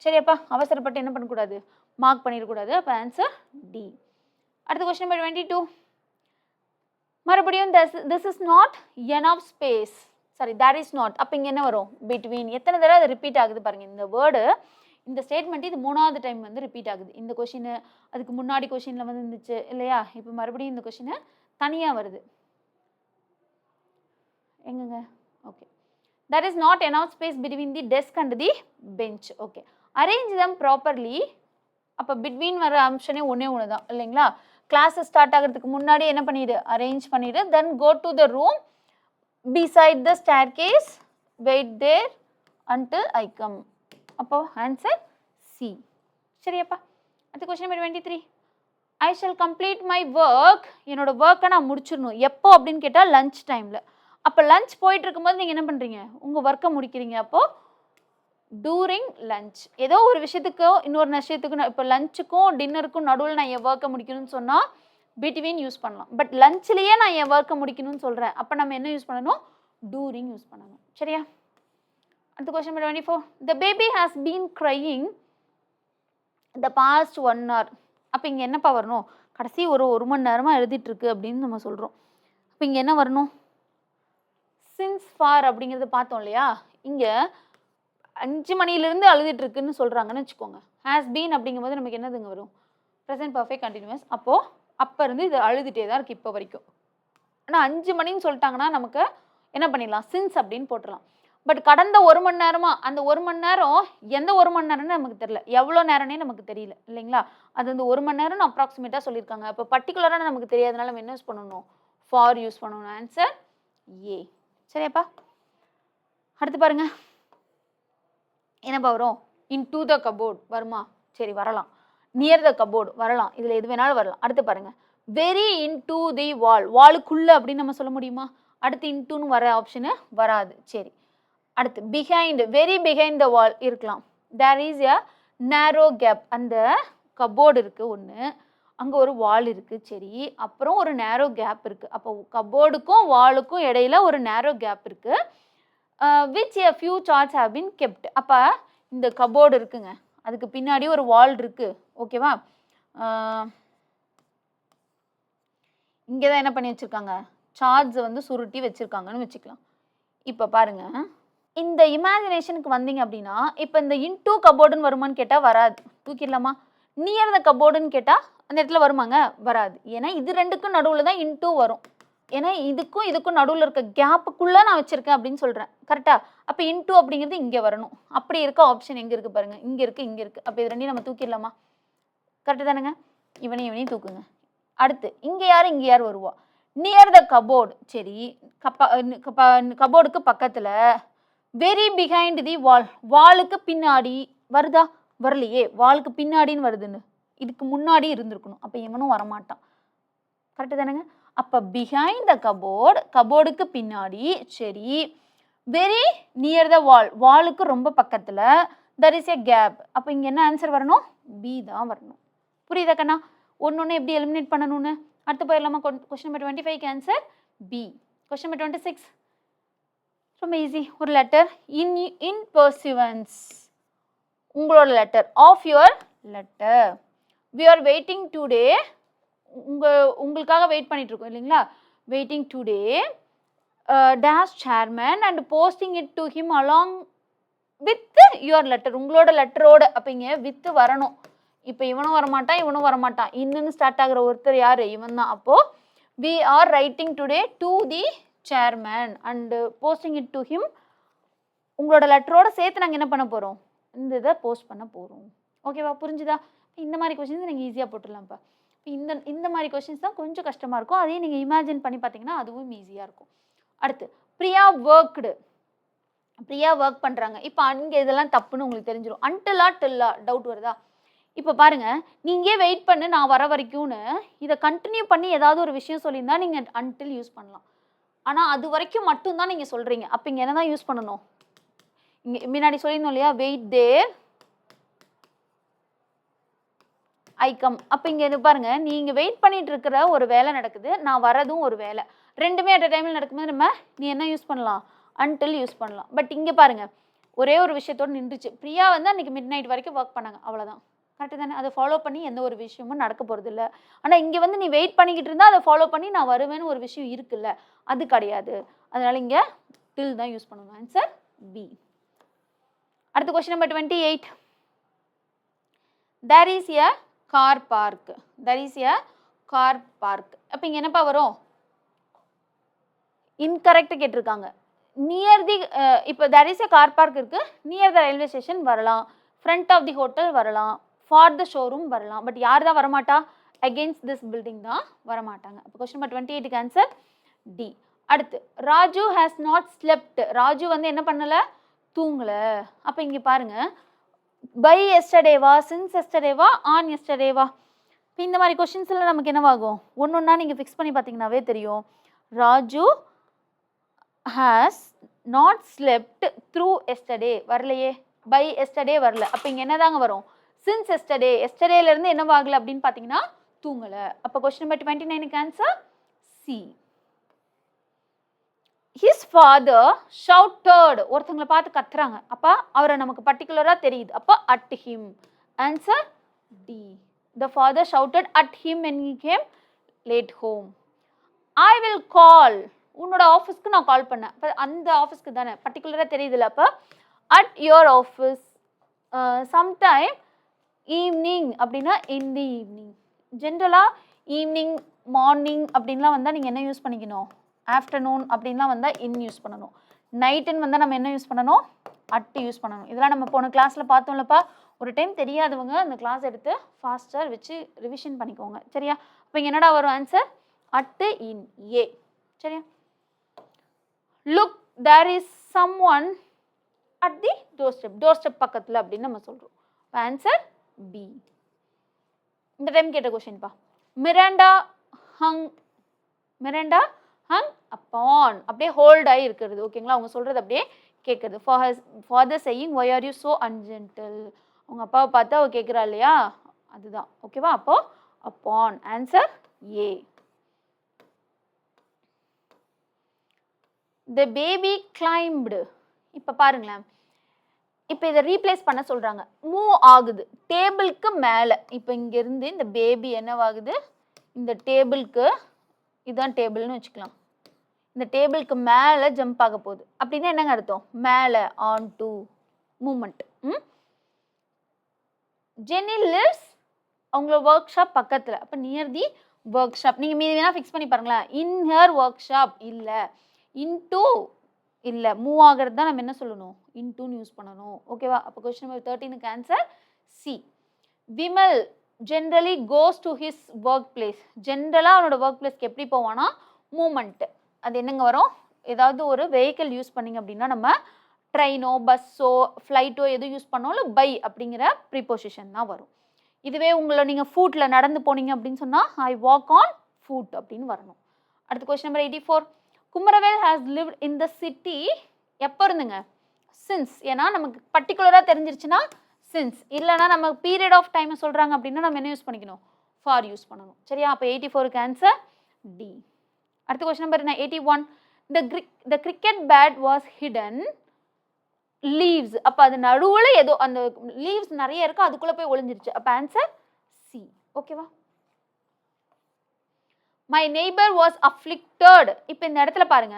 சரியாப்பா? அவசரப்பட்டு என்ன பண்ணக்கூடாது? மார்க் பண்ணிடக்கூடாது. அப்போ ஆன்சர் டி. அடுத்த கொஸ்டின் நம்பர் 22. மறுபடியும் this is not enough space. Sorry, that is not. அப்போ இங்கே என்ன வரும்? பிட்வீன். எத்தனை தடவை அது ரிப்பீட் ஆகுது பாருங்க இந்த வேர்டு. இந்த ஸ்டேட்மெண்ட் இது 3வது டைம் வந்து ரிப்பீட் ஆகுது. இந்த கொஷின் அதுக்கு முன்னாடி கொஷினில் வந்து இருந்துச்சு இல்லையா? இப்போ மறுபடியும் இந்த கொஷின் தனியாக வருது. எங்கங்க? Okay. There is not enough space between the desk and the bench. Okay. Arrange them properly. அப்போ பிட்வீன் வர ஆப்ஷனே ஒன்று தான் இல்லைங்களா? கிளாஸஸ் ஸ்டார்ட் ஆகிறதுக்கு முன்னாடி என்ன பண்ணிடு? அரேஞ்ச் பண்ணிடு. Then go to the room beside the staircase, wait there until I come. அப்போ ஆன்சர் சி. சரியாப்பா? அடுத்த question number 23. I shall complete my work. என்னோட ஒர்க்கை நான் முடிச்சிடணும். எப்போ அப்படின்னு கேட்டால் லஞ்ச் டைமில். அப்போ லஞ்ச் போயிட்டு இருக்கும்போது நீங்கள் என்ன பண்ணுறீங்க? உங்கள் ஒர்க்கை முடிக்கிறீங்க. அப்போது டூரிங் லஞ்ச். ஏதோ ஒரு விஷயத்துக்கோ இன்னொரு விஷயத்துக்கு இப்போ லஞ்சுக்கும் டின்னருக்கும் நடுவில் நான் என் ஒர்க்கை முடிக்கணும்னு சொன்னால் பிட்வீன் யூஸ் பண்ணலாம். பட் லஞ்ச்லேயே நான் என் ஒர்க்கை முடிக்கணும்னு சொல்கிறேன், அப்போ நம்ம என்ன யூஸ் பண்ணணும்? டூரிங் யூஸ் பண்ணணும். சரியா? அடுத்த question number 24. The baby has been crying the past 1 hour. அப்போ இங்கே என்னப்பா வரணும்? கடைசி ஒரு மணி நேரமாக எழுதிட்டு இருக்கு அப்படின்னு நம்ம சொல்கிறோம். அப்போ இங்கே என்ன வரணும்? since far அப்படிங்கிறது பார்த்தோம் இல்லையா? இங்கே 5 மணிலேருந்து அழுதுட்டு இருக்குன்னு சொல்கிறாங்கன்னு வச்சுக்கோங்க. has been அப்படிங்கும்போது நமக்கு என்னதுங்க வரும்? Present perfect continuous. அப்போ இருந்து இது அழுதுகிட்டே தான் இருக்குது இப்போ வரைக்கும். ஆனால் 5 மணின்னு சொல்லிட்டாங்கன்னா நமக்கு என்ன பண்ணிடலாம்? since அப்படின்னு போட்டுடலாம். பட் கடந்த 1 மணி நேரமாக, அந்த 1 மணி நேரம் எந்த 1 மணி நேரம்னு நமக்கு தெரியல, எவ்வளோ நேரம்னே நமக்கு தெரியல இல்லைங்களா? அது வந்து 1 மணி நேரம்னு அப்ராக்சிமேட்டாக சொல்லியிருக்காங்க. அப்போ பர்டிகுலராக நமக்கு தெரியாதனால நம்ம என்ன யூஸ் பண்ணணும்? ஃபார் யூஸ் பண்ணணும். Answer A. சரியாப்பா? அடுத்து பாருங்க, என்னப்பா வரும்? இன்டு த கபோர்ட் வருமா? சரி, வரலாம். நியர் த கபோர்டு வரலாம். இதில் எது வேணாலும் வரலாம். அடுத்து பாருங்க, வெரி இன்டு தி வால், வாலுக்குள்ள அப்படின்னு நம்ம சொல்ல முடியுமா? அடுத்து இன்டுன்னு வர ஆப்ஷனு வராது. சரி, அடுத்து behind, very behind the wall இருக்கலாம். தேர் இஸ் எ நேரோ கேப், அந்த கபோர்டு இருக்குது ஒன்று, அங்கே ஒரு வால் இருக்குது. சரி, அப்புறம் ஒரு நேரோ கேப் இருக்குது. அப்போ கபோர்டுக்கும் வாலுக்கும் இடையில ஒரு நேரோ கேப் இருக்குது. Which a few charts have been kept. அப்போ இந்த கபோர்டு இருக்குங்க, அதுக்கு பின்னாடி ஒரு வால் இருக்குது. ஓகேவா? இங்கே தான் என்ன பண்ணி வச்சுருக்காங்க? சார்ட்ஸ் வந்து சுருட்டி வச்சுருக்காங்கன்னு வச்சுக்கலாம். இப்போ பாருங்க, இந்த இமேஜினேஷனுக்கு வந்தீங்க அப்படின்னா, இப்போ இந்த இன்டூ கபோர்டுன்னு வருமானு கேட்டால் வராது, தூக்கிடலாமா? நியர் த கபோர்டுன்னு கேட்டால் அந்த இடத்துல வருமாங்க? வராது. ஏன்னா இது ரெண்டுக்கும் நடுவில் தான் இன்டூ வரும். ஏன்னா இதுக்கும் நடுவில் இருக்க கேப்புக்குள்ளே நான் வச்சுருக்கேன் அப்படின்னு சொல்கிறேன். கரெக்டாக? அப்போ இன்டூ அப்படிங்கிறது இங்கே வரணும். அப்படி இருக்க ஆப்ஷன் எங்கே இருக்குது பாருங்கள், இங்கே இருக்குது, இங்கே இருக்குது. அப்போ இது ரெண்டையும் நம்ம தூக்கிடலாமா? கரெக்டு தானுங்க? இவனையும் தூக்குங்க. அடுத்து இங்கே யார் வருவா? Near the cupboard. சரி, கபோர்டுக்கு பக்கத்தில், வெரி பிஹைண்ட் தி வால், வாலுக்கு பின்னாடி வருதா? வரலையே, வாலுக்கு பின்னாடின்னு வருதுன்னு, இதுக்கு முன்னாடி இருந்திருக்கணும். அப்போ இவனும் வரமாட்டான். கரெக்டு தானேங்க? அப்போ பிஹைண்ட் த கபோர்டு, கபோர்டுக்கு பின்னாடி. சரி, வெரி நியர் த வால், வாலுக்கு ரொம்ப பக்கத்தில், தர் இஸ் எ கேப். அப்போ இங்கே என்ன ஆன்சர் வரணும்? பி தான் வரணும். புரியுதா கண்ணா? ஒன்று எப்படி எலிமினேட் பண்ணணும்னு? அடுத்து போயிடலாமா? Question number 25 answer B. Question number 26 ரொம்ப ஈஸி. ஒரு லெட்டர், இன் பர்சுவன்ஸ், உங்களோட letter, of your letter, we are waiting today, உங்களுக்காக வெயிட் பண்ணிட்டு இருக்கோம் இல்லைங்களா? Waiting today dash chairman and posting it to him along with your letter, உங்களோட லெட்டரோட. அப்போ இங்கே வித்து வரணும். இப்போ இவனும் வரமாட்டான், இன்னும் ஸ்டார்ட் ஆகிற ஒருத்தர் யார்? இவன் தான். அப்போது we are writing today to the chairman and posting it to him, உங்களோட லெட்டரோட சேர்த்து நாங்கள் என்ன பண்ண போகிறோம்? இந்த இதை போஸ்ட் பண்ண போகிறோம். ஓகேவா? புரிஞ்சுதா? இந்த மாதிரி கொஸ்டின்ஸ் நீங்கள் ஈஸியாக போட்டுடலாம்ப்பா. இந்த மாதிரி கொஸ்டின்ஸ் தான் கொஞ்சம் கஷ்டமாக இருக்கும். அதையும் நீங்கள் இமேஜின் பண்ணி பார்த்தீங்கன்னா அதுவும் ஈஸியாக இருக்கும். அடுத்து பிரியா ஒர்க்டு, பிரியா ஒர்க் பண்ணுறாங்க. இப்போ அங்கே இதெல்லாம் தப்புன்னு உங்களுக்கு தெரிஞ்சிடும். அன்டிலா டில்லா டவுட் வருதா? இப்போ பாருங்கள், நீங்கள் வெயிட் பண்ணு நான் வர வரைக்கும்னு இதை கண்டினியூ பண்ணி ஏதாவது ஒரு விஷயம் சொல்லியிருந்தா நீங்கள் அன்டில் யூஸ் பண்ணலாம். ஆனால் அது வரைக்கும் மட்டும்தான் நீங்கள் சொல்கிறீங்க. அப்போ இங்கே என்ன தான் யூஸ் பண்ணணும்? இங்கே முன்னாடி சொல்லியிருந்தோம் இல்லையா, வெயிட் தேர் ஐ கம். அப்போ இங்கே பாருங்கள், நீங்கள் வெயிட் பண்ணிட்டு இருக்கிற ஒரு வேலை நடக்குது, நான் வரதும் ஒரு வேலை, ரெண்டுமே அட் அ டைமில் நடக்கும்போது நம்ம நீ என்ன யூஸ் பண்ணலாம்? அன்டில் யூஸ் பண்ணலாம். பட் இங்கே பாருங்கள், ஒரே ஒரு விஷயத்தோடு நின்றுச்சு. பிரியா வந்து அன்றைக்கி மிட் நைட் வரைக்கும் ஒர்க் பண்ணாங்க, அவ்வளோதான். கரெக்டு தானே? அதை ஃபாலோ பண்ணி எந்த ஒரு விஷயமும் நடக்க போகிறது இல்லை. ஆனால் இங்கே வந்து நீ வெயிட் பண்ணிக்கிட்டு இருந்தால் அதை ஃபாலோ பண்ணி நான் வருவேன்னு ஒரு விஷயம் இருக்குல்ல, அது கிடையாது. அதனால் இங்கே டில் தான் யூஸ் பண்ணணும். Answer B. அடுத்த question number 28. There is a car park, there is a car park. அப்போ இங்கே என்னப்பா வரும்? இன்கரெக்ட் கேட்டிருக்காங்க. நியர் தி, இப்போ there is a car park இருக்குது, நியர் த ரயில்வே ஸ்டேஷன் வரலாம், ஃப்ரண்ட் ஆஃப் தி ஹோட்டல் வரலாம், ஃபார் த ஷோரூம் வரலாம். பட் யார் தான் வரமாட்டா? அகெயின்ஸ்ட் திஸ் பில்டிங் தான் வரமாட்டாங்க. அப்போ கொஸ்டின் நம்பர் 28க்கு ஆன்சர் டி. அடுத்து Raju has not slept, Raju வந்து என்ன பண்ணலை? தூங்கலை. அப்போ இங்கே பாருங்கள், பை எஸ்டர்டேவா, சின்ஸ் எஸ்டர்டேவா, ஆன் எஸ்டர்டேவா? இப்போ இந்த மாதிரி கொஸ்டின்ஸ்லாம் நமக்கு என்னவாகும்? ஒன்று ஒன்றா நீங்கள் ஃபிக்ஸ் பண்ணி பார்த்தீங்கன்னாவே தெரியும். Raju has not slept through yesterday வரலையே, பை எஸ்டர்டே வரல. அப்போ இங்கே என்னதாங்க வரும்? Since yesterday. எஸ்டர்டேலேருந்து என்னவாகலை அப்படின்னு பார்த்தீங்கன்னா தூங்கலை. அப்போ கொஸ்டின் நம்பர் 29க்கு answer C. His father shouted. ஒருத்தவங்களை பார்த்து கத்துறாங்க. அப்போ அவரை நமக்கு பர்டிகுலராக தெரியுது. அப்போ at him. Answer D. The father shouted at him when he came late home. I will call. உன்னோட ஆஃபீஸ்க்கு நான் கால் பண்ணேன். அப்போ அந்த ஆஃபீஸ்க்கு தானே பர்டிகுலராக தெரியுதுல்ல. அப்போ at your office. Sometime evening அப்படின்னா இன் தி ஈவினிங். ஜென்ரலாக ஈவினிங் மார்னிங் அப்படின்லாம் வந்தால் நீங்கள் என்ன யூஸ் பண்ணிக்கணும்? ஆஃப்டர்நூன் அப்படின்லாம் வந்தால் இன் யூஸ் பண்ணணும். நைட்டுன்னு வந்தால் நம்ம என்ன யூஸ் பண்ணணும்? அட்டு யூஸ் பண்ணணும். இதெல்லாம் நம்ம போன கிளாஸில் பார்த்தோம்லப்பா. ஒரு டைம் தெரியாதவங்க அந்த கிளாஸ் எடுத்து ஃபாஸ்ட்டாக வச்சு ரிவிஷன் பண்ணிக்கோங்க. சரியா? அப்போ இங்கே என்னடா வரும் ஆன்சர்? At in A. சரியா? Look there is some one at the doorstep. Doorstep பக்கத்தில் அப்படின்னு நம்ம சொல்கிறோம். Answer B. இந்த டைம் கேட்ட கொஸ்டின்ப்பா. Miranda hung upon. அப்படியே ஹோல்ட் ஆகி இருக்கிறது. ஓகேங்களா? அவங்க சொல்கிறது அப்படியே கேட்குறது. Father saying why are you so ungentle. அவங்க அப்பாவை பார்த்து அவ கேட்குறா இல்லையா? அதுதான். ஓகேவா? அப்போ upon. Answer A. The baby climbed. இப்போ பாருங்களேன். இப்போ இதை ரீப்ளேஸ் பண்ண சொல்கிறாங்க. மூவ் ஆகுது டேபிளுக்கு மேலே. இப்போ இங்கேருந்து இந்த பேபி என்னவாகுது? இந்த டேபிளுக்கு, இதுதான் டேபிள்னு வச்சுக்கலாம். இந்த டேபிளுக்கு மேலே ஜம்ப் ஆக போகுது. அப்படின்னா என்னங்க அர்த்தம்? மேலே, on to, moment. Jenny lives அவங்களோட ஒர்க் ஷாப் பக்கத்தில். அப்போ நியர் தி ஒர்க் ஷாப். நீங்கள் மீதி வேணால் ஃபிக்ஸ் பண்ணி பாருங்களேன். இன் ஹர் ஒர்க் ஷாப் இல்லை, இன்டூ இல்லை, மூவ் ஆகிறது தான் நம்ம என்ன சொல்லணும்? இன்டூன்னு யூஸ் பண்ணணும். ஓகேவா? அப்போ கொஸ்டின் நம்பர் 13க்கு answer C. Vimal generally goes to his work place. ஜென்ரலாக அவனோட ஒர்க் பிளேஸ்க்கு எப்படி போவானா? மூமெண்ட்டு. அது என்னங்க வரும்? ஏதாவது ஒரு வெஹிக்கிள் யூஸ் பண்ணிங்க அப்படின்னா நம்ம ட்ரெயினோ பஸ்ஸோ ஃப்ளைட்டோ எது யூஸ் பண்ணாலும் பை அப்படிங்கிற ப்ரீபொசிஷன் தான் வரும். இதுவே உங்களை நீங்கள் ஃபுட்டில் நடந்து போனீங்க அப்படின்னு சொன்னால் ஐ வாக் ஆன் ஃபுட் அப்படின்னு வரணும். அடுத்த question number 84. Kumaravel has lived in the city. எப்போ இருந்துங்க? சின்ஸ். ஏன்னா நமக்கு பர்டிகுலராக தெரிஞ்சிருச்சுன்னா சின்ஸ். இல்லைனா நம்ம பீரியட் ஆஃப் டைமை சொல்கிறாங்க அப்படின்னா நம்ம என்ன யூஸ் பண்ணிக்கணும்? ஃபார் யூஸ் பண்ணணும். சரியா? அப்போ 84க்கு ஆன்சர் டி. அடுத்த question number 81. The cricket bat was hidden leaves. அப்போ அது நடுவில் ஏதோ அந்த லீவ்ஸ் நிறைய இருக்கு, அதுக்குள்ளே போய் ஒளிஞ்சிருச்சு. அப்போ ஆன்சர் சி. ஓகேவா? My neighbour was afflicted. இப்போ இந்த இடத்துல பாருங்க,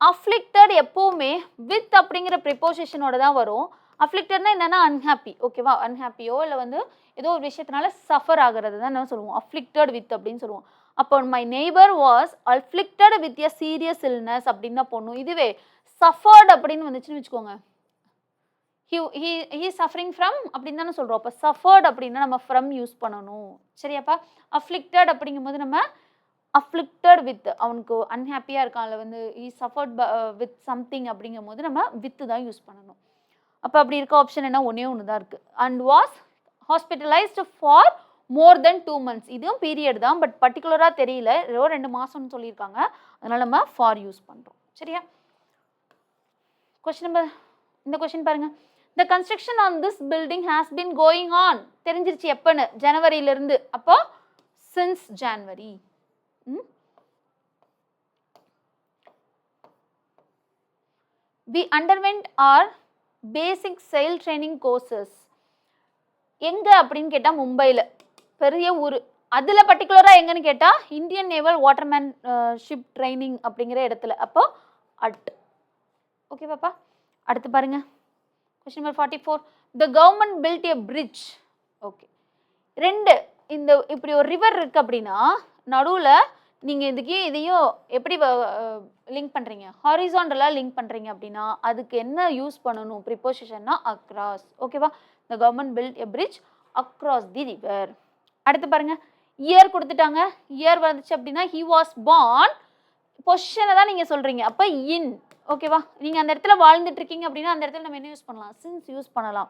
அஃப்ளிக்டட் எப்பவுமே வித் அப்படிங்கிற ப்ரிப்போசிஷனோட தான் வரும். அஃப்ளிக்டட்னா என்னன்னா அன்ஹாப்பி. ஓகேவா? அன்ஹாப்பியோ இல்லை வந்து ஏதோ ஒரு விஷயத்தினால சஃபர் ஆகிறது தான் என்ன சொல்லுவோம்? அஃப்ளிக்டட் வித் அப்படின்னு சொல்லுவோம். அப்போ my neighbour was afflicted with a serious illness அப்படின்னு தான் போடணும். இதுவே சஃபர்ட் அப்படின்னு வந்துச்சுன்னு வச்சுக்கோங்க, he suffering from அப்படின்னு தானே சொல்கிறோம். அப்போ சஃபர்ட் அப்படின்னா நம்ம ஃப்ரம் யூஸ் பண்ணணும். சரியாப்பா? அஃப்ளிக்டட் அப்படிங்கும்போது நம்ம அஃப்ளிக்டட் வித், அவனுக்கு அன்ஹாப்பியாக இருக்கான்ல வந்து he suffered with something அப்படிங்கும் போது நம்ம வித்து தான் யூஸ் பண்ணணும். அப்போ அப்படி இருக்க ஆப்ஷன் என்ன? ஒன்றே ஒன்று தான் இருக்குது. And was hospitalised for more then 2 months. இதுவும் பீரியட் தான், பட் பர்டிகுலராக தெரியல, ஏதோ 2 மாதம்னு சொல்லியிருக்காங்க. அதனால் நம்ம ஃபார் யூஸ் பண்ணுறோம். சரியா? கொஸ்டின் நம்பர், இந்த கொஸ்டின் பாருங்க. The construction on this building has been going on. தெரிஞ்சிருச்சு எப்பன்னு? ஜனவரியிலிருந்து. அப்போ since January. We underwent our basic sail training courses. எங்க அப்படின்னு கேட்டா மும்பையில், பெரிய ஊர். அதில் பர்டிகுலராக எங்கன்னு கேட்டால் Indian naval watermanship training அப்படிங்கிற இடத்துல. அப்போ அட். ஓகே பாப்பா? அடுத்து பாருங்க. Question number 44. The government built a bridge. Okay, ரெண்டு இந்த இப்படி ஒரு ரிவர் இருக்குது அப்படின்னா நடுவில் நீங்கள் இதுக்கு இதையும் எப்படி லிங்க் பண்ணுறீங்க? ஹாரிசான்டலாக லிங்க் பண்ணுறீங்க அப்படின்னா அதுக்கு என்ன யூஸ் பண்ணணும்? ப்ரிப்போசிஷன்னா அக்ராஸ். ஓகேவா? The government built a bridge across the river. அடுத்து பாருங்க, இயர் கொடுத்துட்டாங்க. இயர் வந்துச்சு அப்படின்னா ஹி வாஸ் பார்ன். பொசிஷனை தான் நீங்கள் சொல்கிறீங்க. அப்போ இன். ஓகேவா? நீங்கள் அந்த இடத்துல வாழ்ந்துட்டு இருக்கீங்க அப்படின்னா அந்த இடத்துல நம்ம என்ன யூஸ் பண்ணலாம்? சின்ஸ் யூஸ் பண்ணலாம்.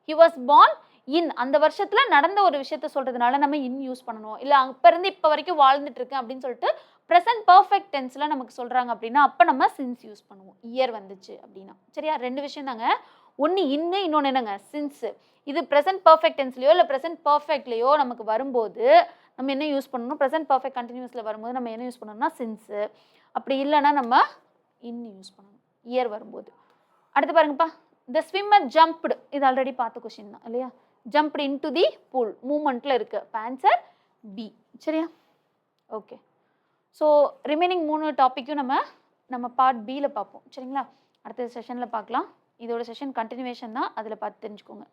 ஹி வாஸ் பார்ன் இன், அந்த வருஷத்தில் நடந்த ஒரு விஷயத்த சொல்கிறதுனால நம்ம இன் யூஸ் பண்ணணும். இல்லை அப்போ இருந்து இப்போ வரைக்கும் வாழ்ந்துட்டு இருக்கேன் அப்படின்னு சொல்லிட்டு ப்ரெசன்ட் பர்ஃபெக்ட் டென்ஸில் நமக்கு சொல்கிறாங்க அப்படின்னா அப்போ நம்ம சின்ஸ் யூஸ் பண்ணுவோம், இயர் வந்துச்சு அப்படின்னா. சரியா, 2 விஷயம் தாங்க. ஒன்று இன்னொன்று என்னங்க, சின்ஸு. இது ப்ரெசன்ட் பர்ஃபெக்ட் டென்ஸ்லையோ இல்லை ப்ரெசன்ட் பர்ஃபெக்ட்லையோ நமக்கு வரும்போது நம்ம என்ன யூஸ் பண்ணணும், ப்ரெசன்ட் பர்ஃபெக்ட் கண்டினியூஸில் வரும்போது நம்ம என்ன யூஸ் பண்ணணும்னா சின்ஸு. அப்படி இல்லைன்னா நம்ம யூஸ் பண்ணணும் இயர் வரும்போது. அடுத்து பாருங்கப்பா, த ஸ்விம்மர் ஜம்ப்டு, இது ஆல்ரெடி பார்த்த கொஸ்டின் தான் இல்லையா. Jumped into the pool, மூமெண்ட்டில் இருக்குது. Answer B. சரியா, ஓகே. ஸோ ரிமைனிங் 3 டாப்பிக்கும் நம்ம பார்ட் பியில் பார்ப்போம். சரிங்களா, அடுத்த செஷனில் பார்க்கலாம். இதோட செஷன் கண்டினியூவேஷன் தான், அதில் பார்த்து தெரிஞ்சுக்கோங்க.